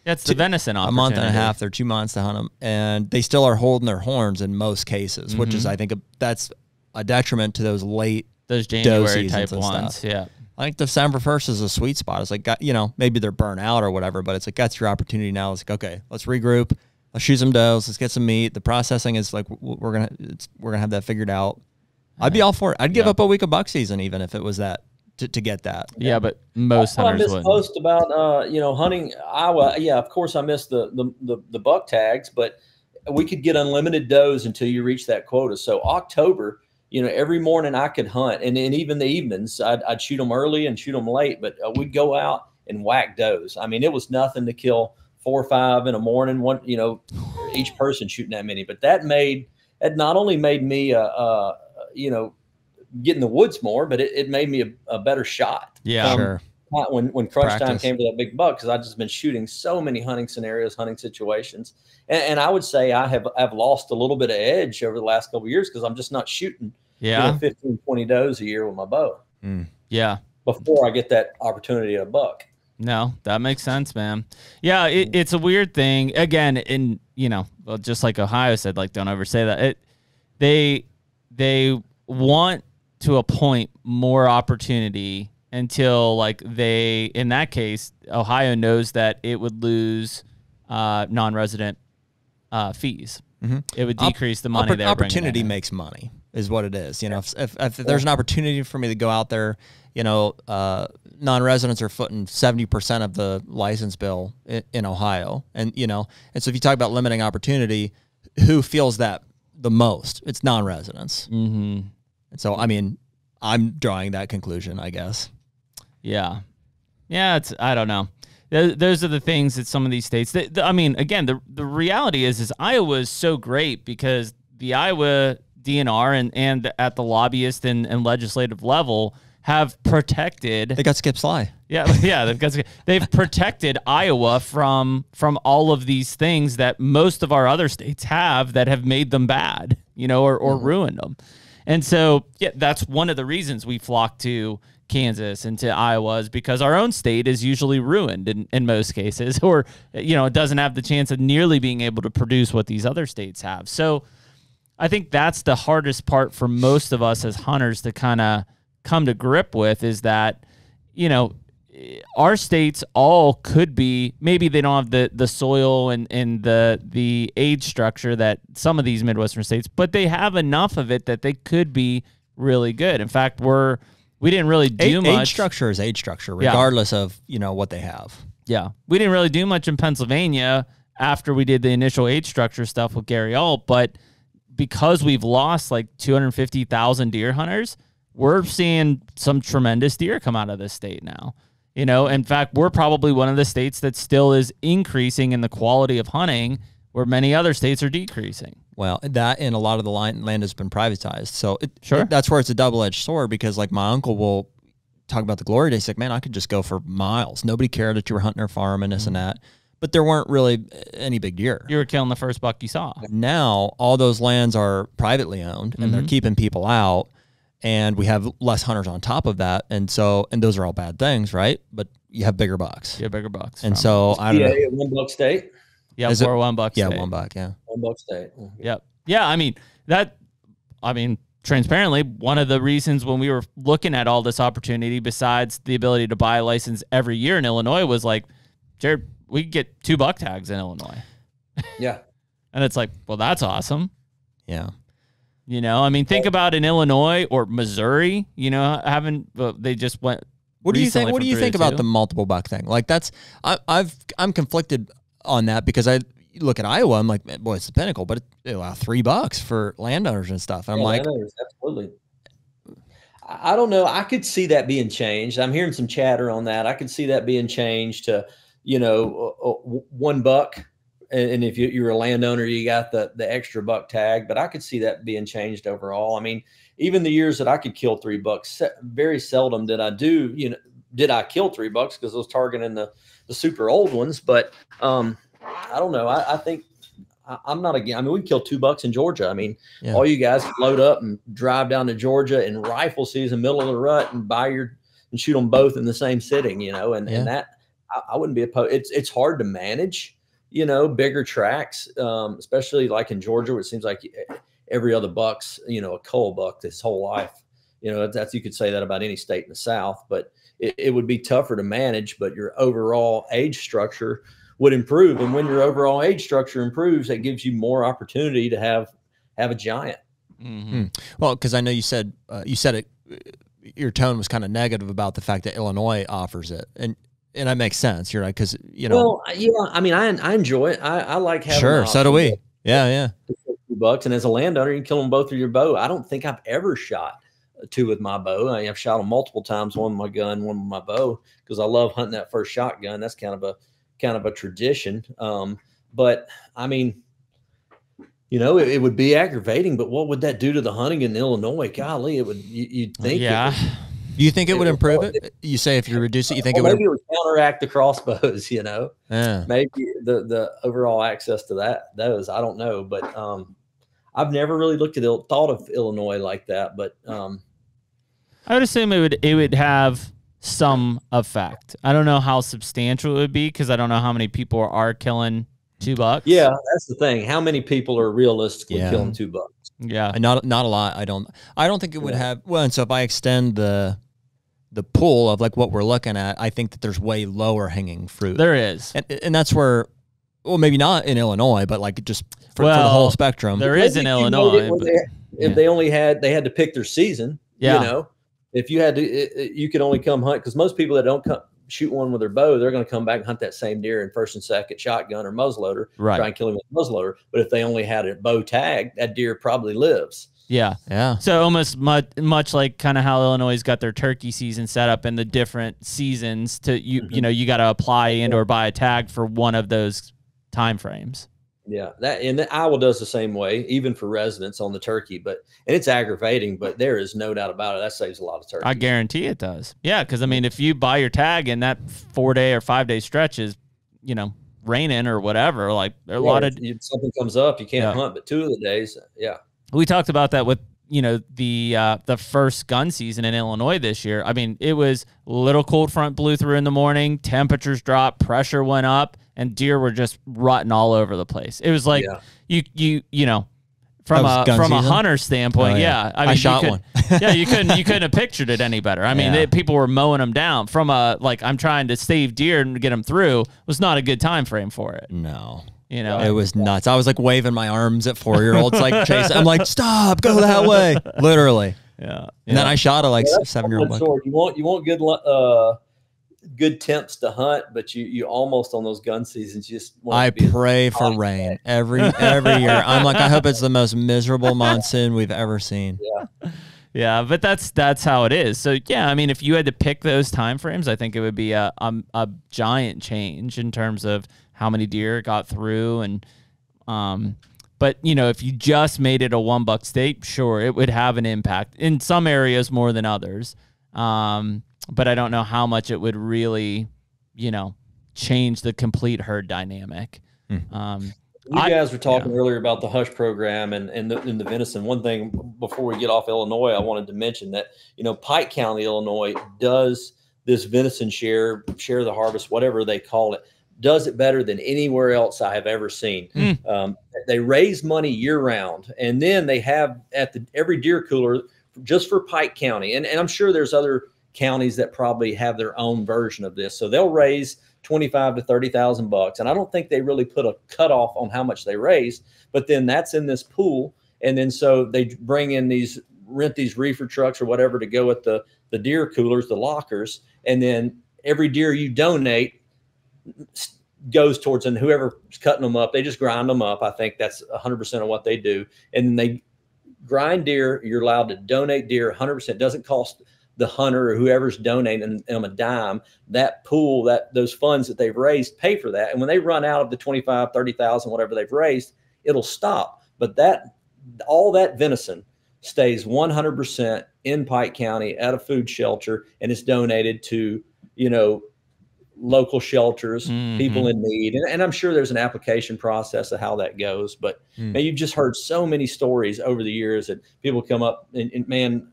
that's the venison a month and a half or 2 months to hunt them, and they still are holding their horns in most cases, which is, I think, that's a detriment to those January type ones. Stuff. Yeah, I think December 1st is a sweet spot. It's like, you know, maybe they're burnt out or whatever, but it's like that's your opportunity now. It's like, okay, let's regroup, let's shoot some does, let's get some meat. The processing is like we're gonna have that figured out. I'd be all for it. I'd give up a week of buck season even if it was that to get that. Yeah, but most hunters wouldn't. I missed post about you know, hunting Iowa. Yeah, of course I missed the buck tags, but we could get unlimited does until you reach that quota. So October, you know, every morning I could hunt, and even the evenings I'd shoot them early and shoot them late, but we'd go out and whack does. I mean, it was nothing to kill 4 or 5 in the morning. One, you know, each person shooting that many, but that not only made me you know, get in the woods more, but it made me a better shot. Yeah, sure. When crunch time came to that big buck, because I've just been shooting so many hunting scenarios, hunting situations, and I would say I have lost a little bit of edge over the last couple of years because I'm just not shooting 15, 20 does a year with my bow. Yeah, before I get that opportunity at a buck. No, that makes sense, man. Yeah, it's a weird thing. Again, in, you know, well, just like Ohio said, like, don't ever say that. They want to appoint more opportunity until, like, in that case, Ohio knows that it would lose non-resident fees. It would decrease the money they're bringing in. Opportunity makes money is what it is. You know, if there's an opportunity for me to go out there, you know, non-residents are footing 70% of the license bill in Ohio. And, you know, and so if you talk about limiting opportunity, who feels that the most? It's non-residents. And so, I mean, I'm drawing that conclusion, I guess. Yeah. Yeah, I don't know. Those are the things that some of these states, I mean, again, the reality is Iowa is so great because the Iowa DNR and at the lobbyist and legislative level have protected. They got Skip Sly. Yeah, they've protected Iowa from all of these things that most of our other states have that have made them bad. or ruined them. And so, yeah, that's one of the reasons we flock to Kansas and to Iowa, is because our own state is usually ruined in most cases, or, it doesn't have the chance of nearly being able to produce what these other states have. So I think that's the hardest part for most of us as hunters to kind of come to grip with, is that, our states all could be, maybe they don't have the soil and the age structure that some of these Midwestern states, but they have enough of it that they could be really good. In fact, we didn't really do much. Age structure is age structure, regardless of, what they have. Yeah. We didn't really do much in Pennsylvania after we did the initial age structure stuff with Gary Alt, but because we've lost like 250,000 deer hunters, we're seeing some tremendous deer come out of this state now. In fact, we're probably one of the states that still is increasing in the quality of hunting, where many other states are decreasing. Well, that and a lot of the land has been privatized. So Sure. That's where it's a double-edged sword, because like my uncle will talk about the glory days. Like, man, I could just go for miles. Nobody cared that you were hunting or farm and this and that. But there weren't really any big deer. You were killing the first buck you saw. Now all those lands are privately owned, and they're keeping people out. And we have less hunters on top of that. And those are all bad things, right? But you have bigger bucks. Yeah, bigger bucks. And so I don't know. $1 buck state. Yeah, we're $1 Yeah, state. $1, yeah. $1 state. Yep. Yeah, transparently, one of the reasons when we were looking at all this opportunity, besides the ability to buy a license every year in Illinois, was like, Jared, we could get 2 buck tags in Illinois. Yeah. And it's like, well, that's awesome. Yeah. Think about in Illinois or Missouri, they just went. What do you think? What do you think about 2. the multiple buck thing? Like I'm conflicted on that, because I look at Iowa, I'm like, boy, it's the pinnacle, but they allow $3 for landowners and stuff. I'm like, absolutely. I don't know. I could see that being changed. I'm hearing some chatter on that. I could see that being changed to, $1. And if you're a landowner, you got the extra buck tag, but I could see that being changed overall. Even the years that I could kill 3 bucks, very seldom did I kill 3 bucks, because I was targeting the super old ones. But I don't know. I think I'm not again. We killed 2 bucks in Georgia. All you guys load up and drive down to Georgia in rifle season, middle of the rut, and and shoot them both in the same sitting, and that I wouldn't be opposed. It's hard to manage. Bigger tracks, especially like in Georgia, where it seems like every other buck's, a cull buck this whole life. That's, you could say that about any state in the South, but it would be tougher to manage, but your overall age structure would improve. And when your overall age structure improves, that gives you more opportunity to have a giant. Mm-hmm. Well, because I know you said it, your tone was kind of negative about the fact that Illinois offers it. And that makes sense. You're right. Because, Well, yeah, I enjoy it. I like having. Sure. So do we. Yeah. $2. And as a landowner, you can kill them both with your bow. I don't think I've ever shot 2 with my bow. I've shot them multiple times, one with my gun, one with my bow, because I love hunting that first shotgun. That's kind of a tradition. But it would be aggravating, but what would that do to the hunting in Illinois? Golly, you'd think. Yeah. Do you think it would improve it? You say if you reduce it, you think it would? Maybe it would counteract the crossbows, Yeah. Maybe the overall access to those, I don't know. But I've never really thought of Illinois like that. But I would assume it would have some effect. I don't know how substantial it would be, because I don't know how many people are killing 2 bucks. Yeah, that's the thing. How many people are realistically killing 2 bucks? Yeah, not a lot. I don't think it would have. Well, and so if I extend the pool of like what we're looking at, I think that there's way lower hanging fruit. There is, and that's where, well, maybe not in Illinois, but like just for the whole spectrum. There is in Illinois. If they had to pick their season, if you had to, you could only come hunt, because most people that don't come shoot one with their bow, they're going to come back and hunt that same deer in first and second shotgun or muzzleloader, try and kill him with muzzleloader. But if they only had a bow tag, that deer probably lives. Yeah. So almost much like kind of how Illinois got their turkey season set up in the different seasons to you got to apply and or buy a tag for one of those time frames. Yeah, Iowa does the same way, even for residents on the turkey. And it's aggravating, but there is no doubt about it. That saves a lot of turkey. I guarantee it does. Yeah, because if you buy your tag and that 4-day or 5-day stretch is, raining or whatever, like there are a lot of something comes up, you can't hunt, but 2 of the days, we talked about that with, the first gun season in Illinois this year. I mean, it was a little cold front blew through in the morning, temperatures dropped, pressure went up, and deer were just rutting all over the place. It was like from a hunter standpoint, I mean, I shot one. you couldn't have pictured it any better. I mean, people were mowing them down. From I'm trying to save deer and get them through, was not a good time frame for it. No. It was nuts. I was like waving my arms at 4-year-olds, like chasing. I'm like, stop, go that way, literally. Yeah. And then I shot a 7-year-old buck. You won't get good temps to hunt, but you almost on those gun seasons. You just I pray for rain every year. I'm like, I hope it's the most miserable monsoon we've ever seen. Yeah. Yeah, but that's how it is. So yeah, I mean, if you had to pick those time frames, I think it would be a giant change in terms of how many deer got through. And but if you just made it a 1 buck state, sure, it would have an impact in some areas more than others. But I don't know how much it would really, change the complete herd dynamic. You guys were talking earlier about the Hush program and the venison. One thing before we get off Illinois, I wanted to mention that, Pike County, Illinois does this venison share the harvest, whatever they call it, does it better than anywhere else I have ever seen. They raise money year round, and then they have at every deer cooler just for Pike County. And I'm sure there's other counties that probably have their own version of this. So they'll raise $25,000 to $30,000, and I don't think they really put a cutoff on how much they raise. But then that's in this pool, and then so they bring in rent these reefer trucks or whatever to go at the deer coolers, the lockers, and then every deer you donate goes towards, and whoever's cutting them up, they just grind them up. I think that's 100% of what they do, and then they grind deer. You're allowed to donate deer 100%. Doesn't cost the hunter or whoever's donating them a dime. That pool, those funds that they've raised pay for that. And when they run out of the 25, 30,000, whatever they've raised, it'll stop. But all that venison stays 100% in Pike County at a food shelter, and it's donated to, local shelters, people in need. And I'm sure there's an application process of how that goes. But man, you've just heard so many stories over the years that people come up and man,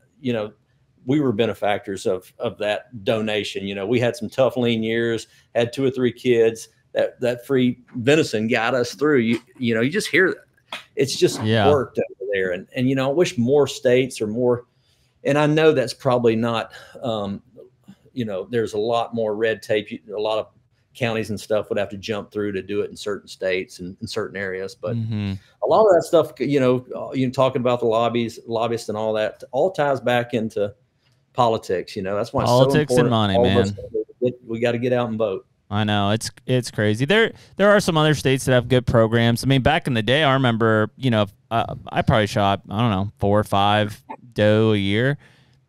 we were benefactors of that donation. We had some tough, lean years, had 2 or 3 kids. That free venison got us through. You just hear that. It's just worked over there. And I wish more states or more, and I know that's probably not, there's a lot more red tape. A lot of counties and stuff would have to jump through to do it in certain states and in certain areas. But a lot of that stuff, talking about the lobbyists and all that, all ties back into politics. That's why politics it's so and money, man. We got to get out and vote. I know it's crazy. There are some other states that have good programs. I mean, back in the day, I remember, I probably shot, 4 or 5 doe a year,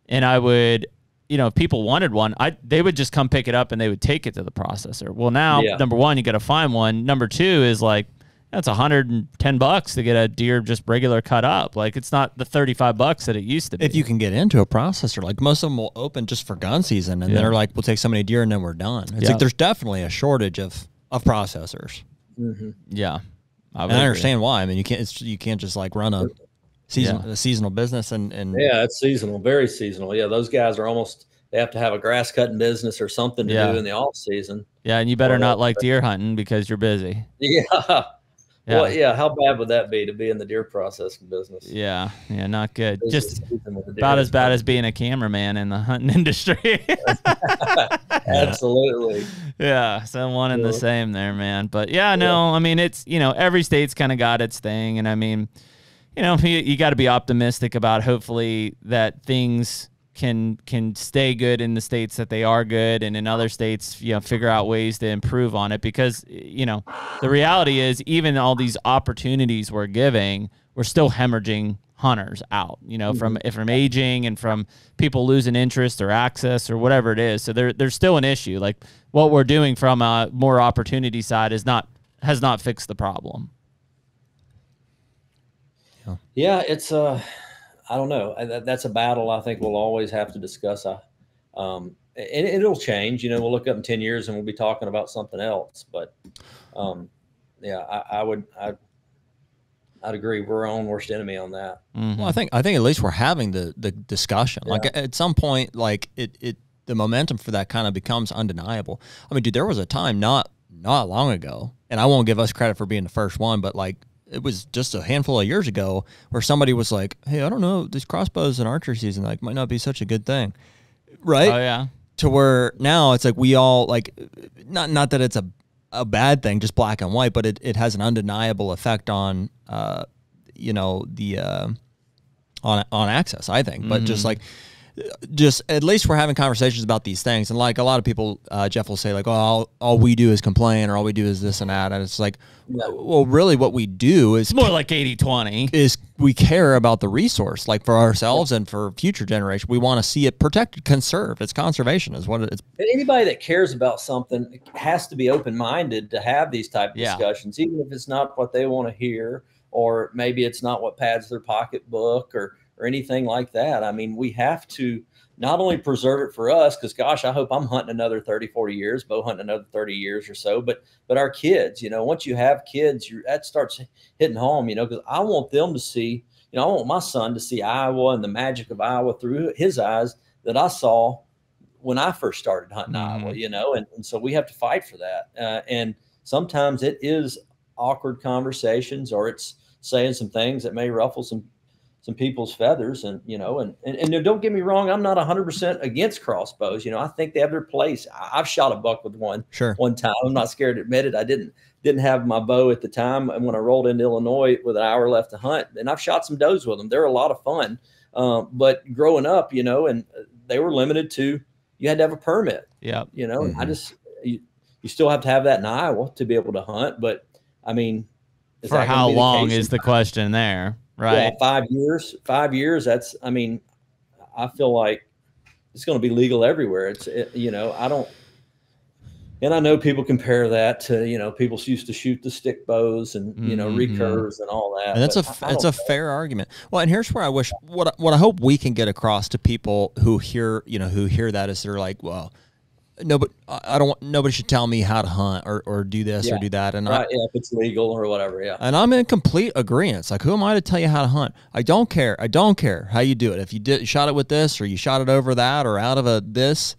and I would, if people wanted one, they would just come pick it up and they would take it to the processor. Well, now, number one, you got to find one. Number two is like, that's $110 to get a deer just regular cut up. Like, it's not the $35 that it used to be. If you can get into a processor, like most of them will open just for gun season, and they're like, we'll take so many deer and then we're done. It's like there's definitely a shortage of processors. Yeah, I understand why. I mean, you can't just like run a seasonal business and it's seasonal, very seasonal. Yeah, those guys are they have to have a grass cutting business or something to do in the off season. Yeah, and you better not like deer hunting because you're busy. Yeah. Well, how bad would that be to be in the deer processing business? Yeah, not good. Just about as bad as being a cameraman in the hunting industry. Absolutely. Yeah, so one and the same there, man. But I mean, it's, every state's kind of got its thing. And I mean, you got to be optimistic about hopefully that things can stay good in the states that they are good, and in other states, figure out ways to improve on it, because, the reality is even all these opportunities we're giving, we're still hemorrhaging hunters out, from aging and from people losing interest or access or whatever it is. So there's still an issue. Like, what we're doing from a more opportunity side has not fixed the problem. Yeah, it's I don't know. That's a battle I think we'll always have to discuss. And it'll change. We'll look up in 10 years and we'll be talking about something else. But I I'd agree. We're our own worst enemy on that. Mm-hmm. Well, I think at least we're having the discussion. Yeah. Like at some point, like the momentum for that kind of becomes undeniable. I mean, dude, there was a time not long ago, and I won't give us credit for being the first one, but like it was just a handful of years ago where somebody was like, "Hey, I don't know, these crossbows in archery season like might not be such a good thing," right? Oh yeah. To where now it's like we all like, not that it's a bad thing, just black and white, but it has an undeniable effect on on access, I think. But just at least we're having conversations about these things. And like a lot of people, Jeff will say like, oh, all we do is complain, or all we do is this and that. And it's like, well, really what we do is It's more like 80-20. is we care about the resource, like for ourselves and for future generations. We want to see it protected, conserved. It's conservation is what it's. And anybody that cares about something has to be open-minded to have these type of discussions, even if it's not what they want to hear, or maybe it's not what pads their pocketbook or anything like that. I mean, we have to not only preserve it for us, because gosh, I hope I'm hunting another 30, 40 years, bow hunting another 30 years or so, but our kids, once you have kids, that starts hitting home, because I want them to see, I want my son to see Iowa and the magic of Iowa through his eyes that I saw when I first started hunting Iowa, and so we have to fight for that. And sometimes it is awkward conversations, or it's saying some things that may ruffle some people's feathers, and don't get me wrong, I'm not 100% against crossbows. I think they have their place. I've shot a buck with one one time. I'm not scared to admit it. I didn't have my bow at the time, and when I rolled into Illinois with an hour left to hunt, and I've shot some does with them. They're a lot of fun. But growing up, and they were limited to, you had to have a permit. Yeah. I just you still have to have that in Iowa to be able to hunt. But I mean, for how long is the question there? Right. Yeah, 5 years. 5 years. I feel like it's going to be legal everywhere. And I know people compare that to, people used to shoot the stick bows and, recurves and all that. And that's a fair argument. Well, and here's where I wish, what I hope we can get across to people who hear that is they're like, well, nobody should tell me how to hunt or do this or do that. And if it's legal or whatever. Yeah. And I'm in complete agreement. Like, who am I to tell you how to hunt? I don't care how you do it. If you shot it with this, or you shot it over that, or out of this,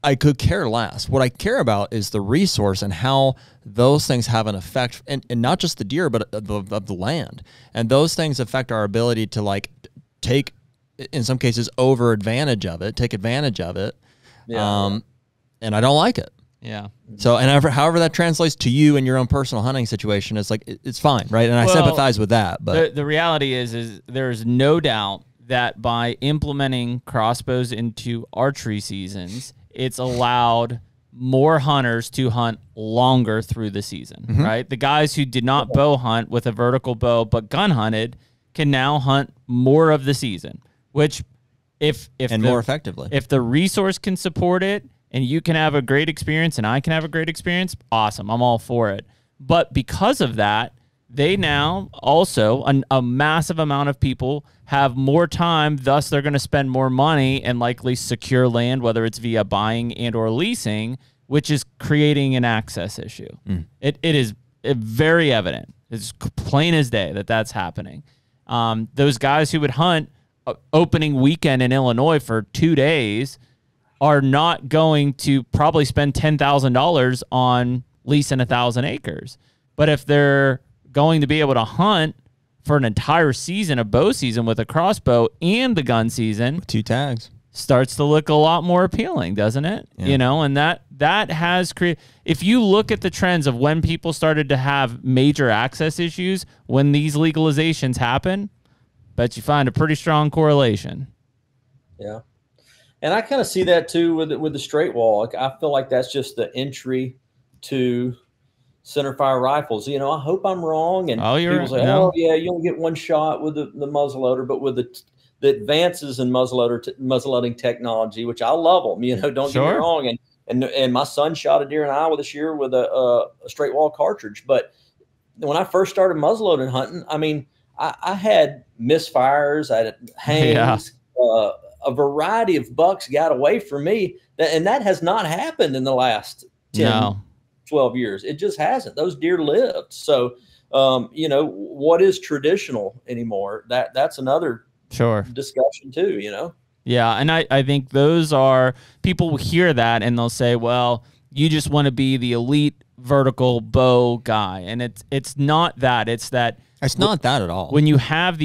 I could care less. What I care about is the resource and how those things have an effect, and not just the deer, but of the land. And those things affect our ability to like take, in some cases, take advantage of it. Yeah. And I don't like it. Yeah. So, and however that translates to you in your own personal hunting situation, it's like, it's fine. Right. And I sympathize with that, but the reality is there's no doubt that by implementing crossbows into archery seasons, it's allowed more hunters to hunt longer through the season, right? The guys who did not bow hunt with a vertical bow, but gun hunted, can now hunt more of the season, which more effectively, if the resource can support it, and you can have a great experience and I can have a great experience, awesome. I'm all for it. But because of that, they now also, a massive amount of people have more time, thus they're going to spend more money and likely secure land, whether it's via buying and or leasing, which is creating an access issue. It is very evident. It's plain as day that that's happening. Those guys who would hunt opening weekend in Illinois for 2 days are not going to probably spend $10,000 on leasing 1,000 acres. But if they're going to be able to hunt for an entire season, a bow season with a crossbow and the gun season, with 2 tags, starts to look a lot more appealing, doesn't it? Yeah. And that has created, if you look at the trends of when people started to have major access issues, when these legalizations happen, bet you find a pretty strong correlation. Yeah. And I kind of see that too with the straight wall. Like, I feel like that's just the entry to centerfire rifles. I hope I'm wrong. And people say, "Oh yeah, you only get one shot with the muzzleloader," but with the advances in muzzleloading technology, which I love them. Don't get me wrong. And my son shot a deer in Iowa this year with a straight wall cartridge. But when I first started muzzleloading hunting, I mean, I had misfires, I had hangs. A variety of bucks got away from me, and that has not happened in the last 10, 12 years. It just hasn't. Those deer lived. So You know, what is traditional anymore? That's another discussion too, you know? Yeah. And I think those are, people will hear that and they'll say, well, you just want to be the elite vertical bow guy. And it's not that. It's not that at all. When you have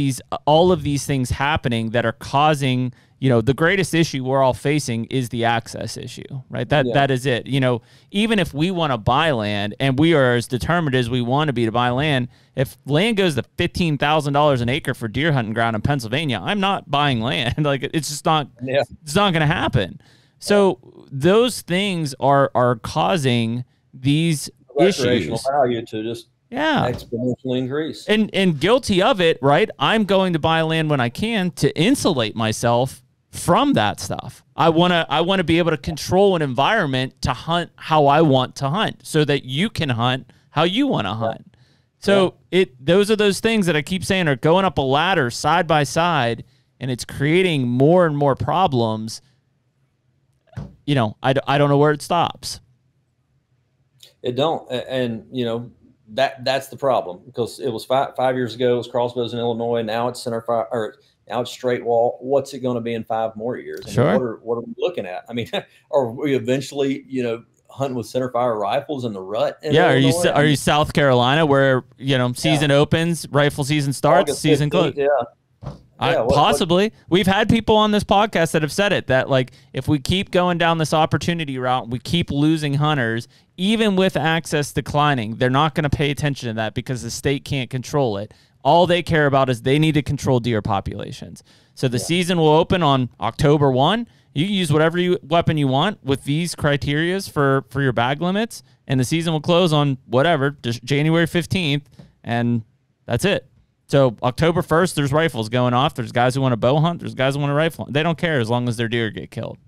all of these things happening that are causing, you know, the greatest issue we're all facing is the access issue, right? That is it. You know, even if we want to buy land and we are as determined as we want to be to buy land, if land goes to $15,000 an acre for deer hunting ground in Pennsylvania, I'm not buying land. Like, it's just not, it's not going to happen. So those things are causing these issues. Value to just exponentially increase. And guilty of it, right? I'm going to buy land when I can to insulate myself from that stuff. I want to be able to control an environment to hunt how I want to hunt so that you can hunt how you want to hunt. So those are those things that I keep saying are going up a ladder side by side, and it's creating more and more problems. You know, I don't know where it stops. It don't. And you know, that's the problem, because it was five years ago, it was crossbows in Illinois. Now it's centerfire, or now it's straight wall. What's it going to be in 5 more years? I mean, what are we looking at? I mean, are we eventually, you know, hunting with centerfire rifles in the rut? Illinois? Are you South Carolina, where, you know, season opens, rifle season starts, August season 15th, closes? Possibly. We've had people on this podcast that have said it, that like, if we keep going down this opportunity route, we keep losing hunters, even with access declining, they're not going to pay attention to that because the state can't control it. All they care about is they need to control deer populations. So the season will open on October 1. You can use whatever weapon you want with these criterias for your bag limits, and the season will close on whatever, just January 15th, and that's it. So October 1st, there's rifles going off. There's guys who want to bow hunt. There's guys who want to rifle hunt. They don't care as long as their deer get killed.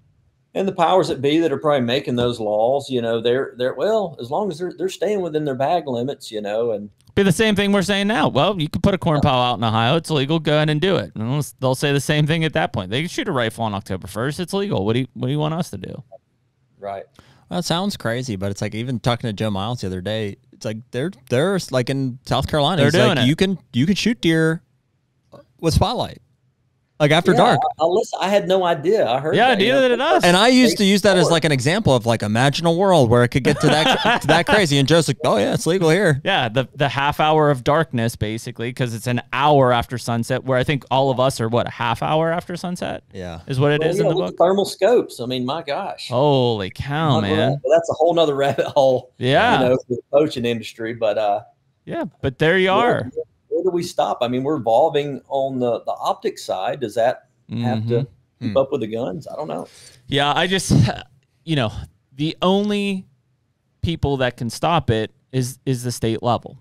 And the powers that be that are probably making those laws, you know, they're well, as long as they're staying within their bag limits, you know, and be the same thing we're saying now. Well, you can put a corn pile out in Ohio. It's illegal. Go ahead and do it. And they'll say the same thing at that point. They can shoot a rifle on October 1st. It's legal. What do you want us to do? Right. Well, it sounds crazy, but it's like, even talking to Joe Miles the other day, it's like they're like in South Carolina. They're doing like, it. You can shoot deer with spotlight, like after dark. I had no idea. I heard. Yeah, neither did us. And I used to use that as like an example of like, imagine a world where it could get to that to that crazy. And Joe's like, oh yeah, it's legal here. Yeah, the half hour of darkness, basically, because it's an hour after sunset, where I think all of us are, what, a half hour after sunset? Yeah. Is what it is in the book. Thermal scopes. I mean, my gosh. Holy cow, man. Well, that's a whole nother rabbit hole. Yeah. You know, for the poaching industry. But yeah, but there you are. Where do we stop? I mean, we're evolving on the optic side. Does that have to keep up with the guns? I don't know. Yeah, I just, you know, the only people that can stop it is the state level.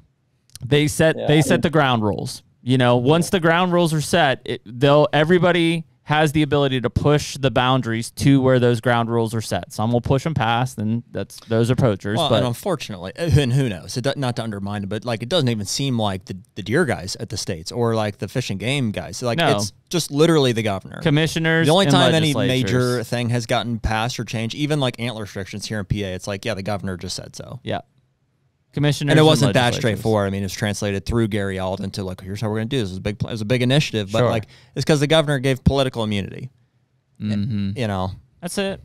They set the ground rules. You know, once the ground rules are set, everybody has the ability to push the boundaries to where those ground rules are set. Some will push them past, and those are poachers. Well, but and unfortunately, and who knows? Not to undermine it, but like, it doesn't even seem like the deer guys at the states or like the fish and game guys. Like, it's just literally the governor, commissioners. The only time any legislatures. major thing has gotten passed or changed, even like antler restrictions here in PA, it's like, yeah, the governor just said so. Yeah. Commissioners, and it wasn't that straightforward. I mean, it was translated through Gary Alden to like, here's how we're going to do this. It was a big initiative, but like, it's because the governor gave political immunity. You know, that's it.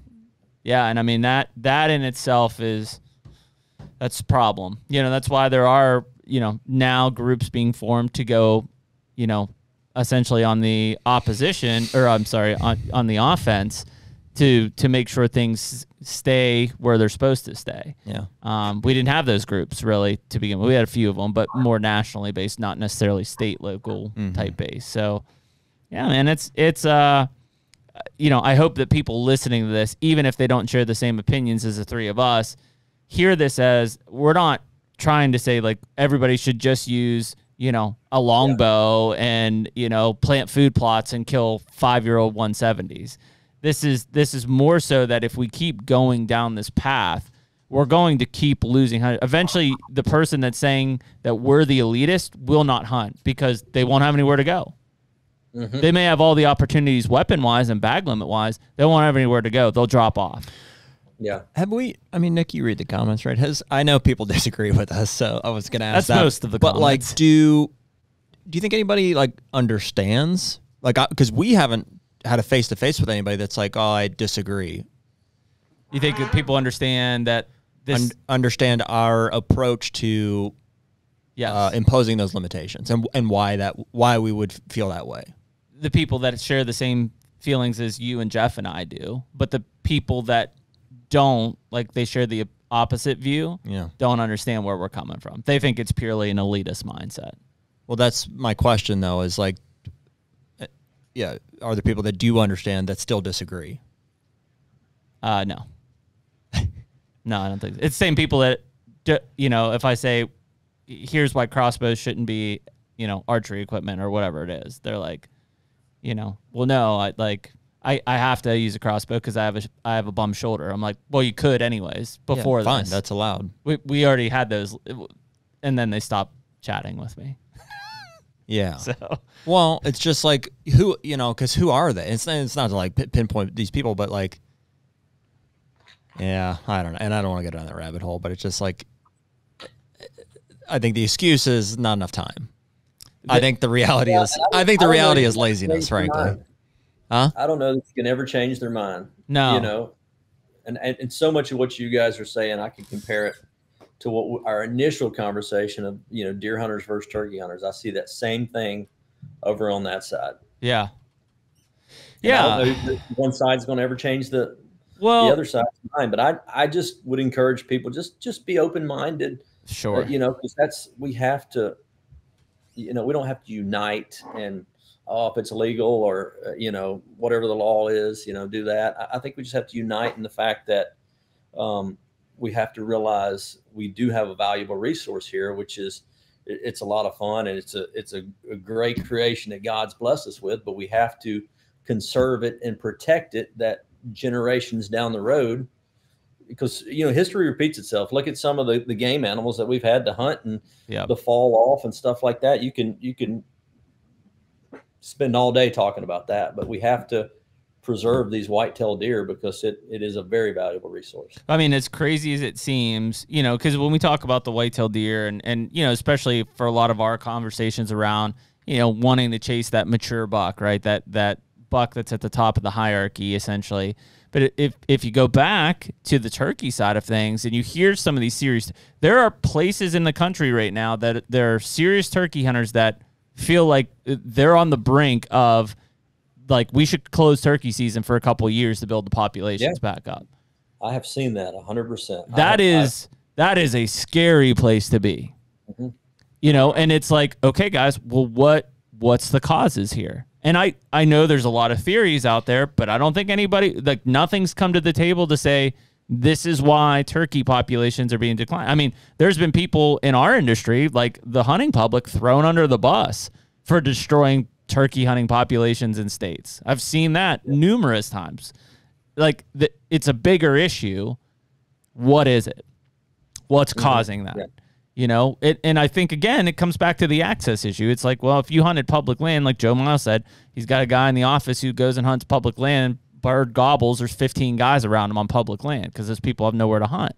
Yeah, and I mean that in itself that's a problem. You know, that's why there are, you know, now groups being formed to go, you know, essentially on the opposition, or I'm sorry, on the offense, to make sure things stay where they're supposed to stay. Yeah. We didn't have those groups really to begin with. We had a few of them, but more nationally based, not necessarily state, local type based. So yeah, man, it's you know, I hope that people listening to this, even if they don't share the same opinions as the three of us, hear this as, we're not trying to say like everybody should just use, you know, a longbow and, you know, plant food plots and kill 5-year-old 170s. This is more so that if we keep going down this path, we're going to keep losing hunters. Eventually, the person that's saying that we're the elitist will not hunt because they won't have anywhere to go. They may have all the opportunities weapon-wise and bag limit-wise. They won't have anywhere to go. They'll drop off. Yeah. Have we? I mean, Nick, you read the comments, right? I know people disagree with us, so I was going to ask That's that. most of the but comments. like, do you think anybody like understands? Like, because we haven't had a face to face with anybody that's like, oh, I disagree. You think that people understand that this Understand our approach to imposing those limitations and why we would feel that way? The people that share the same feelings as you and Jeff and I do, but the people that don't, like they share the opposite view, don't understand where we're coming from. They think it's purely an elitist mindset. Well, that's my question though, is like, are there people that do understand that still disagree? No. No, I don't think so. It's the same people that, if I say, here's why crossbows shouldn't be, archery equipment or whatever it is, they're like, well, no, I have to use a crossbow because I have a bum shoulder. I'm like, well, you could anyways before fine, this. that's allowed. We already had those, and then they stopped chatting with me. Yeah. So, well, it's just like because who are they? It's not to like pinpoint these people, but like, I don't know, and I don't want to go down that rabbit hole, but it's just like, I think the excuse is not enough time. I think the reality is laziness, frankly. Huh? I don't know that you can ever change their mind. No. And so much of what you guys are saying, I can compare it to what our initial conversation of, deer hunters versus turkey hunters. I see that same thing over on that side. Yeah. And I don't know if one side's going to ever change the other side's mind, but I just would encourage people just be open-minded. Sure. Because we have to, we don't have to unite and, if it's illegal or, whatever the law is, do that. I think we just have to unite in the fact that we have to realize we do have a valuable resource here, which is it's a lot of fun and it's a great creation that God's blessed us with, but we have to conserve it and protect it that generations down the road, because history repeats itself. Look at some of the game animals that we've had to hunt and the fall off and stuff like that. You can spend all day talking about that, but we have to preserve these whitetail deer because it is a very valuable resource. I mean, as crazy as it seems, because when we talk about the whitetail deer and especially for a lot of our conversations around, wanting to chase that mature buck, right? That buck that's at the top of the hierarchy, essentially. But if you go back to the turkey side of things and you hear some of these serious, there are places in the country right now that there are serious turkey hunters that feel like they're on the brink of, like, we should close turkey season for a couple of years to build the populations back up. I have seen that 100%. That is a scary place to be. Mm-hmm. And it's like, okay, guys, well, what's the causes here? And I know there's a lot of theories out there, but I don't think anybody, like, nothing's come to the table to say this is why turkey populations are being declined. I mean, there's been people in our industry, like the hunting public, thrown under the bus for destroying turkey hunting populations in states. I've seen that numerous times. Like, it's a bigger issue. What is it? What's causing that? And I think, again, it comes back to the access issue. It's like, well, if you hunted public land, like Joe Miles said, he's got a guy in the office who goes and hunts public land, bird gobbles, there's 15 guys around him on public land because those people have nowhere to hunt.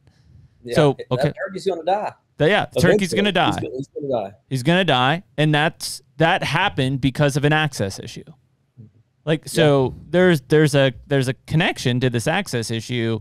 Yeah, so, okay. That turkey's going to die. The turkey's going to die. He's going to die. He's going to die, and that happened because of an access issue. Like, so there's a connection to this access issue,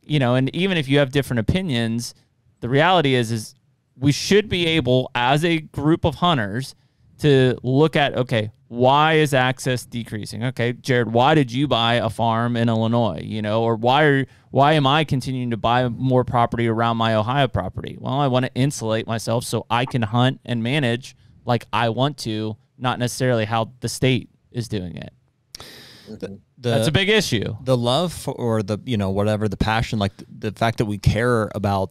and even if you have different opinions, the reality is we should be able, as a group of hunters, to look at, okay, why is access decreasing? Okay, Jared, why did you buy a farm in Illinois? Or why am I continuing to buy more property around my Ohio property? Well, I want to insulate myself so I can hunt and manage like I want to, not necessarily how the state is doing it. That's a big issue. The love for, or the, whatever, the passion, like the fact that we care about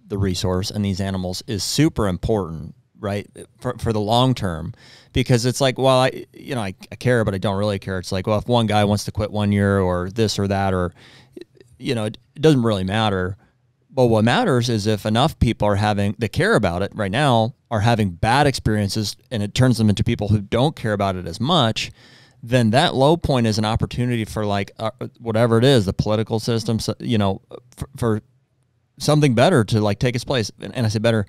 the resource and these animals is super important, right? For the long term, because it's like, well, I care, but I don't really care. It's like, well, if one guy wants to quit 1 year or this or that, or, it doesn't really matter. But what matters is if enough people that care about it right now are having bad experiences, and it turns them into people who don't care about it as much, then that low point is an opportunity for like whatever it is, the political system, you know, for something better to like take its place. And I say better,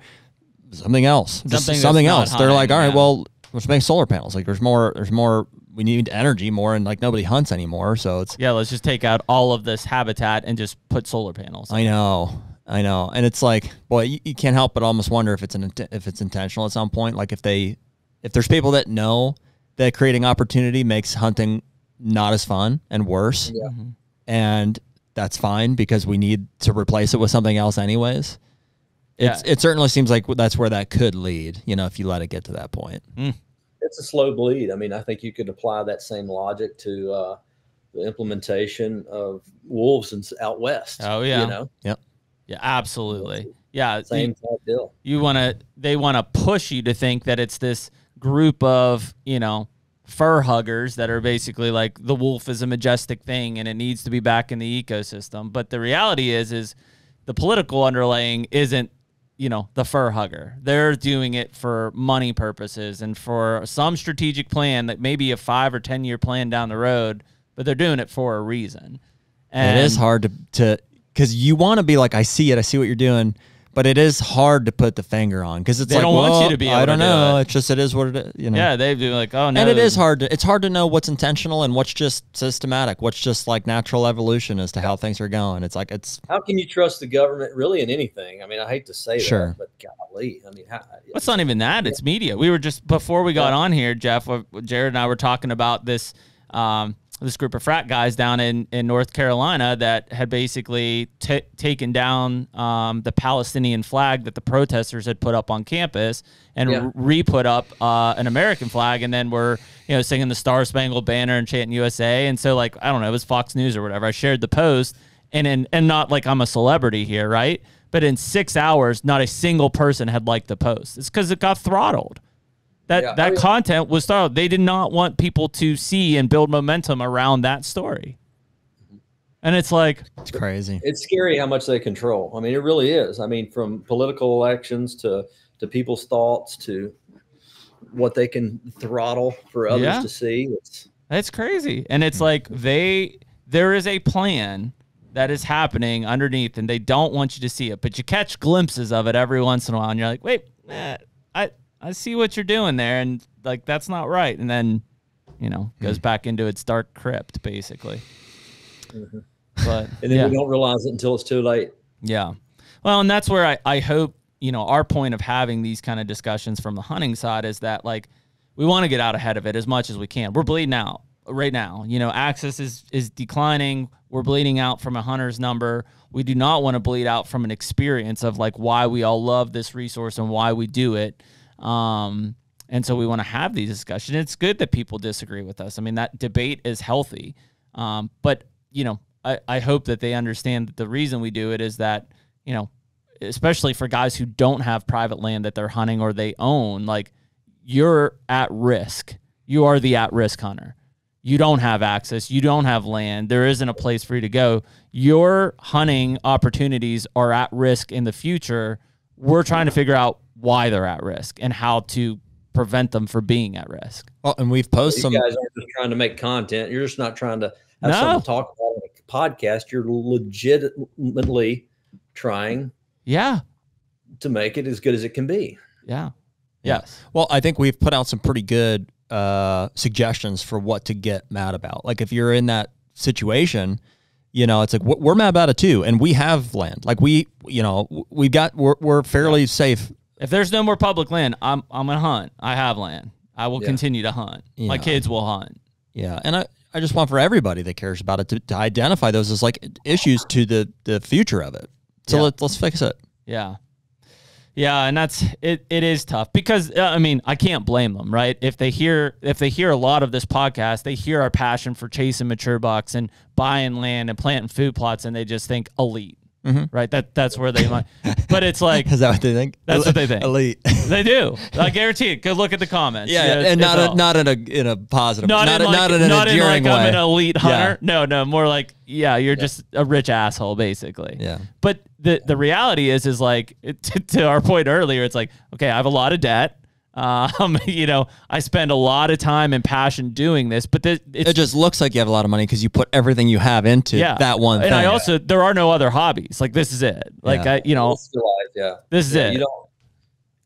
something else, something else. They're like, all right, well, let's make solar panels. Like there's more, we need energy more, and like nobody hunts anymore. So it's, yeah, let's just take out all of this habitat and just put solar panels. I know. And it's like, boy, you can't help but almost wonder if it's intentional at some point. Like if there's people that know that creating opportunity makes hunting not as fun and worse. Yeah. And that's fine because we need to replace it with something else anyways. It certainly seems like that's where that could lead, you know, if you let it get to that point. It's a slow bleed. I mean, I think you could apply that same logic to the implementation of wolves out west. Oh yeah. You know? Yep. Yeah, absolutely. Yeah. Same type deal. They want to push you to think that it's this group of, you know, fur huggers that are basically like the wolf is a majestic thing and it needs to be back in the ecosystem. But the reality is the political underlaying isn't, you know, the fur hugger. They're doing it for money purposes and for some strategic plan that may be a 5 or 10 year plan down the road, but they're doing it for a reason. And it is hard to because you want to be like, I see what you're doing, but it is hard to put the finger on because it's they like, don't well, want you to be able I don't to do know. it. It's just, it is what it is, you know? Yeah, they do like, oh no. And it is hard. It's hard to know what's intentional and what's just systematic, what's just like natural evolution as to how things are going. It's like, how can you trust the government really in anything? I mean, I hate to say Sure. that, but golly, I mean, it's not even that. It's media. We were just, before we got on here, Jeff, Jared and I were talking about this, this group of frat guys down in North Carolina that had basically taken down the Palestinian flag that the protesters had put up on campus and re-put up an American flag, and then were, you know, singing the Star Spangled Banner and chanting USA. And so, like, I don't know, it was Fox News or whatever. I shared the post, and not like I'm a celebrity here, right? But in 6 hours, not a single person had liked the post. It's because it got throttled. That content was thought they did not want people to see and build momentum around that story. And it's like, it's crazy. It's scary how much they control. I mean, it really is. I mean, from political elections to people's thoughts to what they can throttle for others to see. It's crazy. And it's like there is a plan that is happening underneath and they don't want you to see it, but you catch glimpses of it every once in a while and you're like, wait, I see what you're doing there, and like that's not right. And then, you know, goes back into its dark crypt, basically. But and then we don't realize it until it's too late. Yeah. Well, and that's where I hope, you know, our point of having these kind of discussions from the hunting side is that, like, we want to get out ahead of it as much as we can. We're bleeding out right now. You know, access is declining. We're bleeding out from a hunter's number. We do not want to bleed out from an experience of like why we all love this resource and why we do it. And so we want to have these discussions. It's good that people disagree with us. I mean, that debate is healthy. But, you know, I hope that they understand that the reason we do it is that, you know, especially for guys who don't have private land that they're hunting or they own, like, you're at risk. You are the at-risk hunter. You don't have access. You don't have land. There isn't a place for you to go. Your hunting opportunities are at risk in the future. We're trying to figure out why they're at risk and how to prevent them from being at risk. Well, and we've posted some. You guys aren't just trying to make content. You're just not trying to have someone talk about it in a podcast. You're legitimately trying to make it as good as it can be. Yeah. Yes. Well, I think we've put out some pretty good suggestions for what to get mad about. Like if you're in that situation, you know, it's like we're mad about it too, and we have land. Like we're fairly safe. If there's no more public land, I'm gonna hunt. I have land. I will continue to hunt. Yeah. My kids will hunt. Yeah, and I just want for everybody that cares about it to identify those as like issues to the future of it. So let's fix it. Yeah. Yeah, and that's it. It is tough because I mean I can't blame them, right? If they hear a lot of this podcast, they hear our passion for chasing mature bucks and buying land and planting food plots, and they just think elite, right? That's where they might. But it's like, is that what they think? That's what they think. Elite. They do. I guarantee it. Go look at the comments. Yeah, and not in a positive. Not in an endearing way. I'm an elite hunter. Yeah. No, more like you're just a rich asshole, basically. Yeah. But the reality is like to our point earlier, it's like, okay, I have a lot of debt. You know, I spend a lot of time and passion doing this, but it just looks like you have a lot of money because you put everything you have into that one thing. And I also, there are no other hobbies. Like, this is it. Like, this is it.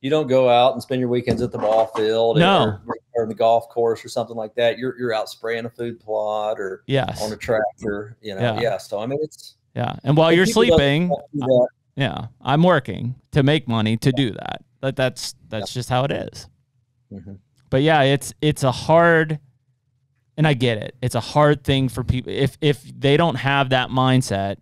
You don't go out and spend your weekends at the ball field or the golf course or something like that. You're out spraying a food plot or on a tractor, you know. So I mean, it's and while you're sleeping, I'm working to make money to do that. That's just how it is. But it's a hard, and I get it. It's a hard thing for people if they don't have that mindset,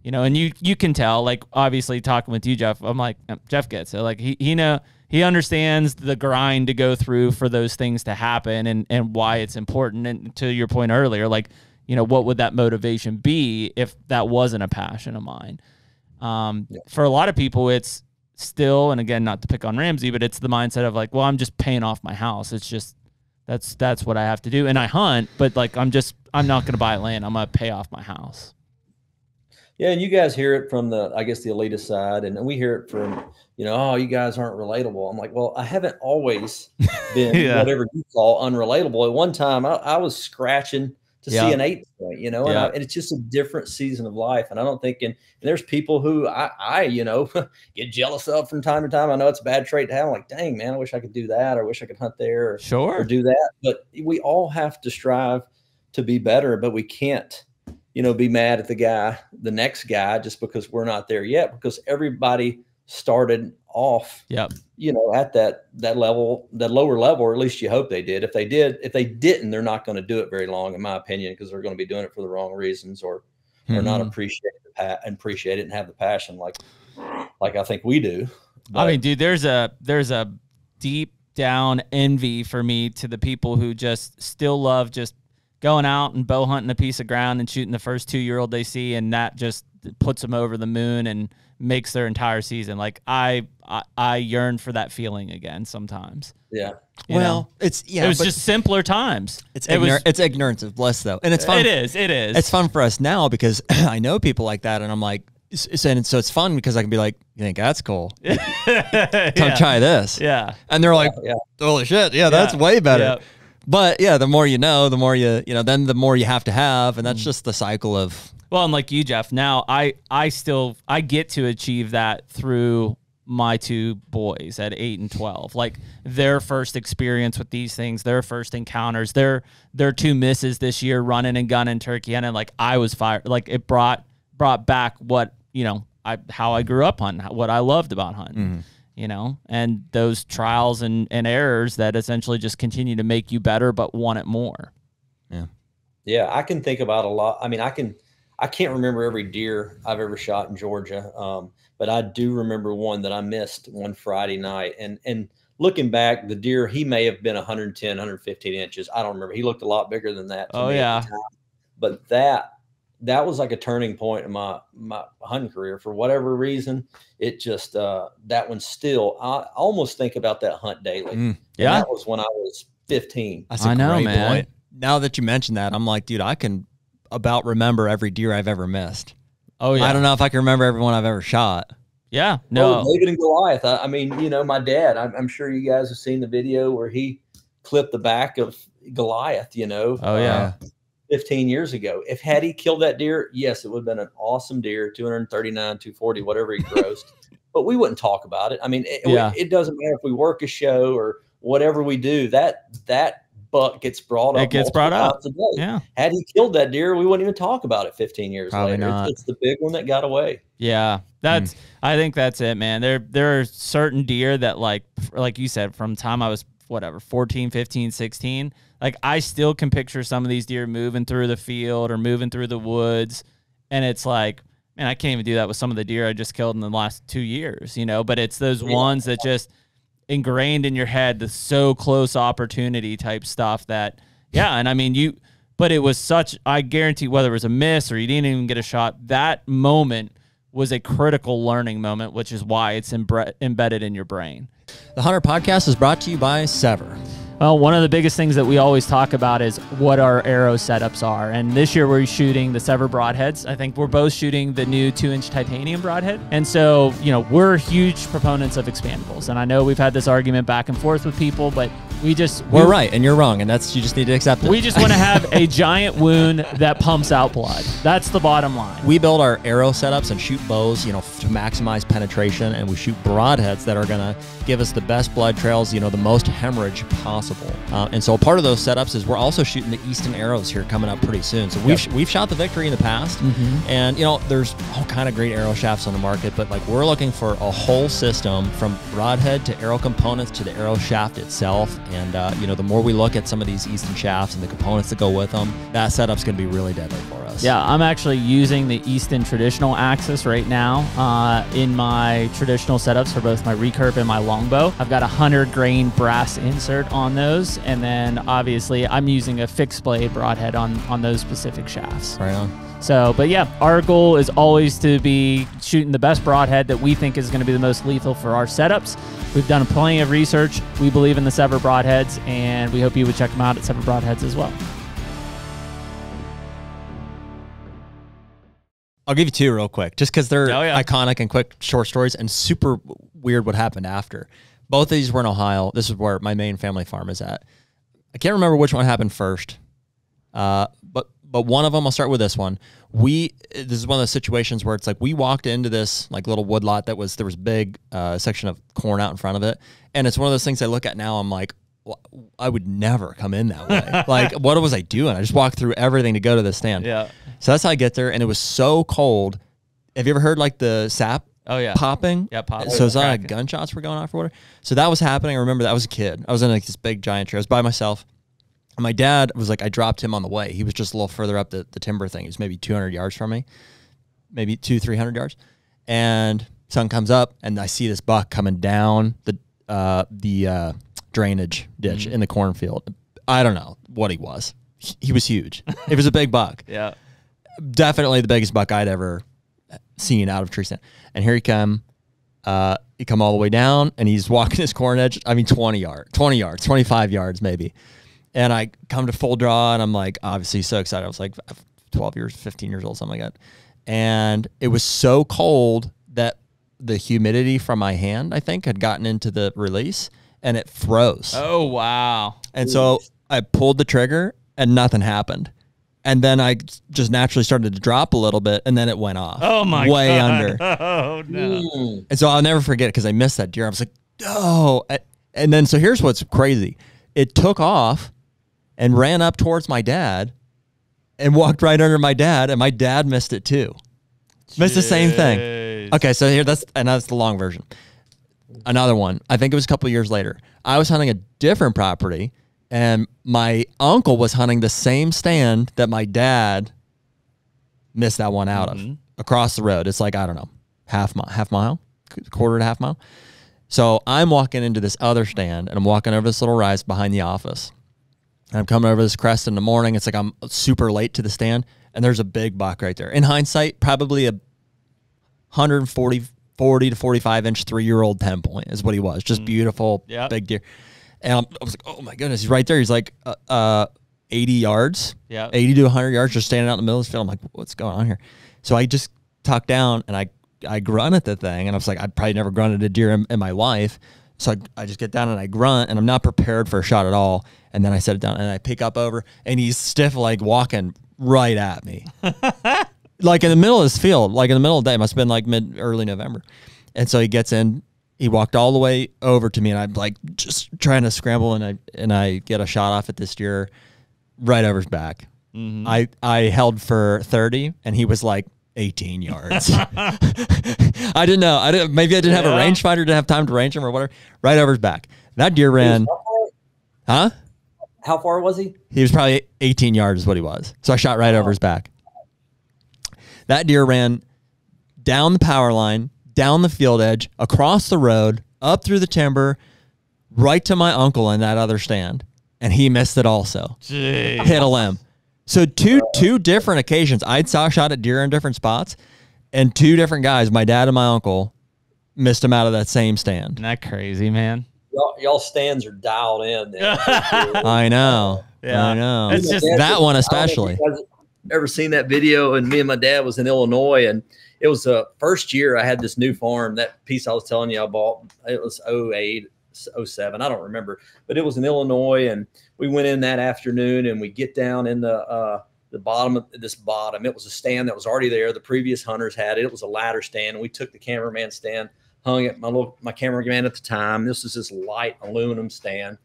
you know. And you can tell, like, obviously talking with you, Jeff, I'm like, Jeff gets it. Like, he understands the grind to go through for those things to happen and why it's important. And to your point earlier, like, you know, what would that motivation be if that wasn't a passion of mine? For a lot of people, it's still, and again, not to pick on Ramsey, but it's the mindset of like, well, I'm just paying off my house. It's just, that's what I have to do. And I hunt, but like, I'm not going to buy land. I'm going to pay off my house. Yeah. And you guys hear it from the elitist side, and we hear it from, you know, oh, you guys aren't relatable. I'm like, well, I haven't always been whatever you call unrelatable. At one time I was scratching to see an 8 point, you know, and it's just a different season of life. And I don't think, and there's people who I you know, get jealous of from time to time. I know it's a bad trait to have. I'm like, dang, man, I wish I could do that, or I wish I could hunt there or do that. But we all have to strive to be better, but we can't, you know, be mad at the next guy just because we're not there yet, because everybody started off, you know, at that level, that lower level, or at least you hope they did. If they didn't, they're not going to do it very long, in my opinion, because they're going to be doing it for the wrong reasons, or not appreciate it and have the passion like I think we do. But, I mean, dude, there's a deep down envy for me to the people who just still love just going out and bow hunting a piece of ground and shooting the first 2-year-old they see, and that just puts them over the moon and makes their entire season. Like, I yearn for that feeling again sometimes. Yeah. You know? It was just simpler times. It's ignorance of bliss, though. And it's fun. It is. It's fun for us now because I know people like that, and I'm like, so it's fun because I can be like, you think that's cool? Come try this. Yeah. And they're like, holy shit. Yeah, that's way better. Yeah. But the more you know, the more then the more you have to have. And that's just the cycle of. Well, and like you, Jeff, now I get to achieve that through my 2 boys at 8 and 12. Like, their first experience with these things, their first encounters, their 2 misses this year running and gunning turkey hunting. Like, I was fired. Like, it brought back what, you know, how I grew up hunting, what I loved about hunting. You know, and those trials and errors that essentially just continue to make you better, but want it more. Yeah. I can think about a lot. I mean, I can't remember every deer I've ever shot in Georgia. But I do remember one that I missed one Friday night, and looking back, the deer, he may have been 110, 115 inches. I don't remember. He looked a lot bigger than that. Oh yeah. But that was like a turning point in my hunting career for whatever reason. It just, that one still, I almost think about that hunt daily. Yeah. That was when I was 15. That's a great point. Now that you mentioned that, I'm like, dude, I can about remember every deer I've ever missed. Oh yeah. I don't know if I can remember everyone I've ever shot. Yeah. No. David and Goliath. I mean, you know, my dad, I'm sure you guys have seen the video where he clipped the back of Goliath, you know. Oh yeah. 15 years ago. Had he killed that deer, yes, it would have been an awesome deer, 239, 240, whatever he grossed. But we wouldn't talk about it. I mean, it doesn't matter if we work a show or whatever we do, that buck gets brought up. It gets brought up. Yeah. Had he killed that deer, we wouldn't even talk about it 15 years Probably later. Not. It's the big one that got away. Yeah. I think that's it, man. There are certain deer that, like you said, from time I was 14, 15, 16, like, I still can picture some of these deer moving through the field or moving through the woods. And it's like, man, I can't even do that with some of the deer I just killed in the last 2 years, you know, but it's those ones that just ingrained in your head, the so close opportunity type stuff that, and I mean, but it was such, I guarantee whether it was a miss or you didn't even get a shot, that moment was a critical learning moment, which is why it's embedded in your brain. The HUNTR Podcast is brought to you by Sever. Well, one of the biggest things that we always talk about is what our arrow setups are. And this year we're shooting the Sever broadheads. I think we're both shooting the new 2-inch titanium broadhead. And so, you know, we're huge proponents of expandables. And I know we've had this argument back and forth with people, but we're right and you're wrong, and that's, you just need to accept it. We just want to have a giant wound that pumps out blood. That's the bottom line. We build our arrow setups and shoot bows, you know, to maximize penetration, and we shoot broadheads that are gonna give us the best blood trails, you know, the most hemorrhage possible. And so part of those setups is we're also shooting the Easton arrows here coming up pretty soon. So we've shot the Victory in the past, and you know, there's all kind of great arrow shafts on the market, but like we're looking for a whole system from broadhead to arrow components to the arrow shaft itself. And you know, the more we look at some of these Easton shafts and the components that go with them, that setup's going to be really deadly for us. Yeah, I'm actually using the Easton traditional axis right now in my traditional setups for both my recurve and my longbow. I've got a 100-grain brass insert on those, and then obviously I'm using a fixed blade broadhead on those specific shafts. Right on. So, but yeah, our goal is always to be shooting the best broadhead that we think is going to be the most lethal for our setups. We've done plenty of research. We believe in the Sever broadheads, and we hope you would check them out at Sever Broadheads as well. I'll give you two real quick, just because they're iconic and quick short stories, and super weird what happened after. Both of these were in Ohio. This is where my main family farm is at. I can't remember which one happened first, but one of them, I'll start with this one. This is one of those situations where it's like we walked into this like little wood lot there was big section of corn out in front of it, and it's one of those things I look at now. I'm like, well, I would never come in that way. Like, what was I doing? I just walked through everything to go to the stand. Yeah. So that's how I get there, and it was so cold. Have you ever heard like the sap? Oh yeah, popping. Yeah, popping. So it's not like gunshots were going off or whatever. So that was happening. I remember that. I was a kid. I was in like this big giant tree. I was by myself. And my dad was like, I dropped him on the way. He was just a little further up the timber thing. He was maybe 200 yards from me, maybe 200-300 yards. And sun comes up, and I see this buck coming down the drainage ditch in the cornfield. I don't know what he was. He was huge. It was a big buck. Yeah, definitely the biggest buck I'd ever seen out of tree stand. And here he come. He come all the way down, and he's walking his corn edge. I mean, 20 yards, 25 yards maybe. And I come to full draw, and I'm like, obviously so excited. I was like 15 years old, something like that. And it was so cold that the humidity from my hand, I think, had gotten into the release, and it froze. Oh, wow. And so I pulled the trigger, and nothing happened. And then I just naturally started to drop a little bit, and then it went off. Oh, my God. Way under. Oh, no. And so I'll never forget it because I missed that deer. I was like, oh. And then so here's what's crazy. It took off and ran up towards my dad and walked right under my dad, and my dad missed it too. Missed the same thing. Okay, so here that's the long version. Another one. I think it was a couple of years later. I was hunting a different property, and my uncle was hunting the same stand that my dad missed that one out of across the road. It's like, I don't know, half mile, quarter to half mile. So I'm walking into this other stand, and I'm walking over this little rise behind the office. And I'm coming over this crest in the morning. It's like I'm super late to the stand, and there's a big buck right there. In hindsight, probably a 40 to 45-inch 3-year-old 10-point is what he was. Just beautiful, big deer. And I was like, oh, my goodness, he's right there. He's like 80 yards, 80 to 100 yards, just standing out in the middle of the field. I'm like, what's going on here? So I just tucked down, and I grunt at the thing, and I was like, I'd probably never grunted a deer in my life. So I just get down and I grunt, and I'm not prepared for a shot at all. And then I set it down, and I pick up over, and he's stiff, like walking right at me. Like in the middle of this field, like in the middle of the day. It must have been like early November. And so he gets in, he walked all the way over to me, and I'm like just trying to scramble, and I get a shot off at this deer right over his back. I held for 30, and he was like 18 yards. I didn't know. Maybe I didn't have a rangefinder, didn't have time to range him or whatever. Right over his back. That deer ran. Huh? How far was he? He was probably 18 yards is what he was. So I shot right over his back. That deer ran down the power line, down the field edge, across the road, up through the timber, right to my uncle in that other stand. And he missed it also. Jeez. Hit a limb. So two different occasions. I'd saw a shot at deer in different spots, and two different guys, my dad and my uncle, missed him out of that same stand. Isn't that crazy, man? y'all stands are dialed in. I know. Yeah. I know. It's just that one especially. Ever seen that video? And me and my dad was in Illinois, and it was the first year I had this new farm. That piece I was telling you I bought, it was 08, 07. I don't remember, but it was in Illinois, and we went in that afternoon, and we get down in the bottom of this bottom. It was a stand that was already there. The previous hunters had it. It was a ladder stand. And we took the cameraman stand, hung it. My cameraman at the time. This is this light aluminum stand.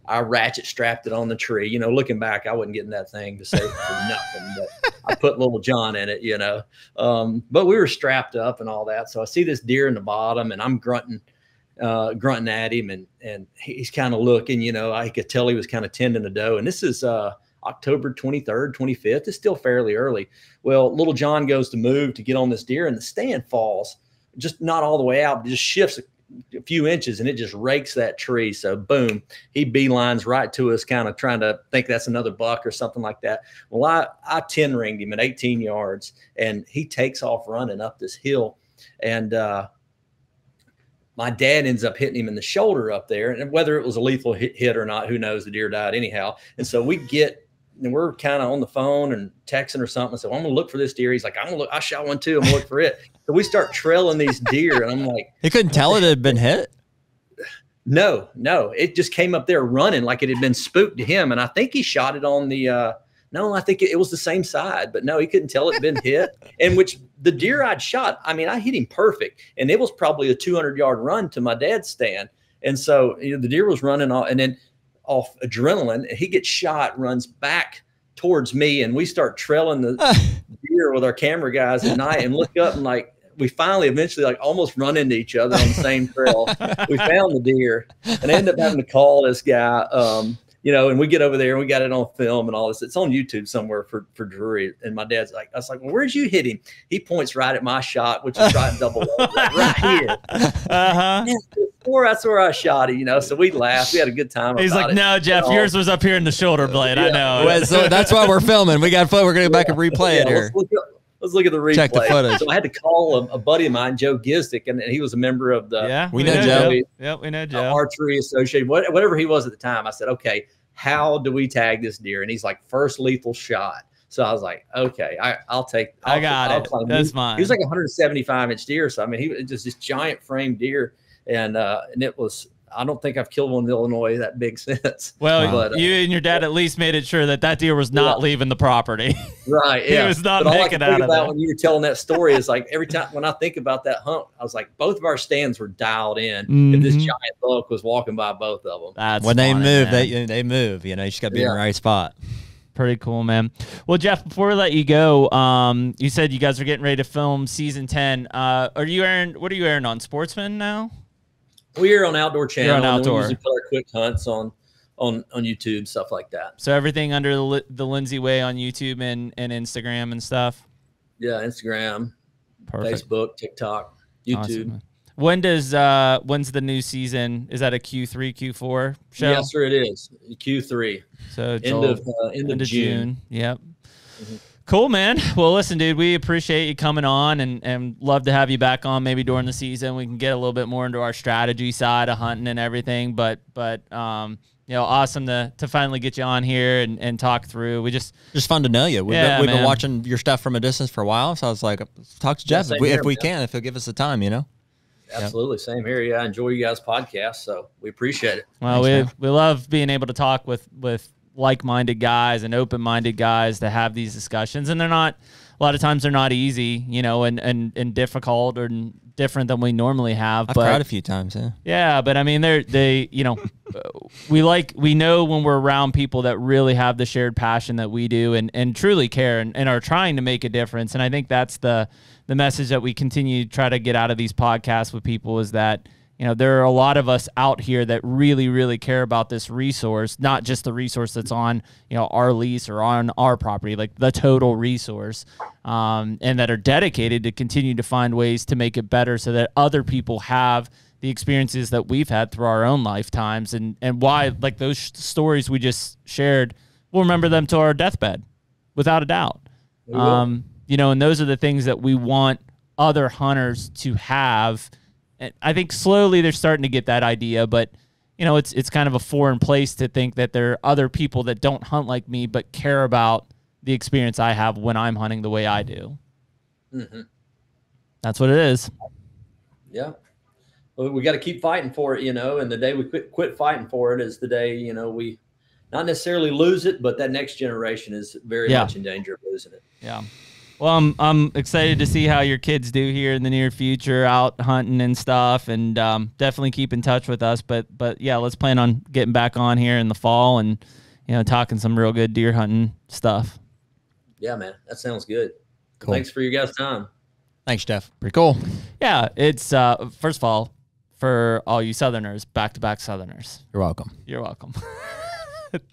I ratchet strapped it on the tree. You know, looking back, I wasn't getting that thing to save for nothing, but I put little John in it, you know. But we were strapped up and all that. So I see this deer in the bottom, and I'm grunting at him, and he's kind of looking, you know. I could tell he was kind of tending the doe. And this is October 23rd, 25th. It's still fairly early. Well, little John goes to move to get on this deer, and the stand falls, just not all the way out, but just shifts a few inches, and it just rakes that tree. So boom, he beelines right to us, kind of trying to think that's another buck or something like that. Well, I 10 ringed him at 18 yards, and he takes off running up this hill, and my dad ends up hitting him in the shoulder up there. And whether it was a lethal hit or not, who knows? The deer died anyhow. And so we're kind of on the phone and texting or something. So I'm going to look for this deer. He's like, I'm going to look. I shot one too. I'm going to look for it. So we start trailing these deer, and I'm like, he couldn't tell it had been hit. No, it just came up there running like it had been spooked to him. And I think he shot it on the, no, I think it was the same side, but no, he couldn't tell it had been hit. And which the deer I'd shot, I mean, I hit him perfect, and it was probably a 200-yard run to my dad's stand. And so, you know, the deer was running off, and then off adrenaline, he gets shot, runs back towards me, and we start trailing the deer with our camera guys at night, and look up, and like, we finally eventually like almost run into each other on the same trail. We found the deer, and I ended up having to call this guy, you know, and we get over there and we got it on film and all this. It's on YouTube somewhere for Drury. And my dad's like, I was like, well, where'd you hit him? He points right at my shot, which is right in double over, right here. That's where I shot it, you know. So we laughed. We had a good time. He's like, no, Jeff, yours was up here in the shoulder blade. Yeah. I know. Well, so that's why we're filming. We got fun. We're going to go back and replay it here. Let's look at the replay. Check the footage. So I had to call a buddy of mine, Joe Gizdick, and he was a member of the we know Joe. Yep, we know Joe. Archery Association, whatever he was at the time. I said, okay, how do we tag this deer? And he's like, first lethal shot. So I was like, okay, I'll got it. That's mine. He was like a 175-inch deer. So I mean, he was just this giant frame deer, and it was. I don't think I've killed one in Illinois that big since. Well, but, you and your dad at least made it sure that deer was not leaving the property. Right. Yeah. He was not making out of that. When you were telling that story is like every time when I think about that hunt, I was like, both of our stands were dialed in. Mm-hmm. And this giant buck was walking by both of them. That's when funny, they move, man. they move. You know, you just got to be in the right spot. Pretty cool, man. Well, Jeff, before we let you go, you said you guys are getting ready to film season 10. What are you airing on Sportsman now? We're on Outdoor Channel. You're on Outdoor. We usually put our quick hunts on YouTube, stuff like that. So everything under the Lindsey Way on YouTube and Instagram and stuff? Yeah, Instagram, Perfect. Facebook, TikTok, YouTube. Awesome. When's the new season? Is that a Q3, Q4 show? Yes, sir, it is. Q3. So end of June. Yep. Mm-hmm. Cool, man. Well, listen, dude, we appreciate you coming on and love to have you back on maybe during the season. We can get a little bit more into our strategy side of hunting and everything, but you know, awesome to finally get you on here and talk through. Just fun to know you. We've been watching your stuff from a distance for a while, so I was like, talk to Jeff if we can, if he'll give us the time, you know. Absolutely. Same here. Yeah, I enjoy you guys' podcast, so we appreciate it. Well, we love being able to talk with like-minded guys and open-minded guys to have these discussions, and a lot of times they're not easy, you know, and difficult or different than we normally have. I've cried a few times, yeah. Yeah, but I mean, they you know, we know when we're around people that really have the shared passion that we do and truly care and are trying to make a difference. And I think that's the message that we continue to try to get out of these podcasts with people is that, you know, there are a lot of us out here that really, really care about this resource, not just the resource that's on, you know, our lease or on our property, like the total resource, and that are dedicated to continue to find ways to make it better so that other people have the experiences that we've had through our own lifetimes and why, like those stories we just shared, we'll remember them to our deathbed, without a doubt. You know, and those are the things that we want other hunters to have. And I think slowly they're starting to get that idea, but you know, it's kind of a foreign place to think that there are other people that don't hunt like me but care about the experience I have when I'm hunting the way I do. Mm-hmm. That's what it is. Yeah. Well, we got to keep fighting for it, you know, and the day we quit fighting for it is the day, you know, we not necessarily lose it, but that next generation is very much in danger of losing it. Yeah. Well, I'm excited to see how your kids do here in the near future, out hunting and stuff, and definitely keep in touch with us. But yeah, let's plan on getting back on here in the fall and, you know, talking some real good deer hunting stuff. Yeah, man, that sounds good. Cool. Thanks for your guys' time. Thanks, Jeff. Pretty cool. Yeah, it's first of all, for all you Southerners, back-to-back Southerners. You're welcome. You're welcome.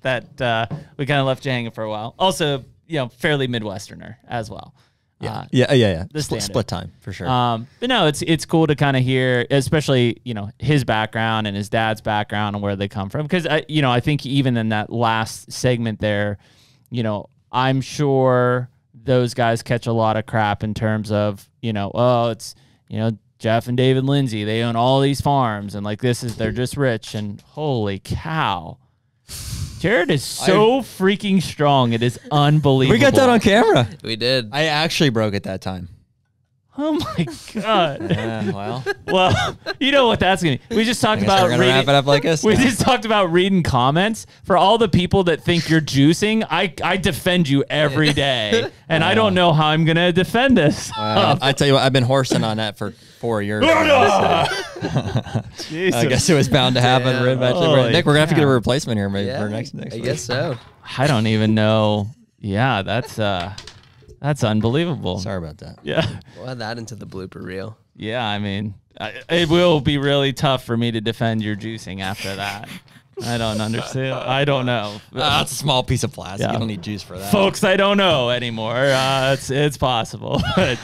That we kind of left you hanging for a while. Also, you know, fairly Midwesterner as well. Yeah, The split time for sure. But no, it's cool to kind of hear, especially, you know, his background and his dad's background and where they come from. Because I think even in that last segment there, you know, I'm sure those guys catch a lot of crap in terms of, you know, oh, it's, you know, Jeff and David Lindsey, they own all these farms and like they're just rich, and holy cow. Jared is so freaking strong. It is unbelievable. We got that on camera. We did. I actually broke it that time. Oh my God. Yeah, well, you know what that's going to be. We just talked about reading. Wrap it up like this. We just talked about reading comments. For all the people that think you're juicing, I defend you every day. And I don't know how I'm going to defend this. I tell you what, I've been horsing on that for 4 years. I guess it was bound to happen eventually. Nick, we're going to have to get a replacement here maybe for next week. I guess so. I don't even know. Yeah, that's unbelievable. Sorry about that. Yeah. We'll add that into the blooper reel. Yeah, I mean, it will be really tough for me to defend your juicing after that. I don't understand. I don't know. That's a small piece of plastic. Yeah. You don't need juice for that. Folks, I don't know anymore. It's possible. But,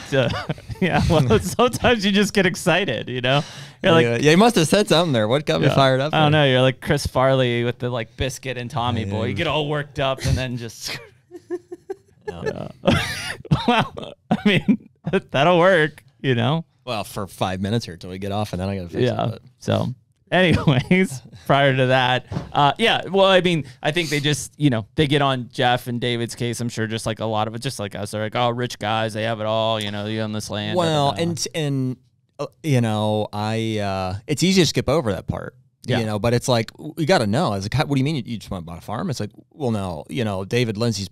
yeah, well, sometimes you just get excited, you know? You're like, yeah, you must have said something there. What got me fired up? I don't know. You're like Chris Farley with the like Biscuit and Tommy Boy. You get all worked up and then just... Yeah. Well, I mean, that'll work, you know? Well, for 5 minutes here till we get off, and then I got to fix it. But. So, anyways, prior to that, well, I mean, I think they just, you know, they get on Jeff and David's case, I'm sure, just like a lot of it, just like us. They're like, oh, rich guys, they have it all, you know, you own this land. Well, and you know, it's easy to skip over that part. Yeah. You know, but it's like, you got to know. It's like, what do you mean you just went and bought a farm? It's like, well, no, you know, David Lindsey's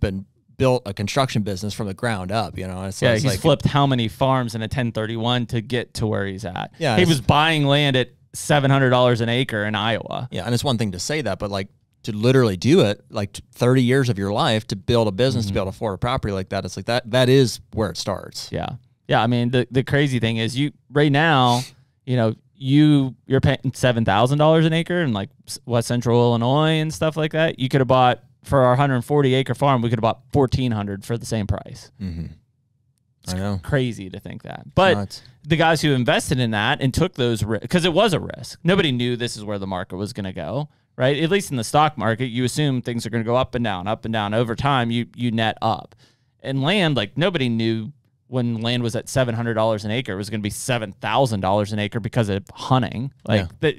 built a construction business from the ground up, you know. It's he's like, flipped how many farms in a 1031 to get to where he's at. Yeah, he was buying land at $700 an acre in Iowa. Yeah, and it's one thing to say that, but like to literally do it, like 30 years of your life to build a business, to be able to afford a property like that, it's like that is where it starts. Yeah. Yeah, I mean, the crazy thing is right now, you know, you're paying $7,000 an acre in like West Central Illinois and stuff like that. You could have bought, for our 140 acre farm, we could have bought $1,400 for the same price. Mm-hmm. It's I know. Crazy to think that. But the guys who invested in that and took those risks, because it was a risk. Nobody knew this is where the market was going to go, right? At least in the stock market, you assume things are going to go up and down. Over time, you net up. And land, like nobody knew when land was at $700 an acre, it was going to be $7,000 an acre because of hunting. Like that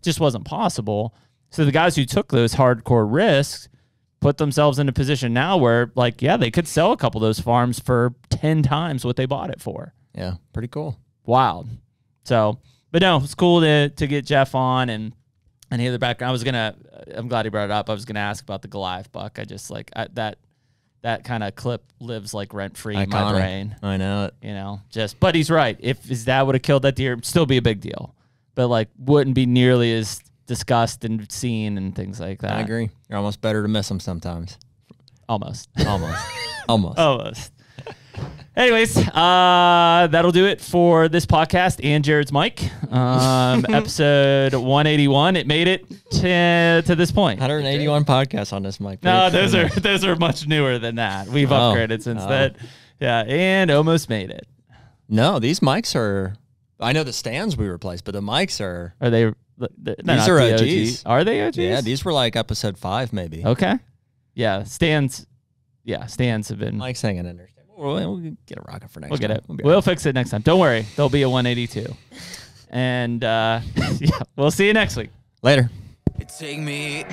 just wasn't possible. So the guys who took those hardcore risks put themselves in a position now where, like, yeah, they could sell a couple of those farms for 10 times what they bought it for. Yeah, pretty cool. Wild. So, but no, it's cool to get Jeff on and hear the background. I'm glad he brought it up. I was gonna ask about the Goliath buck. I just like that kind of clip lives like rent free in my brain. I know it. You know, but he's right. If his dad would have killed that deer, it'd still be a big deal, but like wouldn't be nearly as discussed and seen and things like that. I agree. You're almost better to miss them sometimes. Almost. Anyways, that'll do it for this podcast and Jared's mic. Episode 181. It made it to this point. 181 podcasts on this mic. No, those are much newer than that. We've upgraded since then. Yeah, and almost made it. No, these mics are. I know the stands we replaced, but the mics are. Are they? These are OGs. Are they OGs? Yeah, these were like episode 5 maybe. Okay. Yeah, stands have been. Mike's hanging in there. We'll get a rocket for next time. We'll get it. We'll fix it next time. Don't worry. There'll be a 182. And yeah, we'll see you next week. Later. Take me